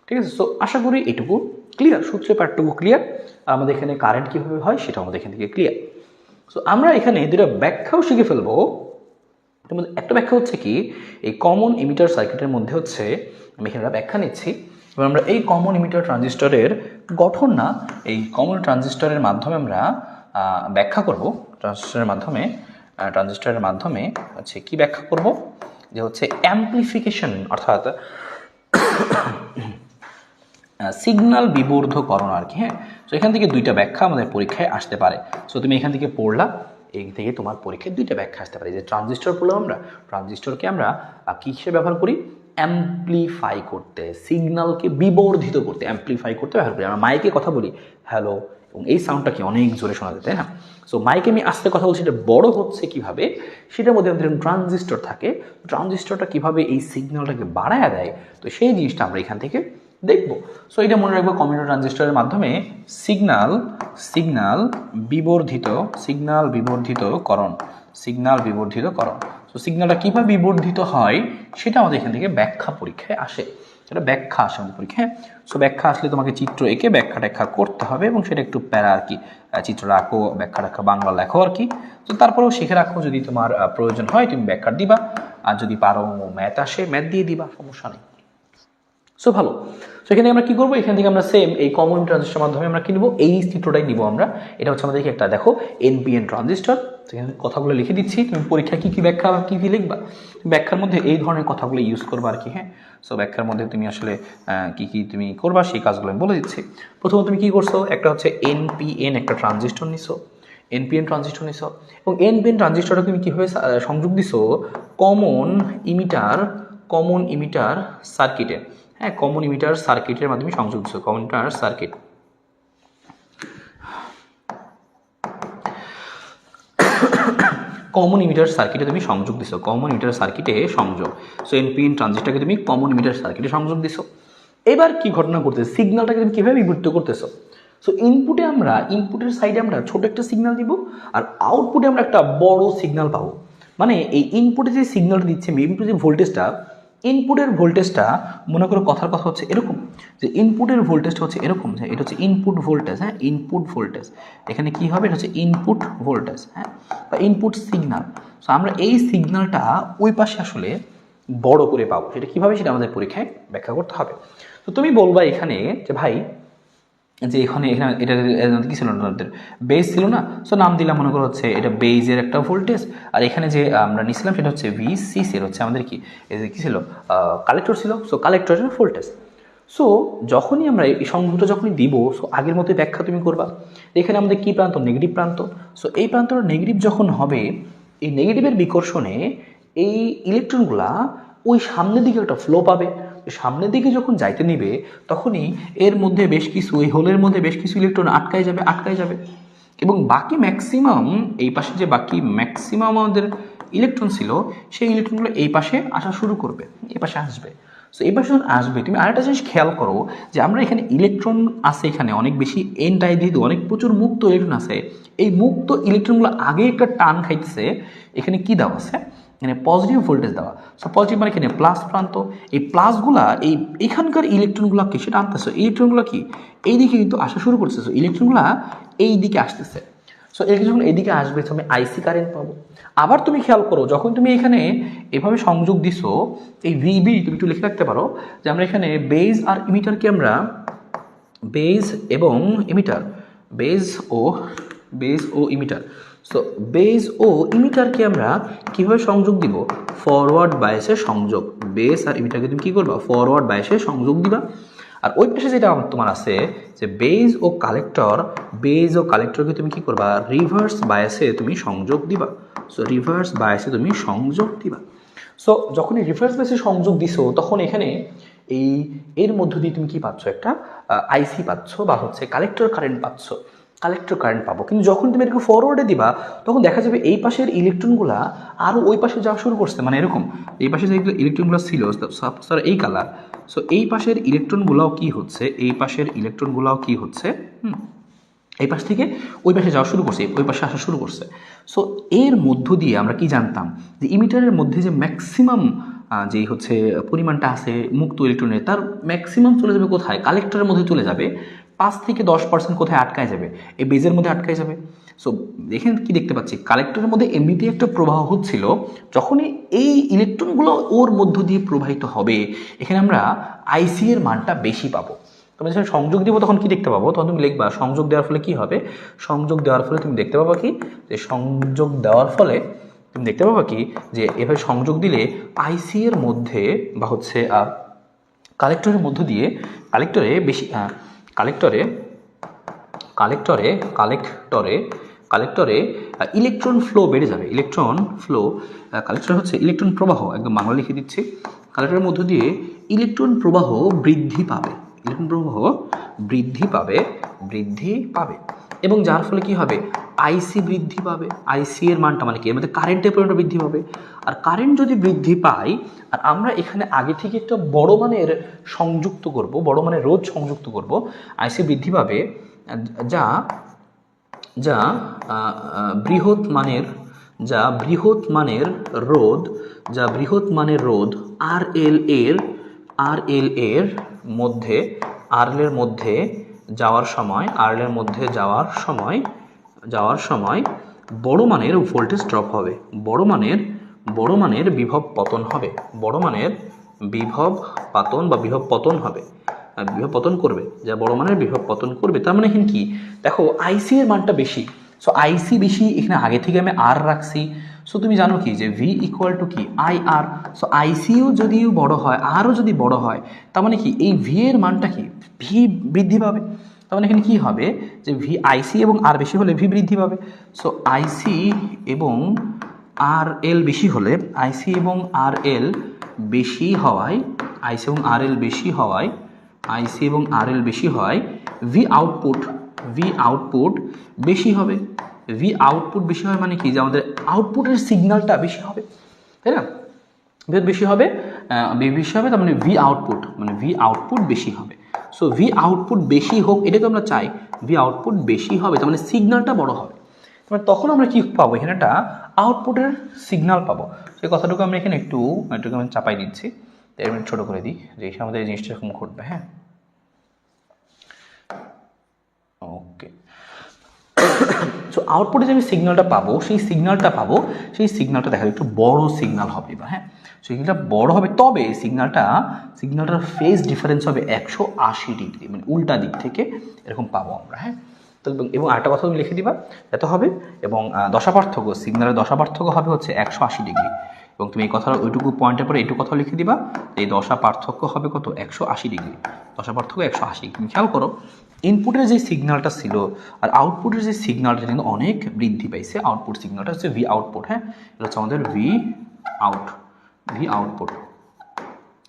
ঠিক আছে? সো আশা করি এটুকু ক্লিয়ার, সূত্রের পার্টটুকু ক্লিয়ার। আর আমাদের এখানে কারেন্ট কীভাবে হয় সেটা আমাদের এখান থেকে ক্লিয়ার। সো আমরা এখানে দুটো ব্যাখ্যাও শিখে ফেলবো। তোমাদের একটা ব্যাখ্যা হচ্ছে কি, এই কমন ইমিটার সার্কিটের মধ্যে হচ্ছে আমি এখানে ব্যাখ্যা নিচ্ছি। এবার আমরা এই কমন ইমিটার ট্রানজিস্টরের গঠন না, এই কমন ট্রানজিস্টরের মাধ্যমে আমরা ব্যাখ্যা করব। ট্রানজিস্টরের মাধ্যমে হচ্ছে কি ব্যাখ্যা করব, যে হচ্ছে অ্যাম্প্লিফিকেশন, অর্থাৎ সিগন্যাল বিবর্ধকরণ আর কি। হ্যাঁ, তো এখান থেকে দুইটা ব্যাখ্যা আমাদের পরীক্ষায় আসতে পারে। সো তুমি এখান থেকে পড়লা, এই থেকে তোমার পরীক্ষায় দুইটা ব্যাখ্যা আসতে পারে। যে ট্রানজিস্টর পড়লাম আমরা, ট্রানজিস্টরকে আমরা কী হিসেবে ব্যবহার করি, অ্যাম্প্লিফাই করতে, সিগন্যালকে বিবর্ধিত করতে, অ্যাম্প্লিফাই করতে ব্যবহার করি। আমরা মাইকে কথা বলি হ্যালো, এবং এই সাউন্ডটা কি অনেক জোরে শোনা যায়, তাই না? সো মাইকে আমি আস্তে কথা বলছি, এটা বড় হচ্ছে কীভাবে, সেটার মধ্যে আমাদের ট্রানজিস্টর থাকে। ট্রানজিস্টরটা কীভাবে এই সিগন্যালটাকে বাড়ায় দেয়, তো সেই জিনিসটা আমরা এখান থেকে দেখব। সো এটা মনে রাখবো, কমিউটার ট্রানজিস্টরের মাধ্যমে সিগন্যাল বিবর্ধিতকরণ। সো সিগন্যালটা কীভাবে বিবর্ধিত হয় সেটা আমাদের এখান থেকে ব্যাখ্যা পরীক্ষায় আসে, এটা ব্যাখ্যা আসে আমাদের পরীক্ষায়। সো ব্যাখ্যা আসলে তোমাকে চিত্র এঁকে ব্যাখ্যা ট্যাখ্যা করতে হবে, এবং সেটা একটু প্যারা আর কি, চিত্রটা আঁকো, ব্যাখ্যা ট্যাখ্যা বাংলা লেখো আর কি। তো তারপরেও শিখে রাখো, যদি তোমার প্রয়োজন হয় তুমি ব্যাখ্যা দিবা, আর যদি পারো ম্যাথ আসে ম্যাথ দিয়ে দিবা, সমস্যা নেই। সো ভালো। সো এখানে আমরা কি করবো, এখান থেকে আমরা সেম এই কমন ট্রানজিস্টরের মাধ্যমে আমরা কি নিব, এই চিত্রটাই নিব আমরা। এটা হচ্ছে আমাদেরকে একটা দেখো এনপিএন ট্রানজিস্টর। সেখানে কথাগুলো লিখে দিচ্ছি, তুমি পরীক্ষা কী কী ব্যাখ্যা কী কী লিখবা, ব্যাখ্যার মধ্যে এই ধরনের কথাগুলো ইউজ করবা আর কি। হ্যাঁ, সো ব্যাখ্যার মধ্যে তুমি আসলে কী কী তুমি করবা সেই কাজগুলো আমি বলে দিচ্ছি। প্রথমত তুমি কী করছো, একটা হচ্ছে এনপিএন একটা ট্রানজিস্টর নিছো, এনপিএন ট্রানজিস্টর নিছো, এবং এনপিএন ট্রানজিস্টরটা তুমি কীভাবে সংযোগ দিছো, কমন ইমিটার সার্কিটে। হ্যাঁ, কমন ইমিটার সার্কিটের মাধ্যমে সংযোগ দিচ্ছ, common emitter circuit. Common emitter সার্কিটে তুমি সংযোগ দিছো, কমন ইমিটার সার্কিটে সংযোগ। সো এনপিএন ট্রানজিস্টরকে তুমি কমন ইমিটার সার্কিটে সংযোগ দিছো। এবার কি ঘটনা করতেছে, সিগন্যালটাকে তুমি কীভাবে বিবর্তিত করতেছো। সো ইনপুটের সাইডে আমরা ছোট একটা সিগন্যাল দিব, আর আউটপুটে আমরা একটা বড় সিগন্যাল পাবো। মানে এই ইনপুটে যে সিগন্যালটা দিচ্ছে, ইনপুটে যে ভোল্টেজটা, ইনপুটের ভোল্টেজটা মনে করো কথার কথা হচ্ছে এরকম, যে ইনপুটের ভোল্টেজটা হচ্ছে এরকম, যে এটা হচ্ছে ইনপুট ভোল্টেজ। হ্যাঁ, ইনপুট ভোল্টেজ এখানে কি হবে, এটা হচ্ছে ইনপুট ভোল্টেজ, হ্যাঁ, বা ইনপুট সিগন্যাল। সো আমরা এই সিগন্যালটা ওই পাশে আসলে বড় করে পাবো, সেটা কীভাবে, সেটা আমাদের পরীক্ষায় ব্যাখ্যা করতে হবে। তো তুমি বলবা এখানে যে ভাই, যে এখানে এটা কি ছিল না, বেজ ছিল না, সো নাম দিলাম মনে করো হচ্ছে এটা বেজের একটা ভোল্টেজ। আর এখানে যে আমরা নিছিলাম সেটা হচ্ছে ভিসিসি, হচ্ছে আমাদের কি কি ছিল, কালেক্টর ছিল। So কালেক্টরের voltage. সো যখনই আমরা এই সংযোগটা যখনই দিব, সো আগের মতো ব্যাখ্যা তুমি করবা। এখানে আমাদের কি প্রান্ত, নেগেটিভ প্রান্ত। সো এই প্রান্তটা নেগেটিভ যখন হবে, এই নেগেটিভের বিকর্ষণে এই ইলেকট্রনগুলা ওই সামনের দিকে একটা ফ্লো পাবে। সামনের দিকে যখন যাইতে নিবে, তখনই এর মধ্যে বেশ কিছু, এই হোলের মধ্যে বেশ কিছু ইলেকট্রন আটকায় যাবে, এবং বাকি ম্যাক্সিমাম, এই পাশে যে বাকি ম্যাক্সিমাম আমাদের ইলেকট্রন ছিল, সেই ইলেকট্রনগুলো এই পাশে আসা শুরু করবে, এই পাশে আসবে। সো এই পাশে যখন আসবে, তুমি আরেকটা জিনিস খেয়াল করো, যে আমরা এখানে ইলেকট্রন আছে, এখানে অনেক বেশি এন টাই দিয়ে অনেক প্রচুর মুক্ত ইলেকট্রন আছে। এই মুক্ত ইলেকট্রনগুলো আগে একটা টান খাইতেছে, এখানে কি দেওয়া আছে, এখানে পজিটিভ ভোল্টেজ দেওয়া। সো পজিটিভ মানে এখানে প্লাস প্রান্ত, এই প্লাসগুলা এখানকার ইলেকট্রনগুলোকে সেটা আনতেছে, ইলেকট্রনগুলো কি এই দিকে কিন্তু আসা শুরু করতেছে। সো ইলেকট্রনগুলো এই দিকে আসতেছে। সো ইলেকট্রন এইদিকে আসবে, তুমি আইসি কারেন্ট পাবো। আবার তুমি খেয়াল করো, যখন তুমি এখানে এভাবে সংযোগ দিছো, এই ভিবি তুমি একটু লিখে রাখতে পারো, যে আমরা এখানে বেজ আর ইমিটারকে আমরা বেজ এবং ইমিটার, বেজ ও ইমিটার। সো বেজ ও ইমিটারকে আমরা কীভাবে সংযোগ দিব, ফরওয়ার্ড বায়াসে সংযোগ। বেজ আর ইমিটারকে তুমি কী করবা, ফরওয়ার্ড বায়াসে সংযোগ দিবা। আর ওই পাশে যেটা তোমার আছে, যে বেজ ও কালেক্টরকে তুমি কী করবা, রিভার্স বায়াসে তুমি সংযোগ দিবা। সো রিভার্স বায়াসে তুমি সংযোগ দিবা। সো যখনই রিভার্স বায়াসে সংযোগ দিছো, তখন এখানে এর মধ্য দিয়ে তুমি কি পাচ্ছ, একটা আইসি পাচ্ছ, বা হচ্ছে কালেক্টর কারেন্ট পাবো। কিন্তু যখন তুমি এটাকে ফরওয়ার্ডে দিবা, তখন দেখা যাবে এই পাশের ইলেকট্রনগুলা আরও ওই পাশে যাওয়া শুরু করছে, মানে এরকম এই পাশে যে ইলেকট্রনগুলো ছিল স্যার এই কালার, সো এই পাশের ইলেকট্রনগুলোও কি হচ্ছে, এই পাশের ইলেকট্রনগুলোও কি হচ্ছে, এই পাশ থেকে ওই পাশে যাওয়া শুরু করছে, ওই পাশে আসা শুরু করছে। সো এর মধ্য দিয়ে আমরা কি জানতাম যে ইমিটারের মধ্যে যে ম্যাক্সিমাম যেই হচ্ছে পরিমাণটা আছে মুক্ত ইলেকট্রনের, তার ম্যাক্সিমাম চলে যাবে কোথায়, কালেক্টরের মধ্যে চলে যাবে। 5 থেকে 10% কোথায় আটকায় যাবে, এই বেজের মধ্যে আটকায় যাবে। সো দেখেন কি দেখতে পাচ্ছি, কালেক্টরের মধ্যে এমনিতেই একটা প্রবাহ হচ্ছিল, যখনই এই ইলেকট্রনগুলো ওর মধ্য দিয়ে প্রবাহিত হবে, এখানে আমরা আইসি এর মানটা বেশি পাবো। তুমি যখন সংযোগ দিব তখন কি দেখতে পাবো, তখন তুমি লিখবা সংযোগ দেওয়ার ফলে কি হবে, সংযোগ দেওয়ার ফলে তুমি দেখতে পাবা কি, যে সংযোগ দেওয়ার ফলে তুমি দেখতে পাবা কি, যে এভাবে সংযোগ দিলে আইসি এর মধ্যে বা হচ্ছে কালেক্টরের মধ্য দিয়ে কালেক্টরে বেশি কালেক্টরে কালেক্টরে কালেক্টরে কালেক্টরে ইলেকট্রন ফ্লো বেড়ে যাবে, ইলেকট্রন ফ্লো, কালেক্টর হচ্ছে ইলেকট্রন প্রবাহ, একদম বাংলা লিখে দিচ্ছি, কালেক্টরের মধ্য দিয়ে ইলেকট্রন প্রবাহ বৃদ্ধি পাবে, ইলেকট্রন প্রবাহ বৃদ্ধি পাবে এবং যার ফলে কি হবে, আইসি বৃদ্ধি পাবে। আইসি এর মানটা মানে কি, এর মধ্যে কারেন্টের পরিমাণটা বৃদ্ধি পাবে। আর কারেন্ট যদি বৃদ্ধি পায়, আর আমরা এখানে আগে থেকে একটা বড় মানের সংযুক্ত করব, বড় মানের রোধ সংযুক্ত করব, আইসি বৃদ্ধি পাবে, যা যা বৃহৎ মানের রোধ আর এল এর মধ্যে যাওয়ার সময় বড় মানের ভোল্টেজ ড্রপ হবে, বড় মানের বিভব পতন হবে, বড় মানের বিভব পতন হবে, বিভব পতন করবে, যা বড় মানের বিভব পতন করবে। তার মানে এখানে কি দেখো, আইসি এর মানটা বেশি, সো আইসি বেশি, এখানে আগে থেকে আমি আর রাখছি। সো তুমি জানো কি যে ভি ইকুয়াল টু কি আই আর, সো আইসিও যদিও বড় হয়, আরও যদি বড় হয়, তার মানে কি এই ভি এর মানটা কি, ভি বৃদ্ধি পাবে। তার মানে এখানে কি হবে, যে ভি আইসি এবং আর বেশি হলে ভি বৃদ্ধি পাবে। সো আইসি এবং আর এল বেশি হলে, আইসি এবং আর এল বেশি হওয়ায় ভি আউটপুট বেশি হবে। ভি আউটপুট বেশি হয় মানে কি, যে আমাদের আউটপুটের সিগন্যালটা বেশি হবে, তাই না, বেশি হবে, তার মানে ভি আউটপুট বেশি হবে। সো ভি আউটপুট বেশি হোক, এটাকে আমরা চাই, ভি আউটপুট বেশি হবে, তার মানে সিগন্যালটা বড় হবে। তখন আমরা কি পাবো, এখানে একটা আউটপুটের সিগন্যাল পাবো। সেই কথাটুকু আমরা এখানে একটু আমি চাপাই দিচ্ছি, ছোট করে দিই, যে আমাদের এই জিনিসটা এরকম ঘটবে। হ্যাঁ, ওকে। সো আউটপুটে যে আমি সিগন্যালটা পাবো, সেই সিগন্যালটা দেখা একটু বড় সিগন্যাল হবে বা হ্যাঁ, সিগন্যালটা বড় হবে, তবে সিগন্যালটার ফেজ ডিফারেন্স হবে 180 ডিগ্রি, মানে উল্টা দিক থেকে এরকম পাবো আমরা। হ্যাঁ, তো এবং আরেকটা কথা তুমি লিখে দিবা, এত হবে, এবং সিগন্যালের দশা পার্থক্য হবে হচ্ছে 180 ডিগ্রি, এবং তুমি এই কথাটা ওইটুকু পয়েন্টের পরে এইটুকু কথা লিখে দিবা, এই দশা পার্থক্য হবে কত, 180 ডিগ্রি, দশা পার্থক্য 180। তুমি খেয়াল করো, ইনপুটের যে সিগন্যালটা ছিল আর আউটপুটের যে সিগন্যালটা কিন্তু অনেক বৃদ্ধি পাইছে। আউটপুট সিগন্যালটা হচ্ছে ভি আউটপুট। হ্যাঁ, এটা হচ্ছে আমাদের ভি আউটপুট।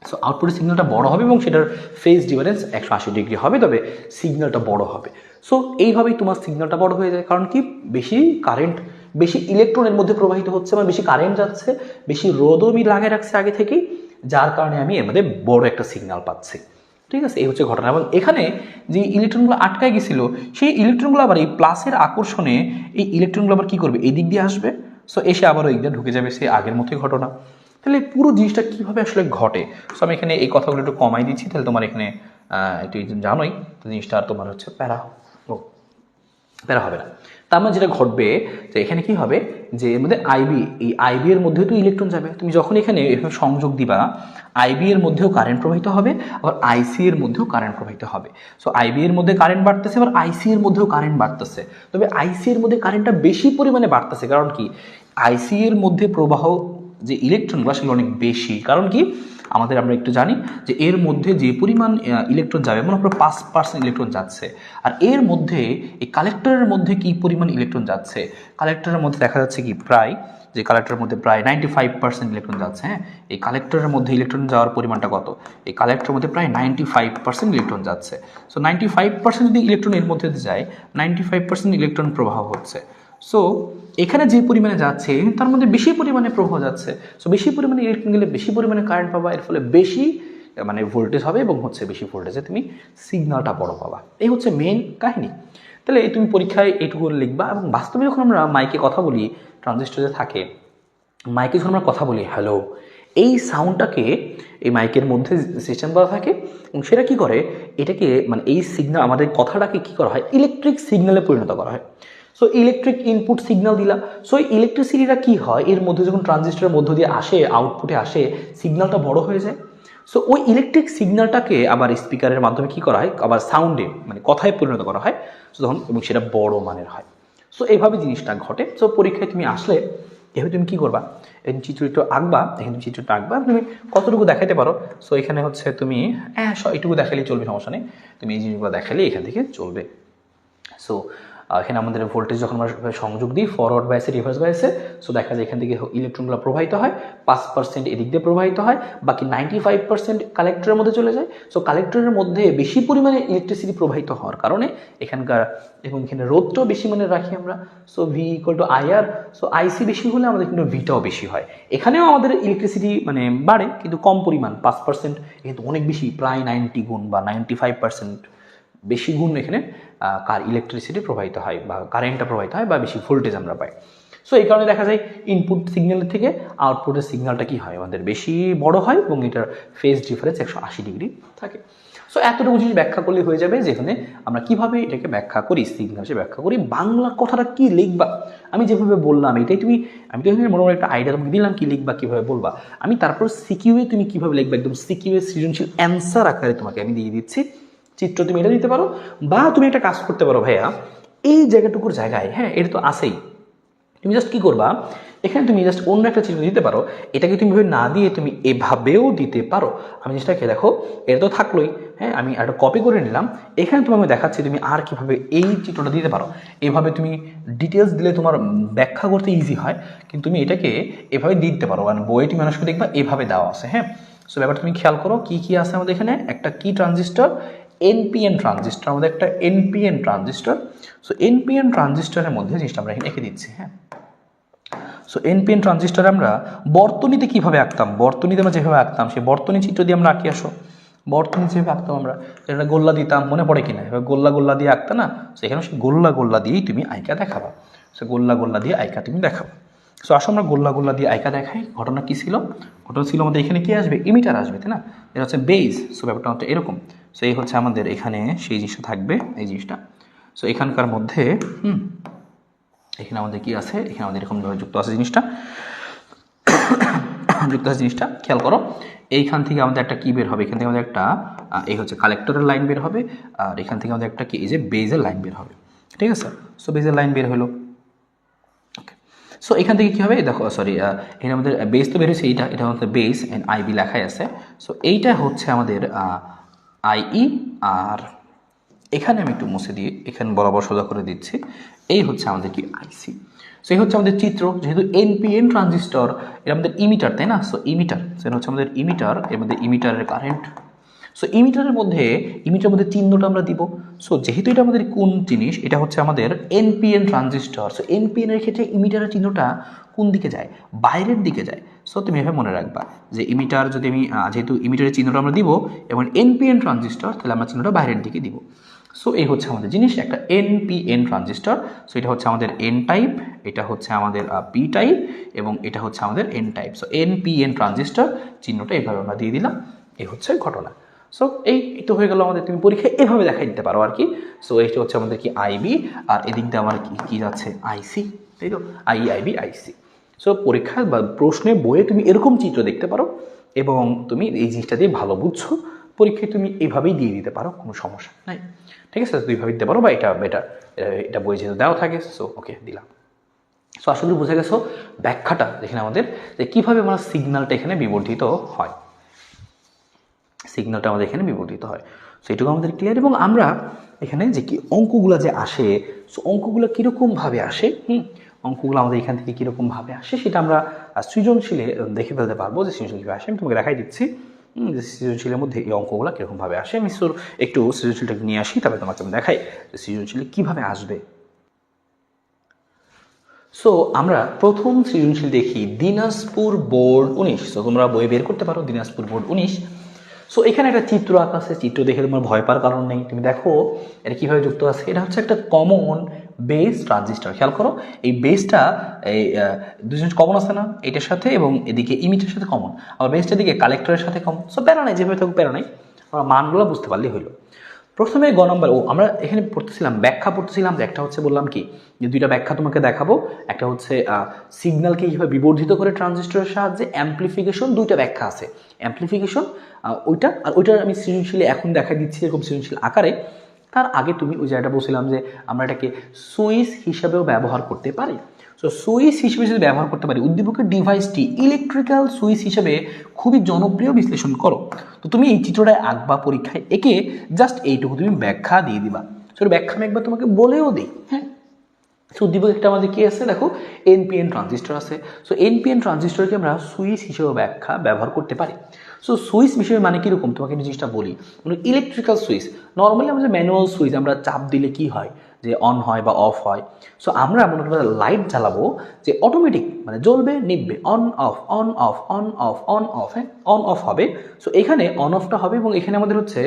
সো আউটপুটের সিগন্যালটা বড় হবে এবং সেটার ফেজ ডিফারেন্স 180 ডিগ্রি হবে, তবে সিগন্যালটা বড় হবে। সো এইভাবেই তোমার সিগন্যালটা বড় হয়ে যায়, কারণ কি বেশি ইলেকট্রনের মধ্যে প্রবাহিত হচ্ছে, মানে বেশি কারেন্ট যাচ্ছে, বেশি রোধও আমি লাগিয়ে রাখছি আগে থেকেই, যার কারণে আমি এর মধ্যে বড় একটা সিগন্যাল পাচ্ছি। ঠিক আছে, এই হচ্ছে ঘটনা। এবং এখানে যে ইলেকট্রনগুলো আটকায় গেছিল, সেই ইলেকট্রনগুলো আবার এই প্লাসের আকর্ষণে এই ইলেকট্রনগুলো আবার কী করবে, এই দিক দিয়ে আসবে, সো এসে আবারও এই দিকে ঢুকে যাবে, সে আগের মতোই ঘটনা। তাহলে পুরো জিনিসটা কীভাবে আসলে ঘটে, সো আমি এখানে এই কথাগুলো একটু কমাই দিচ্ছি, তাহলে তোমার এখানে একটু জানোই জিনিসটা, আর তোমার হচ্ছে প্যারা হবে না। তার মানে যেটা ঘটবে, যে এখানে কি হবে, যে এর মধ্যে আইবি এর মধ্যেও তো ইলেকট্রন যাবে, তুমি যখন এখানে সংযোগ দিবা, আইবি এর মধ্যেও কারেন্ট প্রবাহিত হবে, আবার আইসি এর মধ্যেও কারেন্ট প্রবাহিত হবে। সো আইবি এর মধ্যে কারেন্ট বাড়তেছে, আবার আইসি এর মধ্যেও কারেন্ট বাড়তেছে, তবে আইসি এর মধ্যে কারেন্টটা বেশি পরিমাণে বাড়তেছে, কারণ কি আইসি এর মধ্যে প্রবাহ যে ইলেকট্রনগুলো সেগুলো অনেক বেশি। কারণ কি আমরা একটু জানি যে এর মধ্যে যে পরিমাণ ইলেকট্রন যাবে, মনে করো 5% ইলেকট্রন যাচ্ছে, আর এর মধ্যে এই কালেক্টরের মধ্যে কি পরিমাণ ইলেকট্রন যাচ্ছে, কালেক্টরের মধ্যে দেখা যাচ্ছে কি কালেক্টরের মধ্যে প্রায় 95% ইলেকট্রন যাচ্ছে। হ্যাঁ, এই কালেক্টরের মধ্যে ইলেকট্রন যাওয়ার পরিমাণটা কত, এই কালেক্টরের মধ্যে প্রায় 95% ইলেকট্রন যাচ্ছে। সো 95% যদি ইলেকট্রন এর মধ্যে যায়, 95% ইলেকট্রন প্রবাহ হচ্ছে। সো এখানে যে পরিমাণে যাচ্ছে তার মধ্যে বেশি পরিমাণে প্রবাহ যাচ্ছে। সো বেশি পরিমাণে ইলেকট্রন গেলে বেশি পরিমাণে কারেন্ট পাবা, এর ফলে বেশি মানে ভোল্টেজ হবে এবং হচ্ছে বেশি ভোল্টেজে তুমি সিগন্যালটা বড় পাবা। এই হচ্ছে মেন কাহিনী। তাহলে তুমি পরীক্ষায় এইটুকু লিখবা। এবং বাস্তবে যখন আমরা মাইকে কথা বলি, ট্রানজিস্টর যে থাকে মাইকে যখন আমরা কথা বলি হ্যালো, এই সাউন্ডটাকে এই মাইকের মধ্যে সিস্টেম করা থাকে এবং সেটা কী করে, এটাকে মানে এই সিগন্যাল আমাদের কথাটাকে কী করা হয়, ইলেকট্রিক সিগন্যালে পরিণত করা হয়। সো ইলেকট্রিক ইনপুট সিগন্যাল দিলা, সো এই ইলেকট্রিসিটিটা কী হয়, এর মধ্যে যখন ট্রানজিস্টরের মধ্য দিয়ে আসে, আউটপুটে আসে, সিগন্যালটা বড় হয়ে যায়। সো ওই ইলেকট্রিক সিগন্যালটাকে আবার স্পিকারের মাধ্যমে কী করা হয়, আবার সাউন্ডে মানে কথায় পরিণত করা হয়। সো তখন এবং সেটা বড় মানের হয়। সো এইভাবে জিনিসটা ঘটে। সো পরীক্ষায় তুমি আসলে এভাবে তুমি কী করবা, এই চিত্রটা আঁকবা, এখানে চিত্রটা আঁকবা, তুমি কতটুকু দেখাতে পারো। সো এখানে হচ্ছে তুমি এইটুকু দেখালেই চলবে, সমস্যা নেই, তুমি এই জিনিসগুলো দেখালে এখান থেকে চলবে। সো এখানে আমাদের ভোল্টেজ যখন আমরা সংযোগ দিই ফরওয়ার্ড বাইসে রিভার্স বাইসে, সো দেখা যায় এখান থেকে ইলেকট্রনগুলো প্রবাহিত হয়, 5% এদিক দিয়ে প্রবাহিত হয়, বাকি 95% কালেক্টরের মধ্যে চলে যায়। সো কালেক্টরের মধ্যে বেশি পরিমাণে ইলেকট্রিসিটি প্রবাহিত হওয়ার কারণে এখানকার এবং এখানে রোধটাও বেশি মানে রাখি আমরা। So V equal to IR. So IC বেশি হলে আমাদের কিন্তু ভিটাও বেশি হয়। এখানেও আমাদের ইলেকট্রিসিটি মানে বাড়ে কিন্তু কম পরিমাণ, 5%, কিন্তু অনেক বেশি, প্রায় 90 গুণ বা 95% বেশি গুণ এখানে ইলেকট্রিসিটি প্রবাহিত হয় বা কারেন্টটা প্রবাহিত হয় বা বেশি ভোল্টেজ আমরা পাই। সো এই কারণে দেখা যায় ইনপুট সিগন্যালের থেকে আউটপুটের সিগন্যালটা কী হয়, আমাদের বেশি বড় হয় এবং এটার ফেজ ডিফারেন্স 180 ডিগ্রি থাকে। সো এতটুকু জিনিস ব্যাখ্যা করলে হয়ে যাবে যেখানে আমরা কিভাবে এটাকে ব্যাখ্যা করি, সিগন্যাল হিসেবে ব্যাখ্যা করি। বাংলা কথাটা কী লিখবা আমি যেভাবে বললাম এটাই তুমি, আমি তো এখানে মোটামুটি একটা আইডিয়া তোমাকে দিলাম কী লিখবা, কীভাবে বলবা। আমি তারপর সিকিউয়ে তুমি কীভাবে লিখবা, একদম সিকিউয়ে সৃজনশীল অ্যান্সার আকারে তোমাকে আমি দিয়ে দিচ্ছি। চিত্র তুমি এটা দিতে পারো, বা তুমি একটা কাজ করতে পারো ভাইয়া, এই জায়গাটুকুর জায়গায় এটা তো আসেই, তুমি জাস্ট কী করবা, এখানে তুমি জাস্ট অন্য একটা চিত্র দিতে পারো। এটাকে তুমি না দিয়ে তুমি এভাবেও দিতে পারো। আমি জিনিসটাকে দেখো, এটা তো থাকলোই, আমি একটা কপি করে নিলাম। এখানে তোমাকে দেখাচ্ছি তুমি আর কীভাবে এই চিত্রটা দিতে পারো। এভাবে তুমি ডিটেলস দিলে তোমার ব্যাখ্যা করতে ইজি হয়, কিন্তু তুমি এটাকে এভাবে দিতে পারো। কারণ বইয়ে তুমি মানুষকে দেখবা এভাবে দেওয়া আছে। সো ব্যাপারটা তুমি খেয়াল করো কী কী আছে আমাদের এখানে। একটা কি ট্রানজিস্টর, এনপিএন ট্রানজিস্টর, আমাদের একটা এনপিএন ট্রানজিস্টর। সো এনপিএন ট্রানজিস্টরের মধ্যে জিনিসটা আমরা এখানে এঁকে দিচ্ছি। সো এনপিএন ট্রানজিস্টর আমরা বর্তনীতে কীভাবে আঁকতাম, বর্তনীতে আমরা যেভাবে আঁকতাম সেই বর্তনী চিত্র দিয়ে আমরা আঁকি আসো। বর্তনী যেভাবে আঁকতাম আমরা, এটা গোল্লা দিতাম, মনে পড়ে কিনা, এবার গোল্লা গোল্লা দিয়ে আঁকতা না, সেখানে সেই গোল্লা গোল্লা দিয়েই তুমি আঁকা দেখাবা। সে গোল্লা গোল্লা দিয়ে আঁকা তুমি দেখাবা। সো আসো আমরা গোল্লা গোল্লা দিয়ে আঁকা দেখাই। ঘটনা কী ছিল, ঘটনা ছিল আমাদের এখানে কি আসবে, ইমিটার আসবে, তাই না, এটা হচ্ছে বেজ। সো ব্যাপারটা হচ্ছে এরকম। সো এই হচ্ছে আমাদের এখানে সেই জিনিসটা থাকবে, এই জিনিসটা। সো এখানকার মধ্যে এখানে আমাদের কি আছে, এখানে আমাদের এরকমভাবে যুক্ত আছে জিনিসটা, যুক্ত আছে জিনিসটা খেয়াল করো। এইখান থেকে আমাদের একটা কি বের হবে, এখান থেকে আমাদের একটা এই হচ্ছে কালেক্টরের লাইন বের হবে, আর এখান থেকে আমাদের একটা কি, এই যে বেজের লাইন বের হবে, ঠিক আছে। সো বেজের লাইন বের হলো, ওকে। সো এখান থেকে কী হবে, দেখো সরি, এখানে আমাদের বেস তো বের হয়েছে, এটা আমাদের বেস এন্ড আইবি লেখাই আছে। সো এইটা হচ্ছে আমাদের আইই, আর এখানে আমি একটু মুছে দিয়ে এখানে বরাবর সোজা করে দিচ্ছি, এই হচ্ছে আমাদের কি আইসি। সো এই হচ্ছে আমাদের চিত্র। যেহেতু এনপিএন ট্রানজিস্টর, এটা আমাদের ইমিটার, তাই না। সো ইমিটার, সেটা হচ্ছে আমাদের ইমিটার, এর মধ্যে ইমিটারের কারেন্ট। সো ইমিটারের মধ্যে চিহ্নটা আমরা দিব। সো যেহেতু এটা আমাদের কোন জিনিস, এটা হচ্ছে আমাদের এনপিএন ট্রানজিস্টর। সো এনপিএন এর ক্ষেত্রে ইমিটারের চিহ্নটা কোন দিকে যায়, বাইরের দিকে যায়। সো তুমি এভাবে মনে রাখবা যে ইমিটার যদি আমি যেহেতু ইমিটারের চিহ্নটা আমরা দিব এবং এনপিএন ট্রানজিস্টর, তাহলে আমরা চিহ্নটা বাইরের দিকে দিব। সো এই হচ্ছে আমাদের জিনিস, একটা এনপিএন ট্রানজিস্টর। সো এটা হচ্ছে আমাদের এন টাইপ, এটা হচ্ছে আমাদের পি টাইপ এবং এটা হচ্ছে আমাদের N type. So NPN transistor চিহ্নটা এভাবে আমরা দিয়ে দিলাম, এই হচ্ছে ঘটনা। সো এই তো হয়ে গেল আমাদের, তুমি পরীক্ষায় এভাবে দেখাই দিতে পারো আর কি। সো এইটা হচ্ছে আমাদের কি আইবি, আর এদিক দিয়ে আমার কি যাচ্ছে আইসি, তাই তো, আইবি আইসি। সো পরীক্ষা বা প্রশ্নে বইয়ে তুমি এরকম চিত্র দেখতে পারো এবং তুমি এই জিনিসটা দিয়ে ভালো বুঝছো, পরীক্ষায় তুমি এইভাবেই দিয়ে দিতে পারো, কোনো সমস্যা নাই, ঠিক আছে। দুইভাবে দিতে পারো বা এটা বই যেহেতু দেওয়া থাকে। সো ওকে, দিলাম। সো আশা করি বুঝে গেছো ব্যাখ্যাটা এখানে আমাদের, যে কীভাবে আমরা সিগন্যালটা এখানে বিবর্ধিত হয়, সিগন্যালটা আমাদের এখানে বিবর্ধিত হয়। সো এটুকু আমাদের ক্লিয়ার। এবং আমরা এখানে যে কি অঙ্কগুলো যে আসে, সো অঙ্কগুলো কীরকমভাবে আসে, অঙ্কগুলো আমাদের এখান থেকে কীরকমভাবে আসে সেটা আমরা সৃজনশীলে দেখে ফেলতে পারবো যে সৃজনশীল কীভাবে আসে। আমি তোমাকে দেখাই দিচ্ছি যে সৃজনশীলের মধ্যে এই অঙ্কগুলো কীরকমভাবে আসে। আমি একটু সৃজনশীলটাকে নিয়ে আসি, তবে তোমাকে আমি দেখাই যে সৃজনশীলে কীভাবে আসবে। সো আমরা প্রথম সৃজনশীল দেখি দিনাজপুর বোর্ড 19। সো তোমরা বই বের করতে পারো দিনাজপুর বোর্ড 19। সো এখানে একটা চিত্র আঁকা আছে, চিত্র দেখে তোমার ভয় পাওয়ার কারণ নেই। তুমি দেখো এটা কীভাবে যুক্ত আছে। এটা হচ্ছে একটা কমন বেস ট্রানজিস্টর। খেয়াল করো এই বেসটা এই দুজন কমন আছে না এটার সাথে, এবং এদিকে ইমিটারের সাথে কমন, আবার বেসটার দিকে কালেক্টরের সাথে কমন। সো প্যারা নাই, যেভাবে থাকুক প্যারা নাই, আমরা মানগুলো বুঝতে পারলেই হইলো। প্রথমে গ নম্বর আমরা এখানে পড়তেছিলাম ব্যাখ্যা পড়তেছিলাম। একটা হচ্ছে বললাম কি যে দুইটা ব্যাখ্যা তোমাকে দেখাবো। একটা হচ্ছে সিগন্যালকে কীভাবে বিবর্ধিত করে ট্রানজিস্টরের সাহায্যে, অ্যাম্প্লিফিকেশন, দুইটা ব্যাখ্যা আছে। অ্যাম্প্লিফিকেশন ওইটা, আর ওইটার আমি সৃজনশীলে এখন দেখা দিচ্ছি এরকম সৃজনশীল আকারে। তার আগে তুমি ওই জায়গাটা বলছিলাম যে আমরা এটাকে সুইচ হিসাবেও ব্যবহার করতে পারি। সো সুইচ হিসেবে যদি ব্যবহার করতে পারি, উদ্দীপকের ডিভাইসটি ইলেকট্রিক্যাল সুইচ হিসেবে খুবই জনপ্রিয়, বিশ্লেষণ করো। তো তুমি এই চিত্রটায় আঁকবা পরীক্ষায়, একে জাস্ট এইটুকু তুমি ব্যাখ্যা দিয়ে দিবা। সেটা ব্যাখ্যা আমি একবার তোমাকে বলেও দিই। হ্যাঁ, সো উদ্দীপক একটা আমাদের কি আছে দেখো, এনপিএন ট্রানজিস্টর আছে। সো এনপিএন ট্রানজিস্টরকে আমরা সুইচ হিসেবে ব্যবহার করতে পারি। সো সুইচ বিষয়ে মানে কীরকম তোমাকে এই জিনিসটা বলি। মানে ইলেকট্রিক্যাল সুইচ, নর্মালি আমাদের ম্যানুয়াল সুইচ আমরা চাপ দিলে কি হয় যে অন হয় বা অফ হয়। সো আমরা মনে করি লাইট জ্বালাবো যে অটোমেটিক মানে জ্বলবে নিববে, on off on off on off on off, হ্যাঁ অন অফ হবে। সো এখানে অন অফটা হবে, এবং এখানে আমাদের হচ্ছে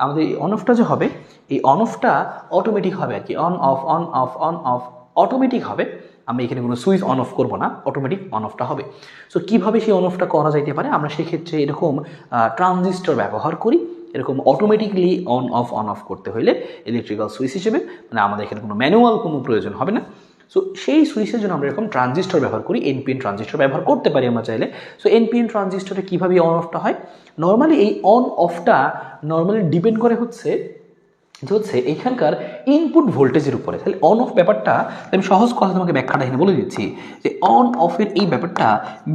আমাদের এই অন অফটা যে হবে, এই অন অফটা অটোমেটিক হবে আর কি, on off on off on of automatic হবে। আমি এখানে কোনো সুইচ অন অফ করবো না, অটোমেটিক অন অফটা হবে। সো কীভাবে সেই অন অফটা করা যাইতে পারে, আমরা সেক্ষেত্রে এরকম ট্রানজিস্টর ব্যবহার করি। এরকম অটোমেটিকলি অন অফ করতে হলে ইলেকট্রিক্যাল সুইচ হিসেবে, মানে আমাদের এখানে কোনো ম্যানুয়াল কোনো প্রয়োজন হবে না। সো সেই সুইচের জন্য আমরা এরকম ট্রানজিস্টর ব্যবহার করি, এনপিএন ট্রানজিস্টর ব্যবহার করতে পারি আমরা চাইলে। সো এনপিএন ট্রানজিস্টরে কীভাবে অন অফটা হয়, নর্মালি এই অন অফটা নর্মালি ডিপেন্ড করে হচ্ছে এখানকার ইনপুট ভোল্টেজের উপরে। তাহলে অন অফ ব্যাপারটা আমি সহজ কথা তোমাকে ব্যাখ্যাটা এখানে বলে দিচ্ছি যে অন অফের এই ব্যাপারটা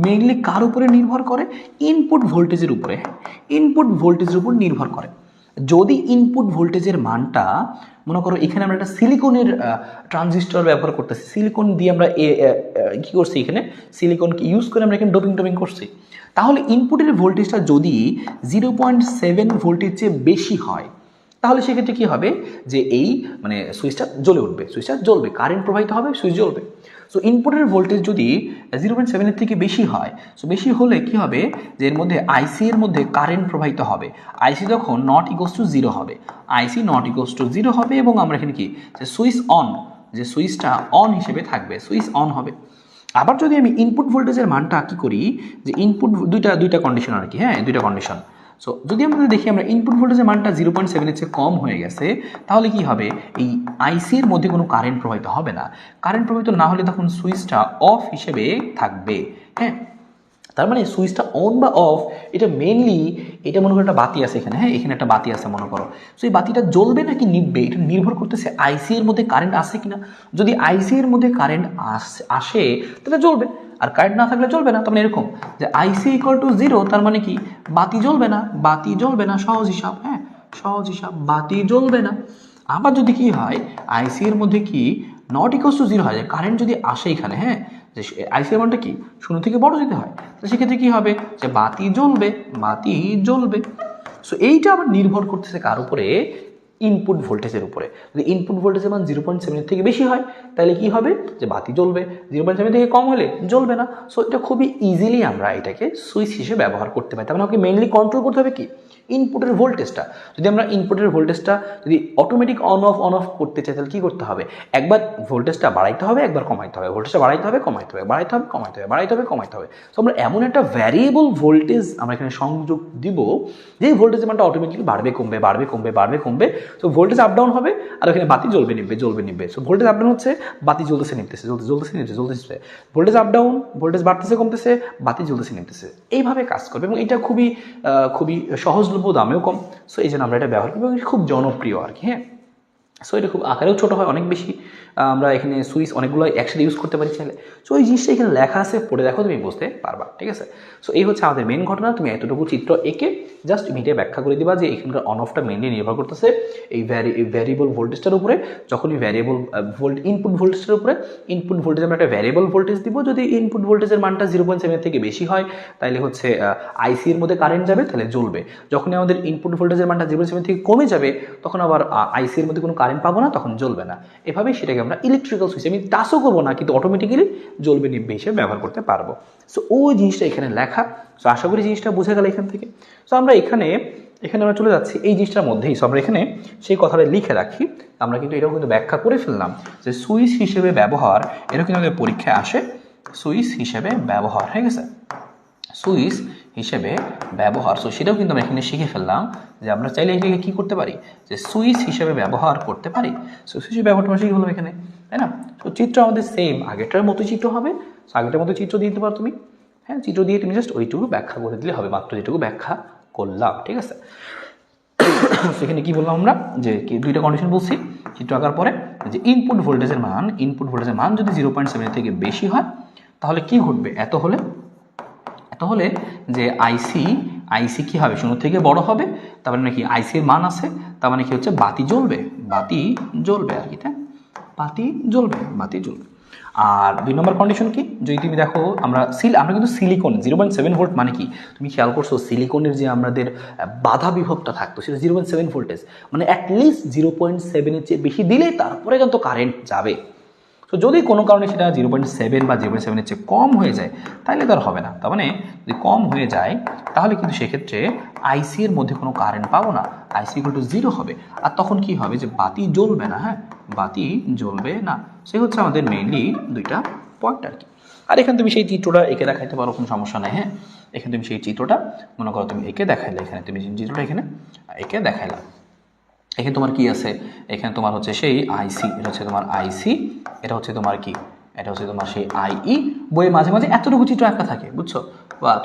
মেইনলি কার উপরে নির্ভর করে, ইনপুট ভোল্টেজের উপরে। ইনপুট ভোল্টেজের উপর নির্ভর করে। যদি ইনপুট ভোল্টেজের মানটা মনে করো, এখানে আমরা একটা সিলিকনের ট্রানজিস্টর ব্যবহার করতেছি, সিলিকন দিয়ে আমরা কী করছি, এখানে সিলিকনকে ইউজ করে আমরা এখানে ডোপিং করছি। তাহলে ইনপুটের ভোল্টেজটা যদি 0.7 ভোল্টের চেয়ে বেশি হয়, তাহলে সেক্ষেত্রে কী হবে যে এই মানে সুইচটা জ্বলে উঠবে, সুইচটা জ্বলবে, কারেন্ট প্রবাহিত হবে, সুইচ জ্বলবে। সো ইনপুটের ভোল্টেজ যদি 0.7 থেকে বেশি হয়, সো বেশি হলে কি হবে যে এর মধ্যে আইসি এর মধ্যে কারেন্ট প্রবাহিত হবে। আইসি যখন নট ইকুয়ালস টু 0 হবে, আইসি নট ইকুয়ালস টু 0 হবে, এবং আমরা এখানে কি যে সুইচ অন, যে সুইচটা অন হিসেবে থাকবে, সুইচ অন হবে। আবার যদি আমি ইনপুট ভোল্টেজের মানটা কী করি, যে ইনপুট দুইটা কন্ডিশন আর কি, হ্যাঁ দুইটা কন্ডিশন। সো যদি আমরা দেখি আমরা ইনপুট ভোল্টেজের মানটা 0.7 চেয়ে কম হয়ে গেছে, তাহলে কি হবে, এই আইসির মধ্যে কোনো কারেন্ট প্রবাহিত হবে না। কারেন্ট প্রবাহিত না হলে তখন সুইচটা অফ হিসেবে থাকবে। হ্যাঁ, তার মানে সুইচটা অন বা অফ এটা মেনলি, এটা মনে করো একটা বাতি আছে এখানে, হ্যাঁ এখানে একটা বাতি আছে মনে করো। সো এই বাতিটা জ্বলবে নাকি নিববে, এটা নির্ভর করতেছে আইসি এর মধ্যে কারেন্ট আসে কিনা। যদি আইসি এর মধ্যে কারেন্ট আসে তাহলে জ্বলবে, আর কারেন্ট না থাকলে জ্বলবে না। তার মানে এরকম যে আইসি ইকুয়াল টু 0, তার মানে কি বাতি জ্বলবে না, বাতি জ্বলবে না, সহজ হিসাব। হ্যাঁ সহজ হিসাব, বাতি জ্বলবে না। আবার যদি কি হয়, আইসি এর মধ্যে কি নট ইকুয়ালস টু 0 হয়, যে কারেন্ট যদি আসে এখানে, হ্যাঁ যে আইসি এর মানটা কি 0 থেকে বড় যদি হয়, তো সেক্ষেত্রে কী হবে যে বাতি জ্বলবে, বাতি জ্বলবে। সো এইটা আবার নির্ভর করতেছে কার উপরে, ইনপুট ভোল্টেজের উপরে। যদি ইনপুট ভোল্টেজের মান 0.7 থেকে বেশি হয়, তাহলে কি হবে যে বাতি জ্বলবে, 0.7 থেকে কম হলে জ্বলবে না। সো এটা খুবই ইজিলি আমরা এটাকে সুইচ হিসেবে ব্যবহার করতে পারি। তার মানে আমাকে মেইনলি কন্ট্রোল করতে হবে কি, ইনপুটের ভোল্টেজটা। যদি আমরা ইনপুটের ভোল্টেজটা যদি অটোমেটিক অন অফ করতে চাই, তাহলে কী করতে হবে, একবার ভোল্টেজটা বাড়াইতে হবে, একবার কমাইতে হবে, ভোল্টেজটা বাড়াইতে হবে, কমাইতে হবে, বাড়াইতে হবে, কমাইতে হবে, বাড়াইতে হবে, কমাইতে হবে। সো আমরা এমন একটা ভ্যারিয়েবল ভোল্টেজ আমরা এখানে সংযোগ দিব, যেই ভোল্টেজের মানটা অটোমেটিকলি বাড়বে কমবে, বাড়বে কমবে, বাড়বে কমবে। সো ভোল্টেজ আপ ডাউন হবে, আর ওখানে বাতি জ্বলবে নিববে, জ্বলবে নিববে। সো ভোল্টেজ আপ ডাউন হচ্ছে বাতি জ্বলতেছে নিবতেছে, জ্বলতেছে নিবতেছে, জ্বলতেছে। ভোল্টেজ আপ ডাউন, ভোল্টেজ বাড়তেছে কমতেছে, বাতি জ্বলতেছে নিবতেছে, এইভাবে কাজ করবে। এবং এটা খুবই সহজলভ্য, দামেও কম। সো এই জন্য আমরা এটা ব্যবহার করি, এবং খুব জনপ্রিয় আর কি। হ্যাঁ, সো এটা খুব আকারেও ছোটো হয়, অনেক বেশি। আমরা এখানে সুইচ অনেকগুলো একসাথে ইউজ করতে পারি চাইলে। সো এই জিনিসটা এখানে লেখা আছে, পড়ে দেখো তুমি বুঝতে পারবা, ঠিক আছে। সো এই হচ্ছে আমাদের মেন ঘটনা। তুমি এতটুকু চিত্র এঁকে জাস্ট মিটে ব্যাখ্যা করে দিবা যে এখানকার অন অফটা মেনলি নির্ভর করতেছে এই ভ্যারিয়েবল ভোল্টেজটার উপরে। যখনই ভ্যারিয়েবল ইনপুট ভোল্টেজের উপরে, ইনপুট ভোল্টেজ আমরা একটা ভ্যারিয়েবল ভোল্টেজ দিব। যদি ইনপুট ভোল্টেজের মানটা 0.7 থেকে বেশি হয়, তাহলে হচ্ছে আইসির মধ্যে কারেন্ট যাবে, তাহলে জ্বলবে। যখনই আমাদের ইনপুট ভোল্টেজের মানটা 0.7 থেকে কমে যাবে, তখন আবার আইসির মধ্যে কোনো কারেন্ট পাবো না, তখন জ্বলবে না। এভাবেই সেটাকে আমরা ইলেকট্রিক্যাল সুইচ আমি টাচও করবো না, কিন্তু অটোমেটিক্যালি জ্বলবে নিভবে হিসেবে ব্যবহার করতে পারবো। সো ওই জিনিসটা এখানে লেখা। সো আশা করি জিনিসটা বোঝা গেল এখান থেকে। সো আমরা এখানে আমরা চলে যাচ্ছি এই জিনিসটার মধ্যেই। সো আমরা এখানে সেই কথাটা লিখে রাখি, আমরা কিন্তু এটাও কিন্তু ব্যাখ্যা করে ফেললাম যে সুইচ হিসেবে ব্যবহার, এটা কিন্তু আমাদের পরীক্ষায় আসে, সুইচ হিসেবে ব্যবহার, ঠিক আছে, সুইচ হিসেবে ব্যবহার। সো সেটাও কিন্তু আমরা এখানে শিখে ফেললাম যে আমরা চাইলে এটাকে কী করতে পারি, যে সুইচ হিসেবে ব্যবহার করতে পারি। সো সুইচ হিসেবে ব্যবহারটা শিখে ফেললাম এখানে, তাই না? তো চিত্র আমাদের সেম আগেরটার মতো চিত্র হবে। সো আগেরটার মতো চিত্র দিয়ে দিতে পারো তুমি, হ্যাঁ, চিত্র দিয়ে তুমি জাস্ট ওইটুকু ব্যাখ্যা করে দিলে হবে, মাত্র যেটুকু ব্যাখ্যা করলাম, ঠিক আছে। সেখানে কি বললাম আমরা, যে কি দুইটা কন্ডিশন বলছি চিত্র আঁকার পরে, যে ইনপুট ভোল্টেজের মান যদি 0.7 থেকে বেশি হয় তাহলে কি ঘটবে, এত হলে যে আইসি কি হবে, 0 থেকে বড় হবে, তার মানে নাকি আইসি এর মান আছে, তার মানে কি হচ্ছে বাতি জ্বলবে আর কি, তাই বাতি জ্বলবে। আর 2 নম্বর কন্ডিশন কি, যদি তুমি দেখো আমরা কিন্তু সিলিকন 0.7 ভোল্ট, মানে কি তুমি খেয়াল করছো সিলিকনের যে আমাদের বাধা বিভবটা থাকতো সেটা 0.7 ভোল্টেজ, মানে অ্যাটলিস্ট 0.7 এর চেয়ে বেশি দিলে তারপরে কিন্তু কারেন্ট যাবে। তো যদি কোনো কারণে সেটা 0.7 বা 0.7 এর চেয়ে কম হয়ে যায় তাহলে তার হবে না। তার মানে যদি কম হয়ে যায় তাহলে কিন্তু সেক্ষেত্রে আইসি এর মধ্যে কোনো কারেন্ট পাবো না, আইসি ইকুয়াল টু 0 হবে। আর তখন কি হবে, যে বাতি জ্বলবে না, হ্যাঁ, বাতি জ্বলবে না। সে হচ্ছে আমাদের মেইনলি দুইটা পয়েন্ট আর কি। আর এখানে তুমি সেই চিত্রটা এঁকে দেখাইতে পারো, কোনো সমস্যা নেই, হ্যাঁ। এখানে তুমি সেই চিত্রটা মনে করো তুমি এঁকে দেখাইলে, এখানে তুমি চিত্রটা এখানে এঁকে দেখাইলা। এখানে তোমার কি আছে, এখানে তোমার হচ্ছে সেই আইসি, এটা হচ্ছে তোমার আইসি, এটা হচ্ছে তোমার কি, এটা হচ্ছে তোমার সেই আইই। বইয়ে মাঝে মাঝে এতটুকু চিত্র আঁকা থাকে, বুঝছো,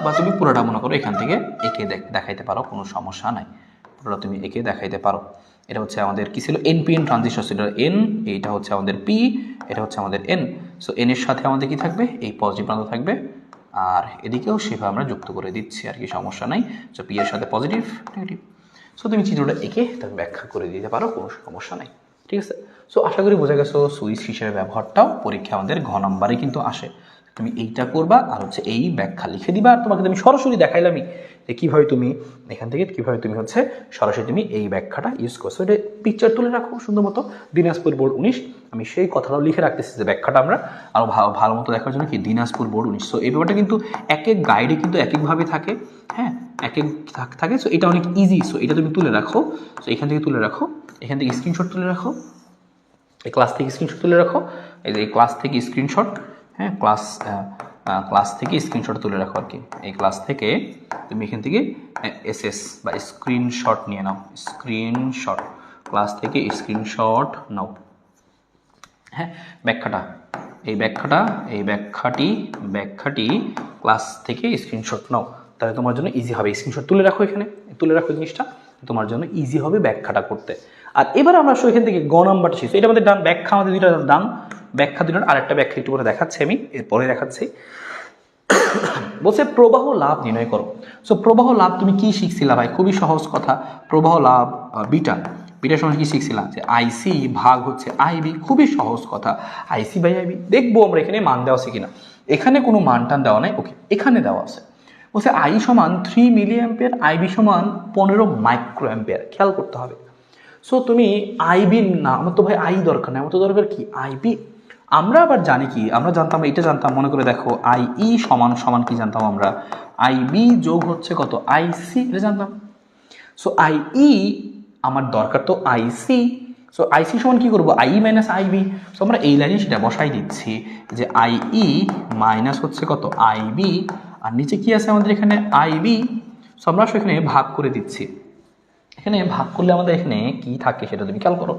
বা তুমি পুরোটা মনে করো এখান থেকে এঁকে দেখাইতে পারো, কোনো সমস্যা নাই, পুরোটা তুমি এঁকে দেখাইতে পারো। এটা হচ্ছে আমাদের কি ছিল, এনপিএন ট্রানজিস্টর ছিল এন, এইটা হচ্ছে আমাদের পি, এটা হচ্ছে আমাদের এন। সো এন এর সাথে আমাদের কি থাকবে, এই পজিটিভ প্রান্ত থাকবে, আর এদিকেও সেভাবে আমরা যুক্ত করে দিচ্ছি আর কি, সমস্যা নাই। সো পি এর সাথে পজিটিভ নেগেটিভ। সো তুমি চিত্রটা এঁকে তুমি ব্যাখ্যা করে দিতে পারো, কোনো সমস্যা নাই, ঠিক আছে। সো আশা করি বোঝা গেছো সুইচ হিসেবে ব্যবহারটাও পরীক্ষা আমাদের ঘ নম্বরে কিন্তু আসে। তুমি এইটা করবা আর হচ্ছে এই ব্যাখ্যা লিখে দিবা, আর তোমাকে আমি সরাসরি দেখাইলামই যে কীভাবে তুমি এখান থেকে কীভাবে তুমি হচ্ছে সরাসরি তুমি এই ব্যাখ্যাটা ইউজ করছো। এটা পিকচার তুলে রাখো সুন্দর মতো, দিনাজপুর বোর্ড 19, আমি সেই কথাটাও লিখে রাখতেছি যে ব্যাখ্যাটা আমরা আরও ভালো মতো দেখার জন্য কি, দিনাজপুর বোর্ড 19। সো এই ব্যাপারটা কিন্তু এক এক গাইডে কিন্তু এক একভাবে থাকে, হ্যাঁ, এক এক থাকে। সো এটা অনেক ইজি। সো এটা তুমি তুলে রাখো, সো এখান থেকে তুলে রাখো, এখান থেকে স্ক্রিনশট তুলে রাখো, এই ক্লাস থেকে স্ক্রিনশট তুলে রাখো, এই যে এই ক্লাস থেকে স্ক্রিনশট, হ্যাঁ, ক্লাস থেকে স্ক্রিনশট তুলে রাখো আর কি। এই ক্লাস থেকে তুমি এখান থেকে এসএস বা স্ক্রিনশট নিয়ে নাও, স্ক্রিনশট, ক্লাস থেকে স্ক্রিনশট নাও, হ্যাঁ। এই ব্যাখ্যাটি ক্লাস থেকে স্ক্রিনশট নাও, তাহলে তোমার জন্য ইজি হবে। স্ক্রিনশট তুলে রাখো, এখানে তুলে রাখো জিনিসটা, তোমার জন্য ইজি হবে ব্যাখ্যাটা করতে। আর এবার আমরা এখান থেকে গ নাম্বারটা শিখছি, এটা আমাদের ডান, ব্যাখ্যা আমাদের দুইটা ডান, ব্যাখ্যা দুইটার আরেকটা ব্যাখ্যা একটু পরে দেখাচ্ছি আমি, এরপরে দেখাচ্ছি। বলছে প্রবাহ লাভ নির্ণয় করো। সো প্রবাহ লাভ তুমি কি শিখছিলা ভাই, খুবই সহজ কথা, প্রবাহ লাভ বিটার সময় কি শিখছিলাম, যে আইসি ভাগ হচ্ছে আইবি, খুবই সহজ কথা, আইসি বাই আইবি। দেখবো আমরা এখানে মান দেওয়া আছে কিনা, এখানে কোনো মানটান দেওয়া নাই, ওকে, এখানে দেওয়া আছে, বলছে আই সমান 3 মিলি অ্যাম্পিয়ার, আইবি সমান 15 মাইক্রো অ্যাম্পিয়ার, খেয়াল করতে হবে। সো তুমি আইবি না, আমার তো ভাই আই দরকার না, আমার তো দরকার কি আইবি। আমরা আবার জানি কি, আমরা জানতাম, এটা জানতাম, মনে করে দেখো আইই সমান কি জানতাম আমরা, আইবি যোগ হচ্ছে কত আইসি, এটা জানতাম। সো আইই আমার দরকার তো আইসি, সো আইসি সমান কি করবো, আই মাইনাস আইবি। সো আমরা এই লাইনে সেটা বসাই দিচ্ছি যে আইই মাইনাস হচ্ছে কত আইবি, আর নিচে কি আছে আমাদের এখানে আইবি। সো আমরা সেখানে ভাগ করে দিচ্ছি, এখানে ভাগ করলে আমাদের এখানে কি থাকে সেটা তুমি খেয়াল করো,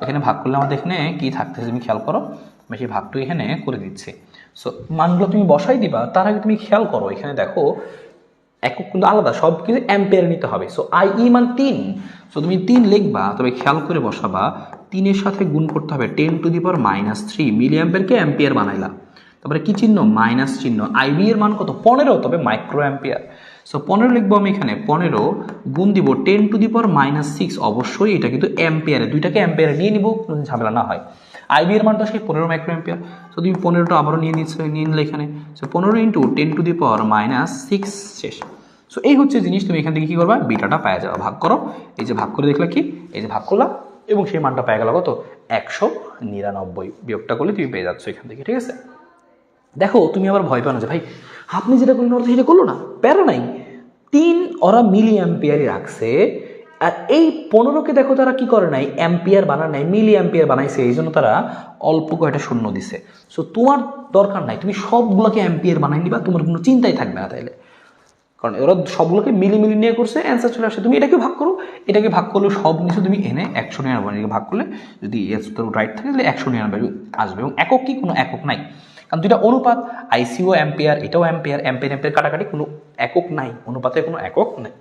এখানে ভাগ করলে আমাদের এখানে কি থাকতেছে তুমি খেয়াল করো, আমি সেই ভাগটু এখানে করে দিচ্ছি। সো মানগুলো তুমি বসাই দিবা, তার আগে তুমি খেয়াল করো, এখানে দেখো একক কিন্তু আলাদা, সব কিছু অ্যাম্পিয়ার নিতে হবে। সো আইই মান 3, সো তুমি 3 লিখবা, তবে খেয়াল করে বসাবা, 3-এর সাথে গুণ করতে হবে 10⁻³ মিলি অ্যাম্পিয়ারকে অ্যাম্পিয়ার বানাইলা, তারপরে কি চিহ্ন, মাইনাস চিহ্ন, আইবি এর মান কত 15, তবে মাইক্রো অ্যাম্পিয়ার। সো 15 লিখবো আমি এখানে, 15 গুণ দিব 10⁻⁶, অবশ্যই এটা কিন্তু অ্যাম্পিয়ারে, দুইটাকে অ্যাম্পিয়ারে নিয়ে নিব, ঝামেলা না হয়। আইবি এর মানটা সেই 15 মাইক্রো অ্যাম্পিয়ার। সো তুমি 15টা আবারও নিয়ে নিলে এখানে, সো 15 × 10⁻⁶ শেষ। সো এই হচ্ছে জিনিস, তুমি এখান থেকে কি করবা, বিটাটা পাওয়া যাবে, ভাগ করো, এই যে ভাগ করে দেখলা কি, এই যে ভাগ করলা এবং সেই মানটা পেয়ে গেল কত 199 বিয়োগটা করলে তুমি পেয়ে যাচ্ছ এখান থেকে, ঠিক আছে। দেখো তুমি আবার ভয় পাও না যে ভাই আপনি যেটা করলেন ওরা তো সেটা করলো না, প্যারা নাই। 3 ওরা মিলি অ্যাম্পিয়ারই রাখছে, আর এই 15কে দেখো তারা কি করে নাই, অ্যাম্পিয়ার বানায় নাই, মিলি অ্যাম্পিয়ার বানাইছে, এই জন্য তারা অল্প কয়টা শূন্য দিছে। সো তোমার দরকার নাই, তুমি সবগুলোকে অ্যাম্পিয়ার বানাই নিবা, তোমার কোনো চিন্তাই থাকবে না তাইলে, কারণ ওরা সবগুলোকে মিলি মিলি নিয়ে করছে, অ্যান্সার চলে আসে। তুমি এটাকে ভাগ করো, এটাকে ভাগ করলে সব কিছু তুমি এনে 199 ভাগ করলে যদি তোর রাইট থাকে তাহলে 199 আসবে। এবং একক কি, কোনো একক নাই, কারণ দুইটা অনুপাত, আইসিও অ্যাম্পিয়ার, এটাও অ্যাম্পিয়ার, অ্যাম্পিয়ার অ্যাম্পিয়ার কাটাকাটি, কোনো একক নাই, অনুপাতে কোনো একক নাই।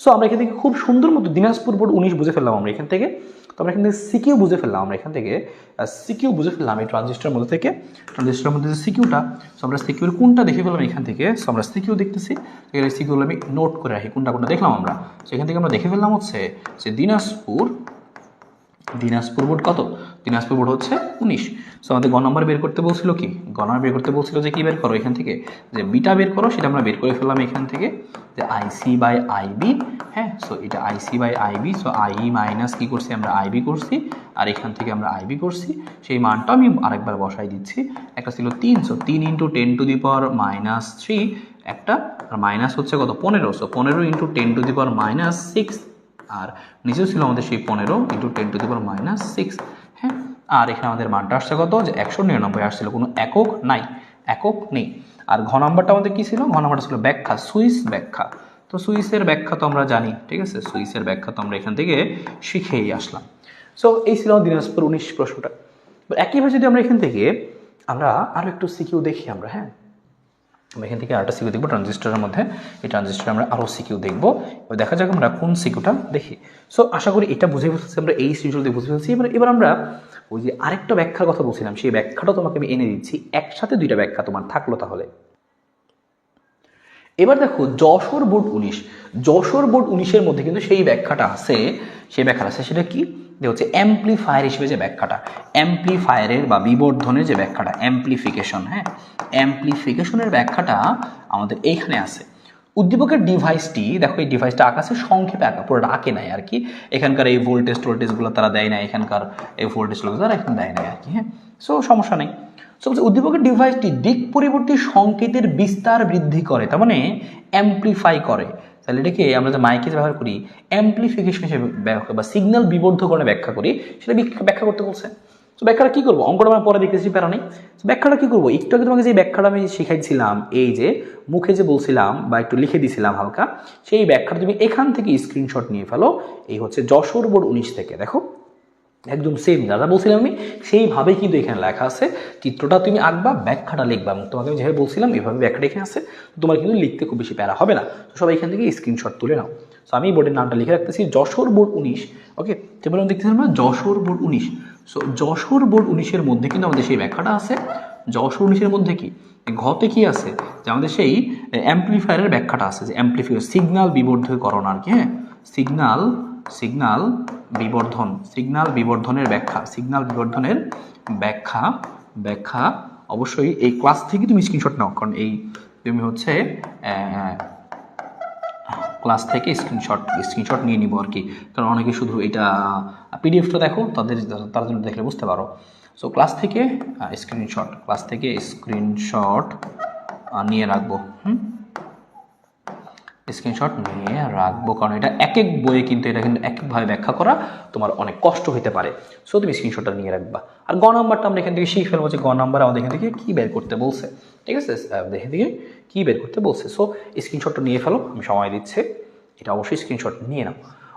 সো আমরা এখান থেকে খুব সুন্দর মতো দিনাজপুর বোর্ড 19 বুঝে ফেললাম আমরা এখান থেকে। তো আমরা এখান থেকে সিকিউ বুঝে ফেললাম, আমরা এখান থেকে সিকিউ বুঝে ফেললাম এই ট্রানজিস্টারের মধ্যে থেকে, ট্রানজিস্টারের মধ্যে যে সিকিউটা। সো আমরা সিকিউর কোনটা দেখে ফেললাম এখান থেকে। সো আমরা সিকিউ দেখতেছি, এখানে সিকিউগুলো আমি নোট করে রাখি কোনটা কোনটা দেখলাম আমরা। সো এখান থেকে আমরা দেখে ফেললাম হচ্ছে যে দিনাজপুর বোর্ড কত, দিনাজপুর বোর্ড হচ্ছে 19। সো আমাদের গ নাম্বার বের করতে বলছিল কি, গ নাম্বার বের করতে বলছিল যে কি বের করো এখান থেকে, যে বিটা বের করো, সেটা আমরা বের করে ফেললাম এখান থেকে, যে আইসি বাই আইবি। হ্যাঁ, সো এটা IC by IB, so I minus কি করছি আমরা, আইবি করছি, আর এখান থেকে আমরা আইবি করছি। সেই মানটা আমি আরেকবার বসাই দিচ্ছি। একটা ছিল 3, সো 3 × 10⁻³ একটা, আর মাইনাস হচ্ছে কত, 15, সো 15 × 10⁻⁶, আর নিচেও ছিল আমাদের সেই 15 × 10⁻⁶। হ্যাঁ, আর এখানে আমাদের মানটা আসছে কত, যে 199 আসছিল, কোনো একক নাই, একক নেই। আর ঘ নাম্বারটা আমাদের কি ছিল, ঘ নাম্বারটা ছিল ব্যাখ্যা, সুইচ ব্যাখ্যা। তো সুইচের ব্যাখ্যা তো আমরা জানি, ঠিক আছে, সুইচের ব্যাখ্যা তো আমরা এখান থেকে শিখেই আসলাম। সো এই ছিল দিনাজপুর 19 প্রশ্নটা। একইভাবে যদি আমরা এখান থেকে আমরা আরও একটু সিকিউ দেখি আমরা, হ্যাঁ আমরা এখান থেকে আরেকটা সিকিউ দেখবো ট্রানজিস্টারের মধ্যে, এই ট্রানজিস্টারে আমরা আরও সিকিউ দেখবো। এবার দেখা যাক আমরা কোন সিকিউটা দেখি। সো আশা করি এটা বুঝে ফেলছি আমরা, এই সিকিউটা দিয়ে বুঝে ফেলছি। এবার আমরা ওই যে আরেকটা ব্যাখ্যার কথা বলছিলাম, সেই ব্যাখ্যাটা তোমাকে আমি এনে দিচ্ছি, একসাথে দুইটা ব্যাখ্যা তোমার থাকলো তাহলে। এবার দেখো যশোর বোর্ড 19-এর মধ্যে কিন্তু সেই ব্যাখ্যাটা আছে, সেটা কি, যে হচ্ছে অ্যাম্প্লিফায়ার হিসেবে যে ব্যাখ্যাটা, অ্যাম্প্লিফায়ারের বা বিবর্ধনের যে ব্যাখ্যাটা, অ্যাম্প্লিফিকেশন। হ্যাঁ, অ্যাম্প্লিফিকেশনের ব্যাখ্যাটা আমাদের এইখানে আছে। উদ্দীপকের ডিভাইসটি, দেখো এই ডিভাইসটা আঁকাছে সংক্ষেপে আঁকা, পুরোটা আঁকে নাই আর কি। এখানকার এই টোল্টেজগুলো তারা দেয় না, এখানকার এই ভোল্টেজগুলো তারা এখন দেয় নাই আর কি। হ্যাঁ, সো সমস্যা নেই। সো উদ্দীপকের ডিভাইসটি দিক পরিবর্তী সংকেতের বিস্তার বৃদ্ধি করে, তার মানে অ্যাম্প্লিফাই করে। তাহলে এটাকে আমরা যে মাইকে ব্যবহার করি অ্যাম্প্লিফিকেশন হিসেবে বা সিগন্যাল বিবর্ধকরণে ব্যাখ্যা করি, সেটা ব্যাখ্যা করতে বলছে। তো ব্যাখ্যাটা কী করবো, অঙ্কটা আমরা পরে দেখতেছি, প্যারা নেই। ব্যাখ্যাটা কী করবো, একটু আগে তোমাকে যে ব্যাখ্যাটা আমি শিখাইছিলাম, এই যে মুখে যে বলছিলাম বা একটু লিখে দিছিলাম হালকা, সেই ব্যাখ্যাটা তুমি এখান থেকে স্ক্রিনশট নিয়ে ফেলো। এই হচ্ছে যশোর বোর্ড 19 থেকে, দেখো একদম সেম দাদা বলছিলাম আমি, সেইভাবেই কিন্তু এখানে লেখা আছে। চিত্রটা তুমি আঁকবা, ব্যাখ্যাটা লিখবা, এবং তোমাকে আমি যেভাবে বলছিলাম এইভাবে ব্যাখ্যাটা এখানে আছে, তোমার কিন্তু লিখতে খুব বেশি প্যারা হবে না। তো সবাই এখান থেকে স্ক্রিনশট তুলে নাও। সো আমি বোর্ডের নামটা লিখে রাখতেছি, যশোর বোর্ড 19। ওকে, তারপরে আমরা দেখতেছি আমরা Jessore board 19। So Jessore board 19-এর মধ্যে কিন্তু আমাদের সেই ব্যাখ্যাটা আছে। যশোর 19-এর মধ্যে কি ঘতে কি আছে, যে আমাদের সেই অ্যাম্প্লিফায়ারের ব্যাখ্যাটা আছে, যে অ্যাম্প্লিফায়ার সিগন্যাল বিবর্ধকরণ আর কি। হ্যাঁ, সিগন্যাল বিবর্ধনের ব্যাখ্যা অবশ্যই এই ক্লাস থেকে তুমি স্ক্রিনশট নাও, কারণ এই তুমি হচ্ছে ক্লাস থেকে স্ক্রিনশট নিয়ে নিব আর কি, কারণ অনেকে শুধু এটা পিডিএফটা দেখো, তারা জন্য দেখলে বুঝতে পারো। সো ক্লাস থেকে স্ক্রিনশট নিয়ে রাখবো, কারণ এটা এক এক বইয়ে কিন্তু এটা কিন্তু একভাবে ব্যাখ্যা করা তোমার অনেক কষ্ট হতে পারে। সো তুমি স্ক্রিনশটটা নিয়ে রাখবা। আর গ নাম্বারটা আমরা এখান থেকে শিখে ফেলবো, যে গ নাম্বার আমাদের এখান থেকে কী বের করতে বলছে, ঠিক আছে, এখান থেকে কী বের করতে বলছে। সো স্ক্রিনশটটা নিয়ে ফেলো, আমি সময় দিচ্ছি, এটা অবশ্যই স্ক্রিনশট নিয়ে নাও।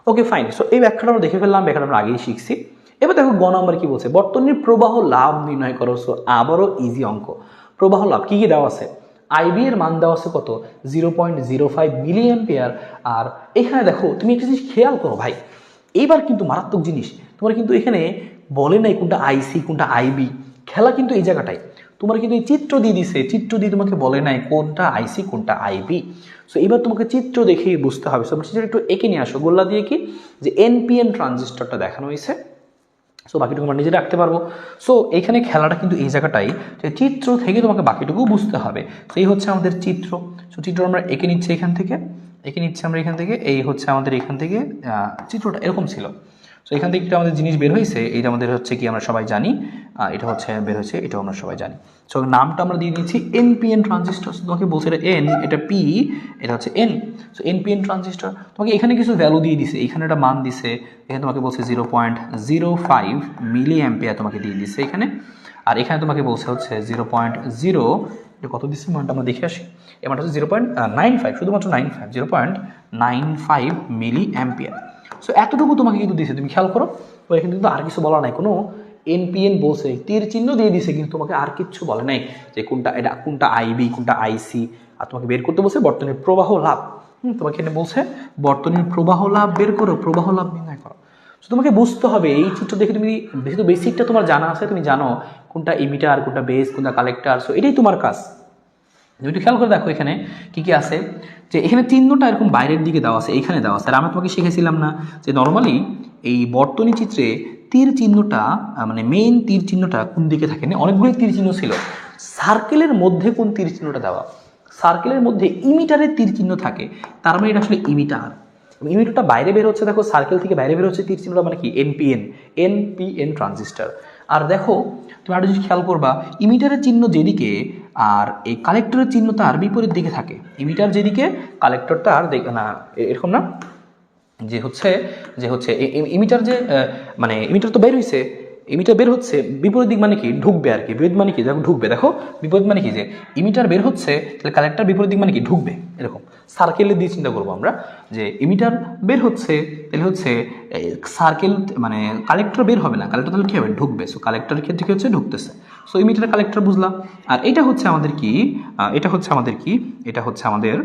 Okay fine. সো এই ব্যাখ্যাটা আমরা দেখে ফেললাম, ব্যাখ্যাটা আমরা আগেই শিখছি। এবার দেখো গ নাম্বার কি বলছে, বর্তনীর প্রবাহ লাভ নির্ণয় করো। সো আবারও ইজি অঙ্ক, প্রবাহ লাভ কী কী দেওয়া আছে, আইবি এর মান দেওয়া আছে কত, 0.05 মিলি অ্যাম্পিয়ার। আর এখানে দেখো তুমি একটা জিনিস খেয়াল করো ভাই, এইবার কিন্তু মারাত্মক জিনিস, তোমার কিন্তু এখানে বলে নাই কোনটা আইসি কোনটা আইবি, খেলা কিন্তু এই জায়গাটায়। তোমার কিন্তু এই চিত্র দিয়ে দিছে, চিত্র দিয়ে তোমাকে বলে নাই কোনটা আইসি কোনটা আইবি। সো এবার তোমাকে চিত্র দেখেই বুঝতে হবে। সো চিত্র একটু এঁকে নিয়ে আসো, গোল্লা দিয়ে কি, যে এনপিএন ট্রানজিস্টরটা দেখানো হয়েছে। সো বাকিটুকু আমরা নিজে রাখতে পারবো। সো এইখানে খেলাটা কিন্তু এই জায়গাটাই, যে চিত্র থেকে তোমাকে বাকিটুকু বুঝতে হবে। তো এই হচ্ছে আমাদের চিত্র। সো চিত্র আমরা এঁকে নিচ্ছি এখান থেকে, এই হচ্ছে আমাদের এখান থেকে চিত্রটা এরকম ছিল। সো এখান থেকে একটা আমাদের জিনিস বের হয়েছে, এটা আমাদের হচ্ছে কি আমরা সবাই জানি, এটা হচ্ছে বের হয়েছে, এটাও আমরা সবাই জানি। সো নামটা আমরা দিয়ে দিয়েছি এনপিএন ট্রানজিস্টর। তোমাকে বলছে এটা এন, এটা পি, এটা হচ্ছে এন। সো এনপিএন ট্রানজিস্টর তোমাকে এখানে কিছু ভ্যালু দিয়ে দিছে, এখানে একটা মান দিছে, এখানে তোমাকে বলছে 0.05 মিলি অ্যাম্পিয়ার তোমাকে দিয়ে দিছে এখানে, আর এখানে তোমাকে বলছে হচ্ছে 0.0, এটা কত দিচ্ছে মানটা আমরা দেখে আসি, এই মানটা হচ্ছে 0.95, শুধুমাত্র 95, 0.95 মিলি অ্যাম্পিয়ার। সো এতটুকু তোমাকে কিন্তু দিছে, তুমি খেয়াল করো। তো এখানে কিন্তু আর কিছু বলা নাই, কোনো এনপিএন বলছে, তীর চিহ্ন দিয়ে দিছে, কিন্তু তোমাকে আর কিচ্ছু বলে নাই যে কোনটা এটা, কোনটা আইবি, কোনটা আইসি। আর তোমাকে বের করতে বলছে বর্তনীর প্রবাহ লাভ। তোমাকে এখানে বলছে বর্তনীর প্রবাহ লাভ বের করো, প্রবাহ লাভ নির্ণয় করো। তো তোমাকে বুঝতে হবে এই চিত্র দেখে, তুমি যেহেতু বেসিকটা তোমার জানা আছে, তুমি জানো কোনটা ইমিটার, কোনটা বেস, কোনটা কালেক্টর। সো এটাই তোমার কাজ। তুমি একটু খেয়াল করে দেখো এখানে কি কি আছে, যে এখানে চিহ্নটা এরকম বাইরের দিকে দেওয়া আছে, এখানে দেওয়া আছে। আর আমরা তোমাকে শিখেছিলাম না যে নর্মালি এই বর্তনী চিত্রে তীর চিহ্নটা, মানে মেইন তীর চিহ্নটা কোন দিকে থাকে না, অনেকগুলো তীর চিহ্ন ছিল। সার্কেলের মধ্যে কোন তীর চিহ্নটা দেওয়া, সার্কেলের মধ্যে ইমিটারের তীর চিহ্ন থাকে, তার মানে এটা আসলে ইমিটার। ইমিটারটা বাইরে বের হচ্ছে, দেখো সার্কেল থেকে বাইরে বের হচ্ছে তীর চিহ্নটা, মানে কি এনপিএন, এনপিএন ট্রানজিস্টর। আর দেখো তুমি আরো যদি খেয়াল করবা, ইমিটারের চিহ্ন যেদিকে আর এই কালেক্টরের চিহ্ন তার বিপরীত দিকে থাকে। ইমিটার যেদিকে, কালেক্টর তার না, এরকম না, যে হচ্ছে ইমিটার যে মানে ইমিটার তো বের হয়েছে, ইমিটার বের হচ্ছে বিপরীত দিক, মানে কি ঢুকবে আর কি, বিপরীত মানে কি দেখো ঢুকবে, দেখো বিপরীত মানে কি যে ইমিটার বের হচ্ছে, তাহলে কালেক্টর বিপরীত দিক মানে কি ঢুকবে। এরকম সার্কেলের দিয়ে চিন্তা করবো আমরা, যে ইমিটার বের হচ্ছে তাহলে হচ্ছে সার্কেল, মানে কালেক্টর বের হবে না, কালেক্টর তাহলে কি হবে, ঢুকবে। সো কালেক্টরের ক্ষেত্রে কি হচ্ছে, ঢুকতেছে। সো ইমিটার কালেক্টর বুঝলাম। আর এটা হচ্ছে আমাদের কি, এটা হচ্ছে আমাদের কি, এটা হচ্ছে আমাদের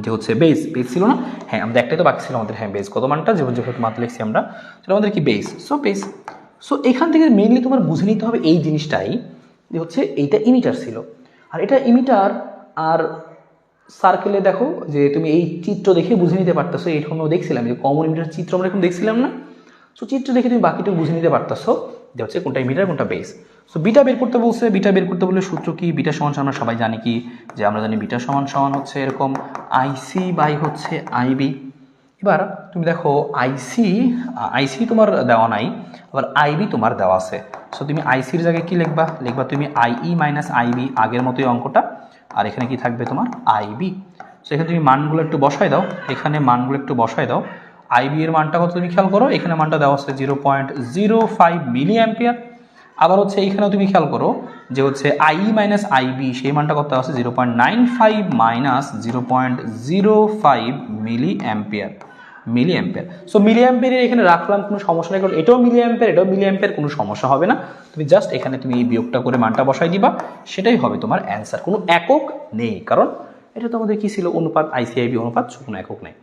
যে হচ্ছে বেস, বেস ছিল না, হ্যাঁ আমাদের একটাই তো বাকি ছিল আমাদের, হ্যাঁ বেস কত মানটা, যেহেতু মাত্র লিখছি আমরা, সেটা আমাদের কি বেস। So base. সো এখান থেকে মেইনলি তোমার বুঝে নিতে হবে এই জিনিসটাই, যে হচ্ছে এইটা ইমিটার ছিল, আর এটা ইমিটার। আর সার্কেলে দেখো যে তুমি এই চিত্র দেখে বুঝে নিতে পারতেছো, এইরকমও দেখছিলাম যে কমন ইমিটার চিত্র আমরা এখন দেখছিলাম না। সো চিত্র দেখে তুমি বাকিটুকু বুঝে নিতে পারতেছো যে হচ্ছে কোনটা ইমিটার কোনটা বেস। সো বিটা বের করতে বলছে, বিটা বের করতে বললে সূত্র কি, বিটা সমান আমরা সবাই জানি কি, যে আমরা জানি বিটা সমান হচ্ছে এরকম আইসি বাই হচ্ছে আইবি। এবার তুমি দেখো আইসি তোমার দেওয়া নাই, আবার আইবি তোমার দেওয়া আছে। সো তুমি আইসির জায়গায় কি লিখবা, লিখবা তুমি আইই মাইনাস আইবি, আগের মতোই অঙ্কটা। আর এখানে কি থাকবে তোমার আইবি। সো এখানে তুমি মানগুলো একটু বসায় দাও, এখানে মানগুলো একটু বসায় দাও। আইবি এর মানটা কত তুমি খেয়াল করো, এখানে মানটা দেওয়া আছে 0.05 মিলি অ্যাম্পিয়ার। আবার হচ্ছে এইখানেও তুমি খেয়াল করো যে হচ্ছে আই মাইনাস আইবি, সেই মানটা কত আছে 0.95 minus 0.05 milliampere, milliampere. So মিলি অ্যাম্পিয়ারের এখানে রাখলাম, কোনো সমস্যা নেই, কারণ এটাও মিলি অ্যাম্পিয়ার, এটাও মিলি অ্যাম্পিয়ার, কোনো সমস্যা হবে না। তুমি জাস্ট এখানে তুমি এই বিয়োগটা করে মানটা বসাই দিবা, সেটাই হবে তোমার অ্যান্সার। কোনো একক নেই, কারণ এটা তো আমাদের কি ছিল, অনুপাত, আইসিআইবি অনুপাত, কোনো একক নেই।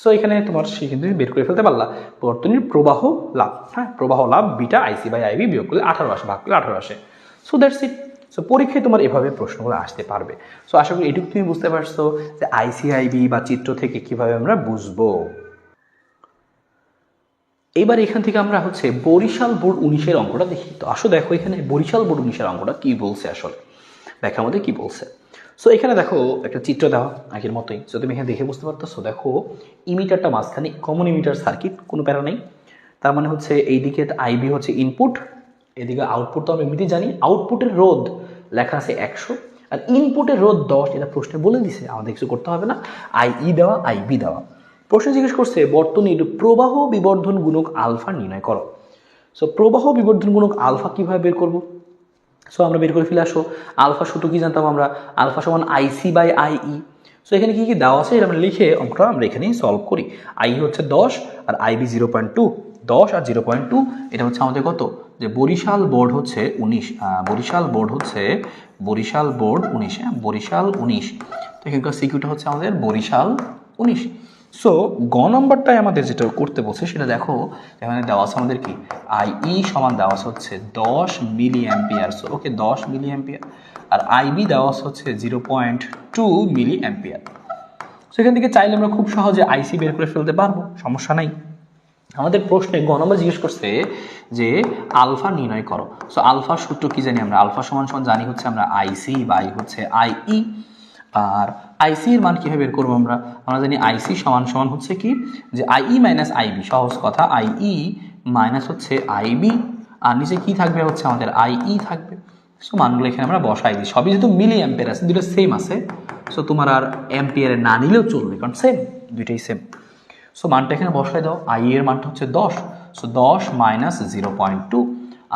সো এখানে তোমার সে কিন্তু বের করে ফেলতে পারলা বর্তনীর প্রবাহ লাভ। হ্যাঁ, প্রবাহ লাভ বিটা আইসি বাই আইবি বিয়োগ করলে 18 আসে, ভাগ করলে 18 আসে। So that's it. সো পরীক্ষায় তোমার এভাবে প্রশ্নগুলো আসতে পারবে। সো আশা করি এটুকু তুমি বুঝতে পারছো যে আইসিআইবি বা চিত্র থেকে কিভাবে আমরা বুঝবো। এবার এখান থেকে আমরা হচ্ছে বরিশাল বোর্ড 19-এর অঙ্কটা দেখি। তো আসো দেখো এখানে বরিশাল বোর্ড 19-এর অঙ্কটা কি বলছে, আসলে দেখার মধ্যে কি বলছে। সো এখানে দেখো একটা চিত্র দেওয়া আগের মতোই। সো তুমি এখানে দেখে বুঝতে পারতেছো, দেখো ইমিটারটা মাঝখানে, কমন ইমিটার সার্কিট, কোনো প্যারা নেই। তার মানে হচ্ছে এইদিকে আইবি হচ্ছে ইনপুট, এদিকে আউটপুট। তো আমরা এমনিতেই জানি আউটপুটের রোধ লেখা আছে 100, আর ইনপুটের রোধ 10। এটা প্রশ্নে বলে দিছে, আমাদের কিছু করতে হবে না। আইই দেওয়া, আইবি দেওয়া। প্রশ্ন জিজ্ঞেস করছে বর্তনীর প্রবাহ বিবর্ধন গুণক আলফা নির্ণয় করো। সো প্রবাহ বিবর্ধন গুণক আলফা কিভাবে বের করব? সো আমরা বের করে ফেলে আসো। আলফা সূত্র কি জানতাম আমরা, আলফা সমান আইসি বাই আইই। সো এখানে কি কি দেওয়া আছে এটা আমরা লিখে অঙ্কটা আমরা এখানেই সলভ করি। আই হচ্ছে 10 আর আইবি 0.2, 10 আর 0.2। এটা হচ্ছে আমাদের কত, যে বরিশাল বোর্ড হচ্ছে 19, বরিশাল বোর্ড 19, হ্যাঁ বরিশাল 19। তো এখানকার সিকিউটা হচ্ছে আমাদের বরিশাল 19। সো গ নম্বরটায় আমাদের যেটা করতে বলছে সেটা দেখো, এখানে দেওয়া আছে আমাদের কি আইই সমান দেওয়া আছে হচ্ছে 10 milliampere. So okay 10 milliampere, আর আইবি দেওয়া আছে হচ্ছে 0.2 মিলি অ্যাম্পিয়ার। সো এখান থেকে চাইলে আমরা খুব সহজে আইসি বের করে ফেলতে পারবো, সমস্যা নাই। আমাদের প্রশ্নে গ নম্বর জিজ্ঞেস করছে যে আলফা নির্ণয় করো। সো আলফার সূত্র কি জানি আমরা, আলফা সমান সমান জানি হচ্ছে আমরা আইসি বাই হচ্ছে আইই, আর আইসি এর মান কীভাবে বের করবো আমরা জানি আইসি সমান সমান হচ্ছে কি যে আইই মাইনাস আইবি, সহজ কথা আইই মাইনাস হচ্ছে আইবি, আর নিচে কি থাকবে হচ্ছে আমাদের আইই থাকবে। সো মানগুলো এখানে আমরা বসাই দিই, সবই যেহেতু মিলি অ্যাম্পিয়ার আছে, দুটো সেম আছে, সো তোমার আর অ্যাম্পিয়ারে না নিলেও চলবে, কারণ সেম, দুইটাই সেম। সো মানটা এখানে বসাই দাও, আই এর মানটা হচ্ছে 10, সো 10 মাইনাস 0.2,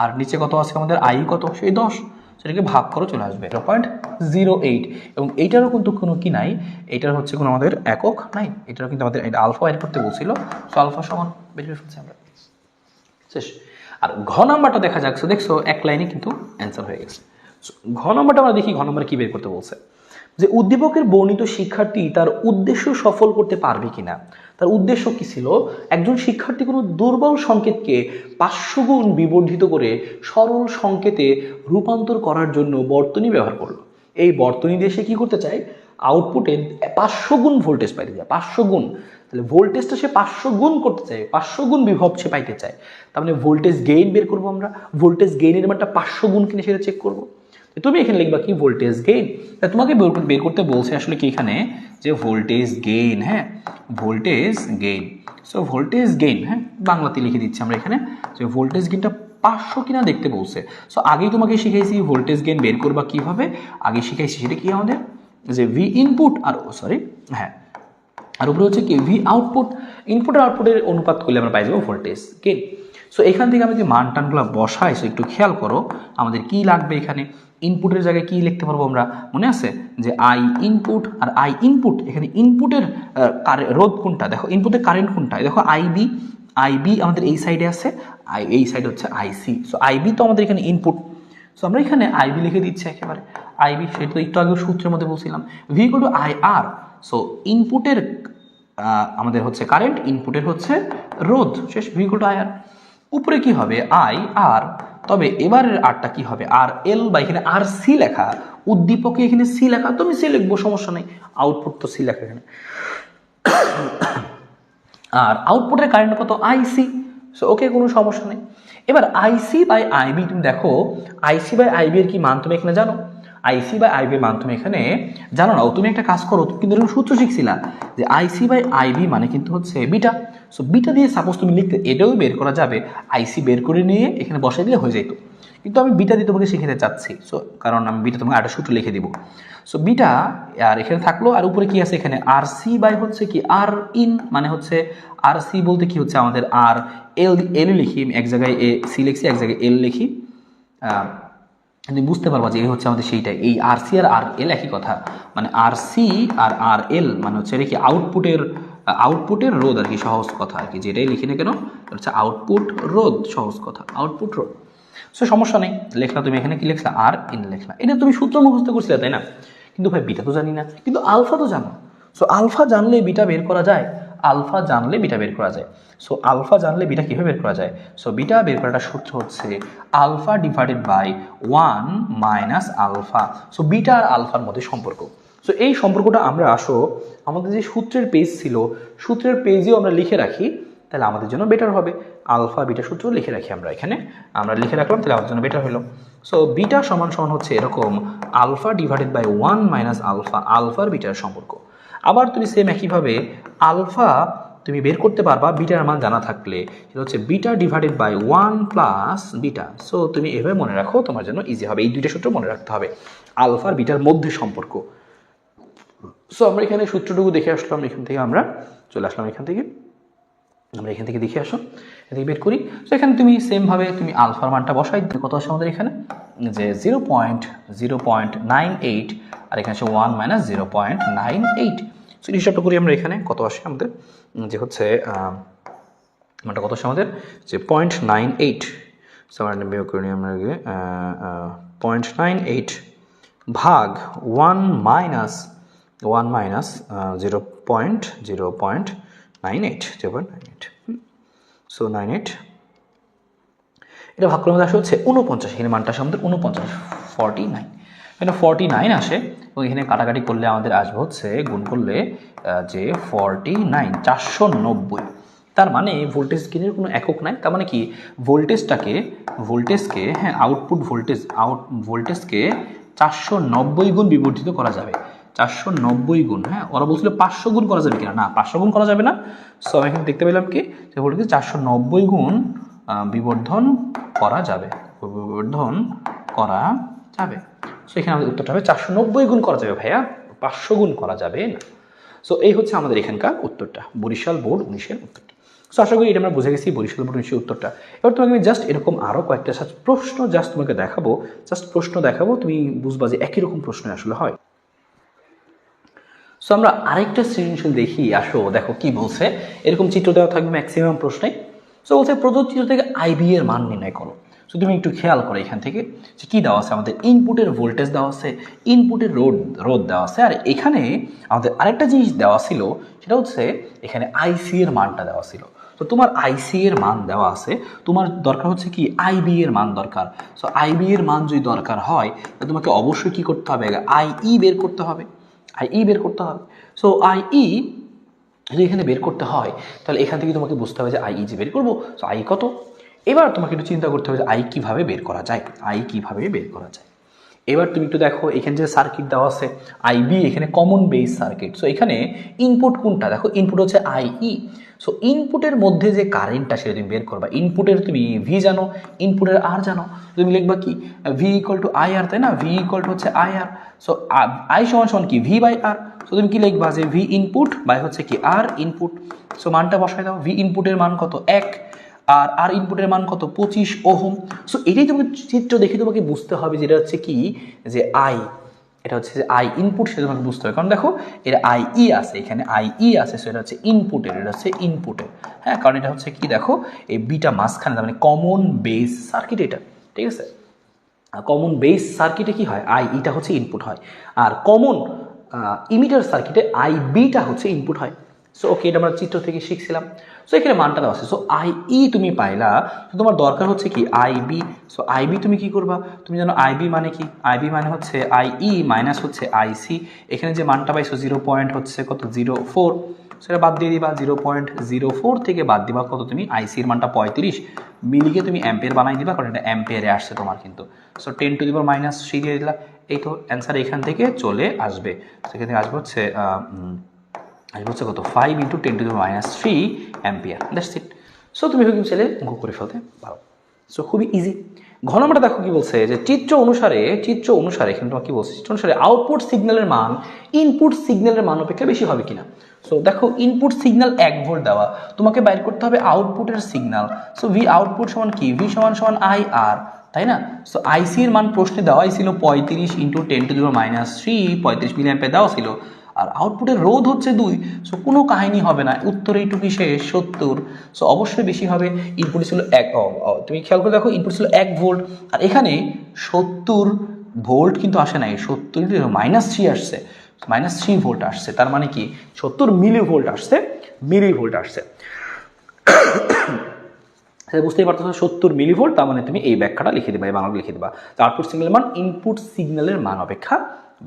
আর নিচে কত আছে আমাদের আই কত, সেই 10, সেটাকে ভাগ করে চলে আসবে 0.08, এবং এইটারও কিন্তু কোনো কি নাই, এইটার হচ্ছে কোনো আমাদের একক নাই, এটারও কিন্তু আমাদের এটা আলফা এর করতে বলছিল, সো আলফা সমান বের করে ফেলছি আমরা, শেষ। আর ঘ নাম্বারটা দেখা যাচ্ছে, দেখছো এক লাইনে কিন্তু অ্যান্সার হয়ে গেছে। ঘ নাম্বারটা আমরা দেখি, ঘ নাম্বার কি বের করতে বলছে, যে উদ্দীপকের বর্ণিত শিক্ষার্থী তার উদ্দেশ্য সফল করতে পারবে কিনা। তার উদ্দেশ্য কি ছিল, একজন শিক্ষার্থী কোনো দুর্বল সংকেতকে 500 গুণ বিবর্ধিত করে সরল সংকেতে রূপান্তর করার জন্য বর্তনী ব্যবহার করলো। এই বর্তনী দিয়ে সে কি করতে চায়, আউটপুটে 500 গুণ ভোল্টেজ পাইতে চায়, 500 গুণ, তাহলে ভোল্টেজটা সে 500 গুণ করতে চায়, 500 গুণ বিভব সে পাইতে চায়, তার মানে ভোল্টেজ গেইন বের করবো আমরা, ভোল্টেজ গেইনের মানটা 500 গুণ কিনে সেটা চেক করবো। তুমি এখানে লিখবা কি ভোল্টেজ গেইন, তোমাকে বের করতে বলছে আসলে কি এখানে, যে ভোল্টেজ গেইন, হ্যাঁ voltage gain, so voltage gain, হ্যাঁ বাংলাতে লিখে দিচ্ছি আমরা এখানে, যে ভোল্টেজ গেইনটা 500 কিনা দেখতে বলছে। সো আগেই তোমাকে শিখাইছি ভোল্টেজ গেইন বের করবা কিভাবে, আগে শিখাইছি, সেটা কি আমাদের যে ভি ইনপুট আর হ্যাঁ আর উপরে হচ্ছে কি ভি আউটপুট, ইনপুট আর আউটপুটের অনুপাত করলে আমরা পাই যাবো ভোল্টেজ গেইন। সো এখান থেকে আমি যে মান টানগুলো বসাই, সো একটু খেয়াল করো আমাদের কি লাগবে এখানে, ইনপুটের জায়গায় কি লিখতে পারবো আমরা, মনে আছে যে আই ইনপুট, আর আই ইনপুট এখানে ইনপুটের রোধ কোনটা, দেখো ইনপুটের কারেন্ট কোনটা, দেখো আইবি, আইবি আমাদের এই সাইডে আছে, এই সাইডে হচ্ছে আইসি, সো আইবি তো আমাদের এখানে ইনপুট, সো আমরা এখানে আইবি লিখে দিচ্ছি একেবারে, আইবি সেটা তো একটু আগে সূত্রের মধ্যে বলছিলাম, V equal to I R, so ইনপুটের আমাদের হচ্ছে কারেন্ট, ইনপুটের হচ্ছে রোধ, শেষ, V equal to I R. উপরে কি হবে আই আর, তবে এবারের আরটা কি হবে আর এল, বা এখানে আর সি লেখা, উদ্দীপকে এখানে সি লেখা, তুমি সি লিখবো সমস্যা নেই, আউটপুট তো সি লেখা এখানে, আর আউটপুটের কারেন্ট কত আইসি, সো ওকে কোনো সমস্যা নেই। এবার আইসি বাই আইবি, তুমি দেখো আইসি বাই আইবি এর কি মান তুমি এখানে জানো, আইসি বাই আইবি এর মান তুমি এখানে জানো না, তুমি একটা কাজ করো, তুমি কিন্তু এরকম সূত্র শিখছিলা যে আইসি বাই আইবি মানে কিন্তু হচ্ছে বিটা, সো বিটা দিয়ে সাপোজ তুমি লিখতে, এটাও বের করা যাবে, আইসি বের করে নিয়ে এখানে বসাই দিলে হয়ে যেত, কিন্তু আমি বিটা দিয়ে তোমাকে শিখাতে চাচ্ছি, সো কারণ আমি বিটা তোমাকে একটা সূত্র লিখে দিব, সো বিটা আর এখানে থাকলো, আর উপরে কি আছে এখানে আর সি বাই হচ্ছে কি আর ইন, মানে হচ্ছে আর সি বলতে কি হচ্ছে আমাদের আর এল, এল লিখি এক জায়গায় এ সি লিখছি, এক জায়গায় এল লিখি, তুমি বুঝতে পারবা যে এই হচ্ছে আমাদের সেইটাই, এই আর সি আর এল একই কথা, মানে আর সি আর এল মানে হচ্ছে এটা কি আউটপুটের রোধ আর কি, সহজ কথা আর কি, যেটাই লিখি না কেন হচ্ছে আউটপুট রোধ, সহজ কথা আউটপুট রোধ। সো সমস্যা নেই, লেখলা তুমি এখানে কি লেখলা আর ইন লেখলা, এটা তুমি সূত্র মুখস্থ করছিলে তাই না, কিন্তু ভাই বিটা তো জানি না, কিন্তু আলফা তো জানো, সো আলফা জানলে বিটা বের করা যায়, আলফা জানলে বিটা বের করা যায়, সো আলফা জানলে বিটা কীভাবে বের করা যায়, সো বিটা বের করাটা সূত্র হচ্ছে alpha divided by 1 minus alpha, so beta আর আলফার মধ্যে সম্পর্ক। সো এই সম্পর্কটা আমরা আমাদের যে সূত্রের পেজ ছিল, সূত্রের পেজেও আমরা লিখে রাখি, তাহলে আমাদের জন্য বেটার হবে, আলফা বিটা সূত্র লিখে রাখি আমরা এখানে, আমরা লিখে রাখলাম, তাহলে আমাদের জন্য বেটার হলো। সো বিটা সমান সমান হচ্ছে এরকম alpha divided by 1 minus alpha, আলফার বিটার সম্পর্ক। আবার তুমি সেম একইভাবে আলফা তুমি বের করতে পারবা বিটার মান জানা থাকলে, সেটা হচ্ছে beta divided by 1 plus beta. So তুমি এভাবে মনে রাখো, তোমার জন্য ইজি হবে, এই দুইটা সূত্র মনে রাখতে হবে, আলফার বিটার মধ্যে সম্পর্ক। সো আমরা এখানে সূত্রটুকু দেখে আসলাম, এখান থেকে আমরা চলে আসলাম, আমরা এখান থেকে দেখে আসো, এদিকে বের করি। সো এখানে তুমি সেমভাবে তুমি আলফার মানটা বসাই, কত আসে আমাদের এখানে যে 0.98, আর এখানে আসে 1 মাইনাস 0.98। সো হিসাবটা করি আমরা, এখানে কত আসে আমাদের, যে হচ্ছে মানটা কত আসে আমাদের যে 0.98, সো আমরা বিয়োগ করে নিই আমরা 0.98 ভাগ 1 মাইনাস 0.98, সো 98, এটা ভাগ করে আসে হচ্ছে 49, এখানে মানটা আসে আমাদের 49, 49, এখানে 49 আসে, এবং এখানে কাটাকাটি করলে আমাদের আসবে হচ্ছে গুণ করলে যে 49, 490। তার মানে ভোল্টেজ গেইনের কোনো একক নাই, তার মানে কি ভোল্টেজকে হ্যাঁ ভোল্টেজকে 490 গুণ বিবর্ধিত করা যাবে, 490 গুণ, হ্যাঁ ওরা বলছিল 500 গুণ করা যাবে কিনা, না 500 গুণ করা যাবে না। সো আমি এখানে দেখতে পেলাম কি যে ভোল্টেজ 490 গুণ বিবর্ধন করা যাবে, বিবর্ধন করা যাবে। সো এখানে আমাদের উত্তরটা হবে 490 গুণ করা যাবে ভাইয়া, 500 গুণ করা যাবে না। সো এই হচ্ছে আমাদের এখানকার উত্তরটা, বরিশাল বোর্ড 19-এর উত্তরটা। সো আশা করি এটা আমরা বুঝে গেছি বরিশাল বোর্ড 19-এর উত্তরটা। এবার তোমাকে আমি জাস্ট এরকম আরও কয়েকটা প্রশ্ন জাস্ট তোমাকে দেখাবো, জাস্ট প্রশ্ন দেখাবো, তুমি বুঝবা যে একই রকম প্রশ্ন আসলে হয়। সো আমরা আরেকটা সৃজনশীল দেখি, আসো দেখো কি বলছে। এরকম চিত্র দেওয়া থাকবে ম্যাক্সিমাম প্রশ্নে। সো বলছে প্রদত্ত চিত্র থেকে আইবি এর মান নির্ণয় করো। সো তুমি একটু খেয়াল করো এখান থেকে যে কী দেওয়া আছে, আমাদের ইনপুটের ভোল্টেজ দেওয়া আছে, ইনপুটের রোধ দেওয়া আছে, আর এখানে আমাদের আরেকটা জিনিস দেওয়া ছিল, সেটা হচ্ছে এখানে আইসি এর মানটা দেওয়া ছিল। তো তোমার আইসি এর মান দেওয়া আছে, তোমার দরকার হচ্ছে কি আইবি এর মান দরকার। সো আইবি এর মান যদি দরকার হয় তাহলে তোমাকে অবশ্যই কী করতে হবে, আইই বের করতে হবে, আইই বের করতে হবে। সো আইই যদি এখানে বের করতে হয় তাহলে এখান থেকে তোমাকে বুঝতে হবে যে আইই যে বের করবো, সো আই কত। এবার তোমাকে একটু চিন্তা করতে হবে যে আই কীভাবে বের করা যায়, আই কীভাবে বের করা যায়। এবার তুমি একটু দেখো এখানে যে সার্কিট দেওয়া আছে আইবি, এখানে কমন বেস সার্কিট। সো এখানে ইনপুট কোনটা, দেখো ইনপুট হচ্ছে আইই। সো ইনপুটের মধ্যে যে কারেন্টটা সেটা তুমি বের করবা। ইনপুটের তুমি ভি জানো, ইনপুটের আর জানো, তুমি লিখবা কি V equal to I R, তাই না, ভি ইকুয়াল টু হচ্ছে আই আর। সো আই সমান সমান কি ভি বাই আর। সো তুমি কি লিখবা যে ভি ইনপুট বাই হচ্ছে কি আর ইনপুট। সো মানটা বসাই দাও, ভি ইনপুটের মান কত 1, আর ইনপুটের মান কত 25 ওহম। সো এটাই তোমাকে চিত্র দেখে তোমাকে বুঝতে হবে যেটা হচ্ছে কি যে আই, এটা হচ্ছে যে আই ইনপুট, সেটা তোমাকে বুঝতে হবে। কারণ দেখো এটা আইই আছে, এখানে আইই আছে, সো এটা হচ্ছে ইনপুটের, এটা হচ্ছে ইনপুটের, হ্যাঁ কারণ এটা হচ্ছে কি দেখো এই বিটা মাঝখানে, মানে কমন বেস সার্কিট এটা, ঠিক আছে। কমন বেস সার্কিটে কি হয় আইইটা হচ্ছে ইনপুট হয়, আর কমন ইমিটার সার্কিটে আইবিটা হচ্ছে ইনপুট হয়। সো ওকে, এটা আমরা চিত্র থেকে শিখছিলাম। সো এখানে মানটা দেওয়া আছে, সো আইই তুমি পাইলা, তো তোমার দরকার হচ্ছে কি আইবি। সো আইবি তুমি কি করবা, তুমি জানো আইবি মানে কি, আইবি মানে হচ্ছে আইই মাইনাস হচ্ছে আইসি। এখানে যে মানটা পাইছো 0 হচ্ছে কত 0.4, সেটা বাদ দিয়ে দিবা, 0.04 থেকে বাদ দিবা কত তুমি আইসির মানটা 35 মিলিকে তুমি অ্যাম্পিয়ার বানাই দিবা, কারণ এটা অ্যাম্পিয়ারে আসছে তোমার কিন্তু। সো 10⁻³ দিয়ে দিলা, এই তো অ্যান্সার এখান থেকে চলে আসবে। সেখান থেকে আসবে হচ্ছে কত 5 × 10⁻³ অ্যাম্পিয়ার, দ্যাটস ইট। সো তুমি কিন্তু চাইলে অঙ্ক করে ফেলতে পারো। সো খুবই ইজি। ঘ নম্বরটা দেখো কি বলছে যে চিত্র অনুসারে এখানে তোমার কি বলছে, চিত্র অনুসারে আউটপুট সিগন্যালের মান ইনপুট সিগন্যালের মান অপেক্ষা বেশি হবে কিনা। সো দেখো ইনপুট সিগন্যাল 1 ভোল্ট দেওয়া, তোমাকে বাইর করতে হবে আউটপুটের সিগন্যাল। সো ভি আউটপুট সমান কি, ভি সমান সমান আই আর, তাই না। সো আইসি এর মান প্রশ্নে দেওয়াই ছিল 35 × 10⁻³ 35 মিলি অ্যাম্পিয়ার দেওয়া ছিল, আর আউটপুটের রোধ হচ্ছে 2। সো কোনো কাহিনী হবে না, উত্তর এইটুকুই শেষ 70। সো অবশ্যই বেশি হবে, ইনপুট ছিল 1, তুমি খেয়াল করে দেখো ইনপুট ছিল 1 ভোল্ট, আর এখানে 70 ভোল্ট কিন্তু আসে নাই, 70 -3 আসছে, -3 ভোল্ট আসছে, তার মানে কি 70 মিলি ভোল্ট আসছে, বুঝতেই পারতো 70 মিলি ভোল্ট, তার মানে তুমি এই ব্যাখ্যাটা লিখে দেবা, এই বাংলা লিখে দেবা। আউটপুট সিগন্যালের মান ইনপুট সিগন্যালের মান অপেক্ষা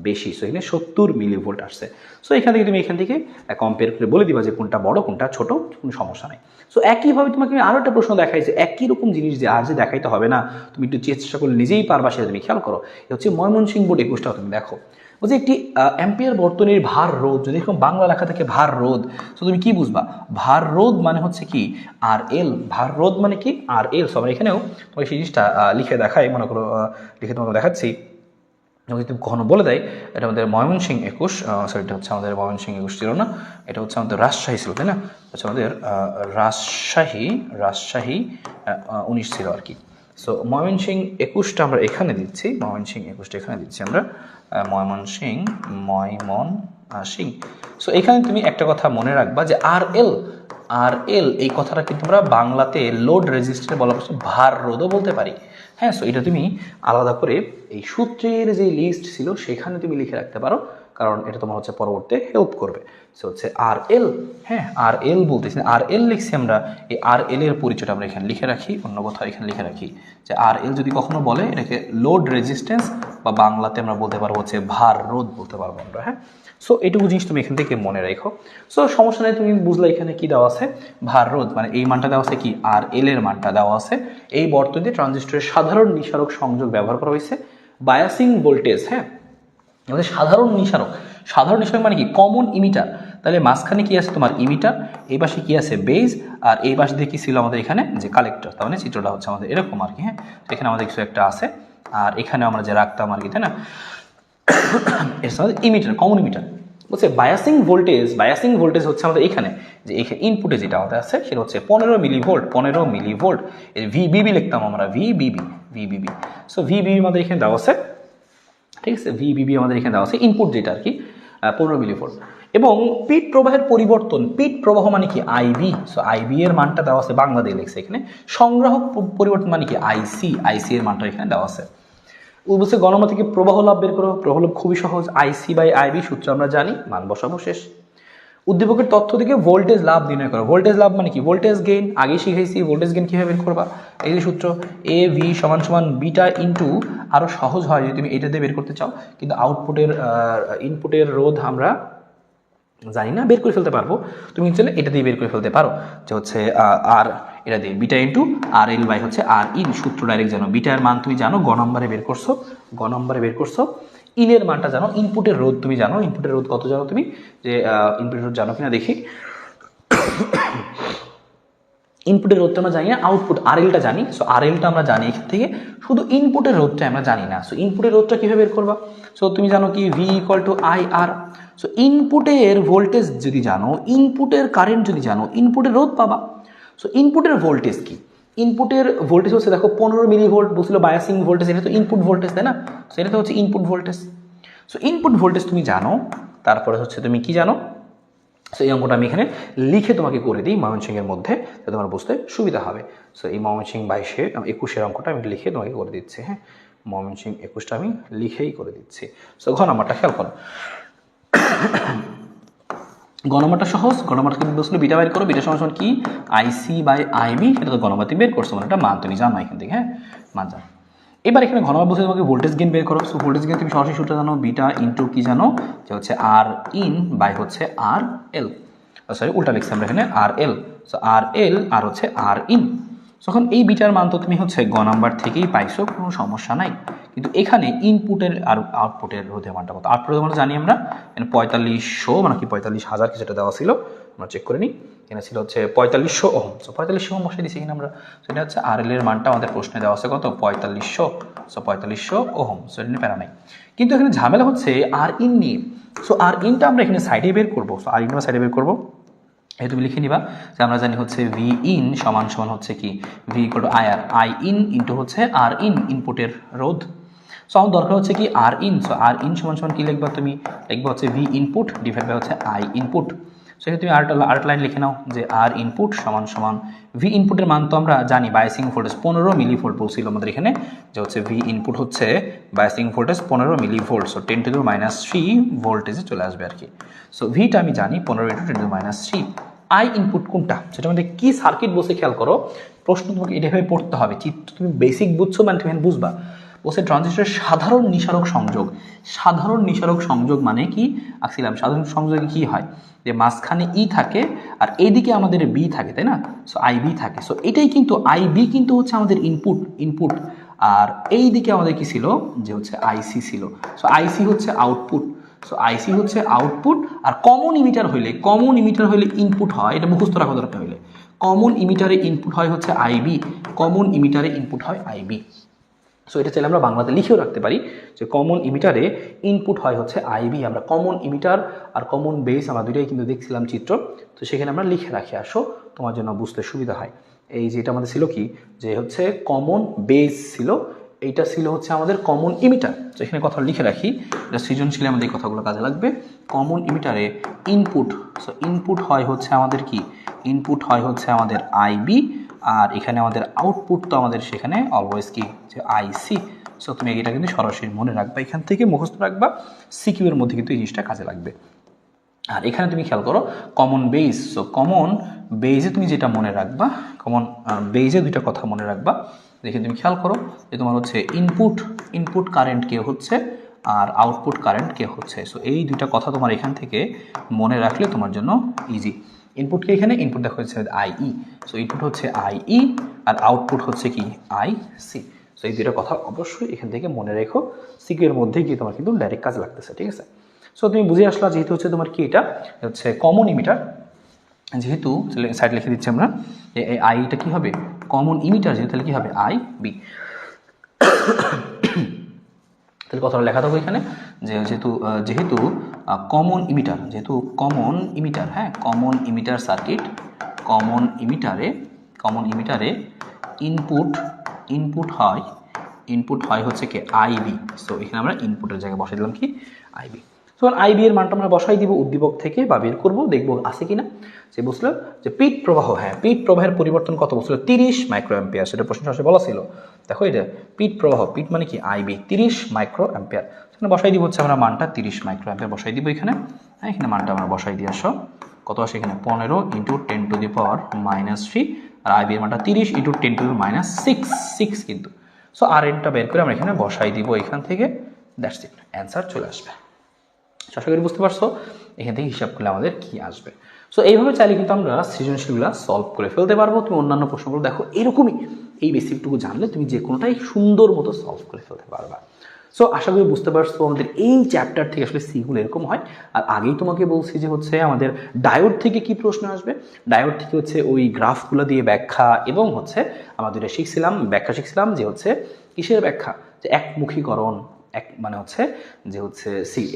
বেশি, সো এখানে 70 মিলি ভোল্ট আসছে। সো এখান থেকে তুমি এখান থেকে কম্পেয়ার করে বলে দিবা যে কোনটা বড় কোনটা ছোট, কোনো সমস্যা নেই। সো একইভাবে তোমাকে আমি আরও একটা প্রশ্ন দেখাইছে, একই রকম জিনিস যে আর যে দেখাইতে হবে না, তুমি একটু চেষ্টা করলে নিজেই পারবা, সেটা তুমি খেয়াল করো। এটা হচ্ছে ময়মনসিংহ বোর্ড 21টা, তুমি দেখো বলছে একটি অ্যাম্পিয়ার বর্তনীর ভার রোধ, যদি এরকম বাংলা লেখা থাকে ভার রোধ, তো তুমি কি বুঝবা ভার রোধ মানে হচ্ছে কি আর এল, ভার রোধ মানে কি আর এল। সো আমরা এখানেও তোমাকে সেই জিনিসটা লিখে দেখাই, মনে করো লিখে তোমাকে দেখাচ্ছি, যদি ঘন বলে দেয় এটা আমাদের ময়মনসিংহ 21, সরি এটা হচ্ছে আমাদের ময়মনসিংহ 21 ছিল না, এটা হচ্ছে আমাদের রাজশাহী ছিল, তাই না, হচ্ছে আমাদের রাজশাহী 19 ছিল আর কি। সো ময়মনসিংহ 21টা আমরা এখানে দিচ্ছি, ময়মনসিংহ 21টা এখানে দিচ্ছি আমরা, ময়মনসিংহ। সো এখানে তুমি একটা কথা মনে রাখবা যে আর এল এই কথাটা কিন্তু আমরা বাংলাতে লোড রেজিস্ট্যান্স বলা হচ্ছে, ভার রোধও বলতে পারি, হ্যাঁ। সো এটা তুমি আলাদা করে এই সূত্রের যে লিস্ট ছিল সেখানে তুমি লিখে রাখতে পারো, কারণ এটা তোমার হচ্ছে পরবর্তীতে হেল্প করবে। সো হচ্ছে আর এল, হ্যাঁ আর এল বলতেছি, আর এল লিখছি আমরা, এই আর এল এর পরিচয়টা আমরা এখানে লিখে রাখি, অন্য কোথাও এখানে লিখে রাখি যে আর এল যদি কখনো বলে এটাকে লোড রেজিস্ট্যান্স, বা বাংলাতে আমরা বলতে পারবো হচ্ছে ভার রোধ বলতে পারবো আমরা, হ্যাঁ। সো এইটুকু জিনিস তুমি এখান থেকে মনে রাখো। সো সমস্যা নেই, তুমি বুঝলে এখানে কি দেওয়া আছে, ভার রোধ মানে এই মানটা দেওয়া আছে কি আর এল এর মানটা দেওয়া আছে। এই বর্তনীতে ট্রানজিস্টরের সাধারণ নিঃসারক সংযোগ ব্যবহার করা হয়েছে, বায়াসিং ভোল্টেজ, হ্যাঁ আমাদের সাধারণ নিঃসারক মানে কি কমন ইমিটার। তাহলে মাঝখানে কি আছে তোমার ইমিটার, এই পাশে কি আছে বেজ, আর এই পাশে দিয়ে কি ছিল আমাদের এখানে যে কালেক্টর। তার মানে চিত্রটা হচ্ছে আমাদের এরকম আর কি। হ্যাঁ, এখানে আমাদের কিছু একটা আছে, আর এখানে আমরা যে রাখতাম আর কি, তাই না, এর সাথে ইমিটার, কমন ইমিটার। বলছে বায়াসিং ভোল্টেজ হচ্ছে আমাদের এখানে যে এখানে ইনপুটে যেটা আমাদের আছে সেটা হচ্ছে 15 মিলিভোল্ট। ভিবিবি লিখতাম আমরা, ভিবিবি। সো ভিবিবি আমাদের এখানে দেওয়া আছে, ঠিক আছে, ভিবিবি আমাদের এখানে দেওয়া আছে ইনপুট যেটা আর কি 15 মিলিভোল্ট। এবং পিট প্রবাহের পরিবর্তন, পিট প্রবাহ মানে কি আইবি। সো আইবি এর মানটা দেওয়া আছে বাংলা দিয়ে লিখছে এখানে। সংগ্রাহক পরিবর্তন মানে কি আইসি এর মানটা এখানে দেওয়া আছে। বলছে গণনা থেকে প্রবাহ লাভ বের করো। প্রবাহ লাভ খুবই সহজ, আইসি/আইবি সূত্র আমরা জানি, মান বসাবো, শেষ। উদ্দীপকের তথ্য থেকে ভোল্টেজ লাভ নির্ণয় করো। ভোল্টেজ লাভ মানে কি ভোল্টেজ গেইন, আগেই শিখেছি ভোল্টেজ গেইন কীভাবে বের করবা। এই যে সূত্র এ ভি সমান বিটা ইন্টু, আরও সহজ হয় যদি তুমি এটা দিয়ে বের করতে চাও, কিন্তু ইনপুটের রোধ আমরা জানি না, বের করে ফেলতে পারবো। তুমি চাইলে এটা দিয়ে বের করে ফেলতে পারো, যে হচ্ছে আর এটা দিয়ে beta into R L by হচ্ছে আর ইন। সূত্র ডাইরেক্ট জানো, বিটার মান তুমি জানো, গ নম্বরে বের করছো। ইনের মানটা জানো, ইনপুটের রোধ তুমি জানো, ইনপুটের রোধ কত জানো তুমি, যে ইনপুটের রোধ জানো কিনা দেখি। ইনপুটের রোধটা আমরা জানি না, আউটপুট আরএলটা জানি। সো আরএলটা আমরা জানি এখান থেকে, শুধু ইনপুটের রোধটা আমরা জানি না। সো ইনপুটের রোধটা কীভাবে বের করবা। সো তুমি জানো কি V equal to I R. So ইনপুটের ভোল্টেজ যদি জানো, ইনপুটের কারেন্ট যদি জানো, ইনপুটের রোধ পাবা। সো ইনপুটের ভোল্টেজ কি, ইনপুটের ভোল্টেজ হচ্ছে দেখো 15 মিলিভোল্ট বলছিল বায়াসিং ভোল্টেজ, এটা তো ইনপুট ভোল্টেজ, তাই না। সো এটা তো হচ্ছে input voltage. So input voltage তুমি জানো, তারপরে হচ্ছে তুমি কি জানো। সো এই অঙ্কটা আমি এখানে লিখে তোমাকে করে দিই ময়মনসিংহের মধ্যে, তো তোমার বুঝতে সুবিধা হবে। সো এই ময়মনসিংহ 21-এর অঙ্কটা আমি লিখে তোমাকে করে দিচ্ছি। হ্যাঁ, ময়মনসিংহ 21টা আমি লিখেই করে দিচ্ছি। সো ঘ নাম্বারটা খেয়াল করো। গ নাম্বারটা সহজ, গ নাম্বারটা কিন্তু বলছিল বিটা বের করো। বিটা সমান কি আইসি/আইবি, সেটা তো গ নাম্বার তুমি বের করছো, মানে একটা মান তুমি জানো এখান থেকে। হ্যাঁ, মান জানো। এবার এখানে ঘ নাম্বার বলছে তোমাকে ভোল্টেজ গেইন বের করো। সো ভোল্টেজ গেইন তুমি সরাসরি সূত্র জানো, বিটা ইন্টু কি জানো, যে হচ্ছে আর ইন বাই হচ্ছে আর এল। সরি, উল্টা লিখছি আমরা এখানে, আর এল। সো আর এল আর হচ্ছে আর ইন। যখন এই বিটার মান তো তুমি হচ্ছে গ নাম্বার থেকেই পাইছো, কোনো সমস্যা নাই। কিন্তু এখানে ইনপুটের আর আউটপুটের রোধের মানটা কত, আউটপুটের মান জানি আমরা 4500, মানে কি 45,000 কিছু একটা দেওয়া ছিল, আমরা চেক করে নিই। এখানে ছিল হচ্ছে 4500 ওহম। সো 4500 ওহম বসে দিচ্ছি এখানে আমরা। সেটা হচ্ছে আর এল এর মানটা আমাদের প্রশ্নে দেওয়া আছে কত, 4500। So 4500 ohm. সো এটা নিয়ে প্যারা নাই, কিন্তু এখানে ঝামেলা হচ্ছে আর ইন নিয়ে। সো আর ইনটা আমরা এখানে সাইডে বের করবো। সো আর ইন আমরা সাইডে বের করবো, এই তুমি লিখে নিবা যে আমরা জানি হচ্ছে ভি ইন সমান হচ্ছে কি V equal to I R, I in into হচ্ছে আর ইন, ইনপুটের রোধ। সো আমার দরকার হচ্ছে কি আর ইন। সো আর ইন সমান কি লিখবা তুমি, লিখবা হচ্ছে ভি ইনপুট ডিভাইড বাই হচ্ছে আই ইনপুট। সো এখানে তুমি আরেকটা লাইন লিখে নাও যে আর ইনপুট সমান ভি ইনপুটের মান তো আমরা জানি বায়াসিং ভোল্টেজ 15 মিলিভোল্ট বলছিল আমাদের এখানে, যে হচ্ছে ভি ইনপুট হচ্ছে বায়াসিং ভোল্টেজ 15 মিলিভোল্ট। সো 10⁻³ ভোল্টেজে চলে আসবে আর কি। সো ভিটা আমি জানি 15 × 10⁻³। আই ইনপুট কোনটা, সেটা মধ্যে কি সার্কিট বসে খেয়াল করো, প্রশ্ন তোমাকে এটাভাবে পড়তে হবে। চিত্র তুমি বেসিক বুঝছো মানে তুমি বুঝবা। বসে ট্রানজিস্টরের সাধারণ নিঃসারক সংযোগ মানে কি আঁকছিলাম। সাধারণ সংযোগে কি হয়, যে মাঝখানে ই থাকে আর এইদিকে আমাদের বি থাকে, তাই না। সো আইবি থাকে। সো এটাই কিন্তু আইবি কিন্তু হচ্ছে আমাদের ইনপুট, আর এই দিকে আমাদের কি ছিল, যে হচ্ছে আইসি ছিল। সো আইসি হচ্ছে আউটপুট। সো আইসি হচ্ছে আউটপুট, আর কমন ইমিটার হইলে ইনপুট হয়, এটা মুখস্থ রাখা দরকার। হইলে কমন ইমিটারে ইনপুট হয় হচ্ছে আইবি, কমন ইমিটারে ইনপুট হয় আইবি। সো এটা চাইলে আমরা বাংলাতে লিখেও রাখতে পারি যে কমন ইমিটারে ইনপুট হয় হচ্ছে আইবি। আমরা কমন ইমিটার আর কমন বেস আমরা দুইটাই কিন্তু দেখছিলাম চিত্র, তো সেখানে আমরা লিখে রাখি আসো, তোমার জন্য বুঝতে সুবিধা হয়। এই যে এটা আমাদের ছিল কি, যে হচ্ছে কমন বেস ছিল, এইটা ছিল হচ্ছে আমাদের কমন ইমিটার। তো এখানে কথা লিখে রাখি, এটা সৃজনশীলে আমাদের এই কথাগুলো কাজে লাগবে। কমন ইমিটারে ইনপুট, সো ইনপুট হয় হচ্ছে আমাদের কি, ইনপুট হয় হচ্ছে আমাদের আইবি, আর এখানে আমাদের আউটপুট তো আমাদের সেখানে অলওয়েজ কি, যে আইসি। সো তুমি এটা কিন্তু সরাসরি মনে রাখবা, এখান থেকে মুখস্থ রাখবা, সিকিউ এর মধ্যে কিন্তু এই জিনিসটা কাজে লাগবে। আর এখানে তুমি খেয়াল করো কমন বেস। সো কমন বেজে তুমি যেটা মনে রাখবা, কমন বেজে দুইটা কথা মনে রাখবা। দেখে তুমি খেয়াল করো যে তোমার হচ্ছে ইনপুট কারেন্ট কে হচ্ছে আর আউটপুট কারেন্ট কে হচ্ছে। সো এই দুইটা কথা তোমার এখান থেকে মনে রাখলে তোমার জন্য ইজি। ইনপুটকে এখানে ইনপুট দেখা হচ্ছে আইই। সো ইনপুট হচ্ছে আইই আর আউটপুট হচ্ছে কি আইসি। সো সো এই দুটো কথা অবশ্যই এখান থেকে মনে রেখো, সিকিউর মধ্যে গিয়ে তোমার কিন্তু ডাইরেক্ট কাজ লাগতেছে, ঠিক আছে। সো তুমি বুঝে আসলা যেহেতু হচ্ছে তোমার কি এটা হচ্ছে কমন ইমিটার, যেহেতু সাইড লিখে দিচ্ছি আমরা এই আইটা কি হবে কমন ইমিটার, যেহেতু তাহলে কি হবে আই বি। তাহলে কথাটা লেখা থাকবে এখানে যে যেহেতু কমন ইমিটার, যেহেতু কমন ইমিটার, হ্যাঁ কমন ইমিটার সার্কিট, কমন ইমিটারে ইনপুট হয় হচ্ছে কি আইবি। সো এখানে আমরা ইনপুটের জায়গায় বসাই দিলাম কি আইবি। তো আইবি এর মানটা আমরা বসাই দিব উদ্দীপক থেকে বা বের করবো, দেখবো আছে কিনা। যে বুঝলো যে পিট প্রবাহ, হ্যাঁ পিট প্রবাহের পরিবর্তন কত বলছিল 30 মাইক্রো অ্যাম্পিয়ার, সেটা প্রশ্ন আসলে বলা ছিল। দেখো এটা পিট প্রবাহ, পিট মানে কি আইবি 30 মাইক্রো অ্যাম্পিয়ার, এখানে বসাই দিব হচ্ছে আমরা মানটা 30 মাইক্রো অ্যাম্পিয়ার বসাই দিব এখানে। হ্যাঁ এখানে মানটা আমরা বসাই দিয়ে আসো, কত আসে এখানে 15 × 10⁻³ আর আইবি এর মানটা 30 × 10⁻6 কিন্তু। সো আর এনটা বের করে আমরা এখানে বসাই দিব এখান থেকে, দ্যাটস ইট, অ্যান্সার চলে আসবে। আশা করি বুঝতে পারছো এখান থেকে হিসাব করলে আমাদের কি আসবে। সো এইভাবে চাইলে কিন্তু আমরা সৃজনশীলগুলো সলভ করে ফেলতে পারবো। তুমি অন্যান্য প্রশ্নগুলো দেখো এরকমই, এই বেসিকটুকু জানলে তুমি যে কোনোটাই সুন্দর মতো সলভ করে ফেলতে পারবা। সো আশা করি বুঝতে পারছো আমাদের এই চ্যাপ্টার থেকে আসলে সিগুলো এরকম হয়। আর আগেই তোমাকে বলছি যে হচ্ছে আমাদের ডায়োড থেকে কি প্রশ্ন আসবে, ডায়োড থেকে হচ্ছে ওই গ্রাফগুলো দিয়ে ব্যাখ্যা এবং হচ্ছে আমাদের ব্যাখ্যা শিখছিলাম যে হচ্ছে কিসের ব্যাখ্যা, যে একমুখীকরণ, এক মানে হচ্ছে যে হচ্ছে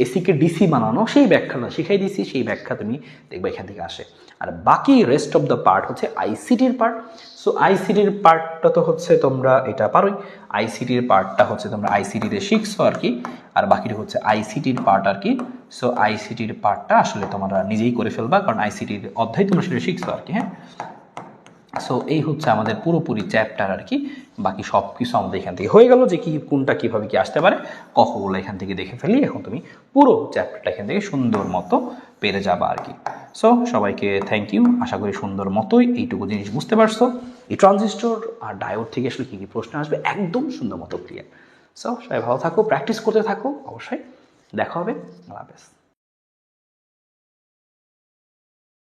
এসিকে ডিসি বানানো, সেই ব্যাখ্যাটা শিখাই দিয়েছি, সেই ব্যাখ্যা তুমি দেখবে এখান থেকে আসে। আর বাকি রেস্ট অফ দ্য পার্ট হচ্ছে আইসিটির পার্ট। সো আইসিটির পার্টটা তো হচ্ছে তোমরা এটা পারোই, আইসিটির পার্টটা হচ্ছে তোমরা আইসিটিতে শিখছো আর কি, আর বাকিটা হচ্ছে আইসিটির পার্ট আর কি। সো আইসিটির পার্টটা আসলে তোমরা নিজেই করে ফেলবা, কারণ আইসিটির অধ্যায় তোমরা সেটা শিখছো আর কি, হ্যাঁ। সো এই হচ্ছে আমাদের পুরোপুরি চ্যাপ্টার আর কি, বাকি সব কিছু আমাদের এখান থেকে হয়ে গেল, যে কি কোনটা কীভাবে কি আসতে পারে কখগুলো এখান থেকে দেখে ফেলি। এখন তুমি পুরো চ্যাপ্টারটা এখান থেকে সুন্দর মতো পেরে যাবা আর কি। সো সবাইকে থ্যাংক ইউ, আশা করি সুন্দর মতোই এইটুকু জিনিস বুঝতে পারছো, এই ট্রানজিস্টর আর ডায়োড থেকে আসলে কী কী প্রশ্ন আসবে একদম সুন্দর মতো ক্লিয়ার। সো সবাই ভালো থাকো, প্র্যাকটিস করতে থাকো, অবশ্যই দেখা হবে, আল্লাহ হাফেজ।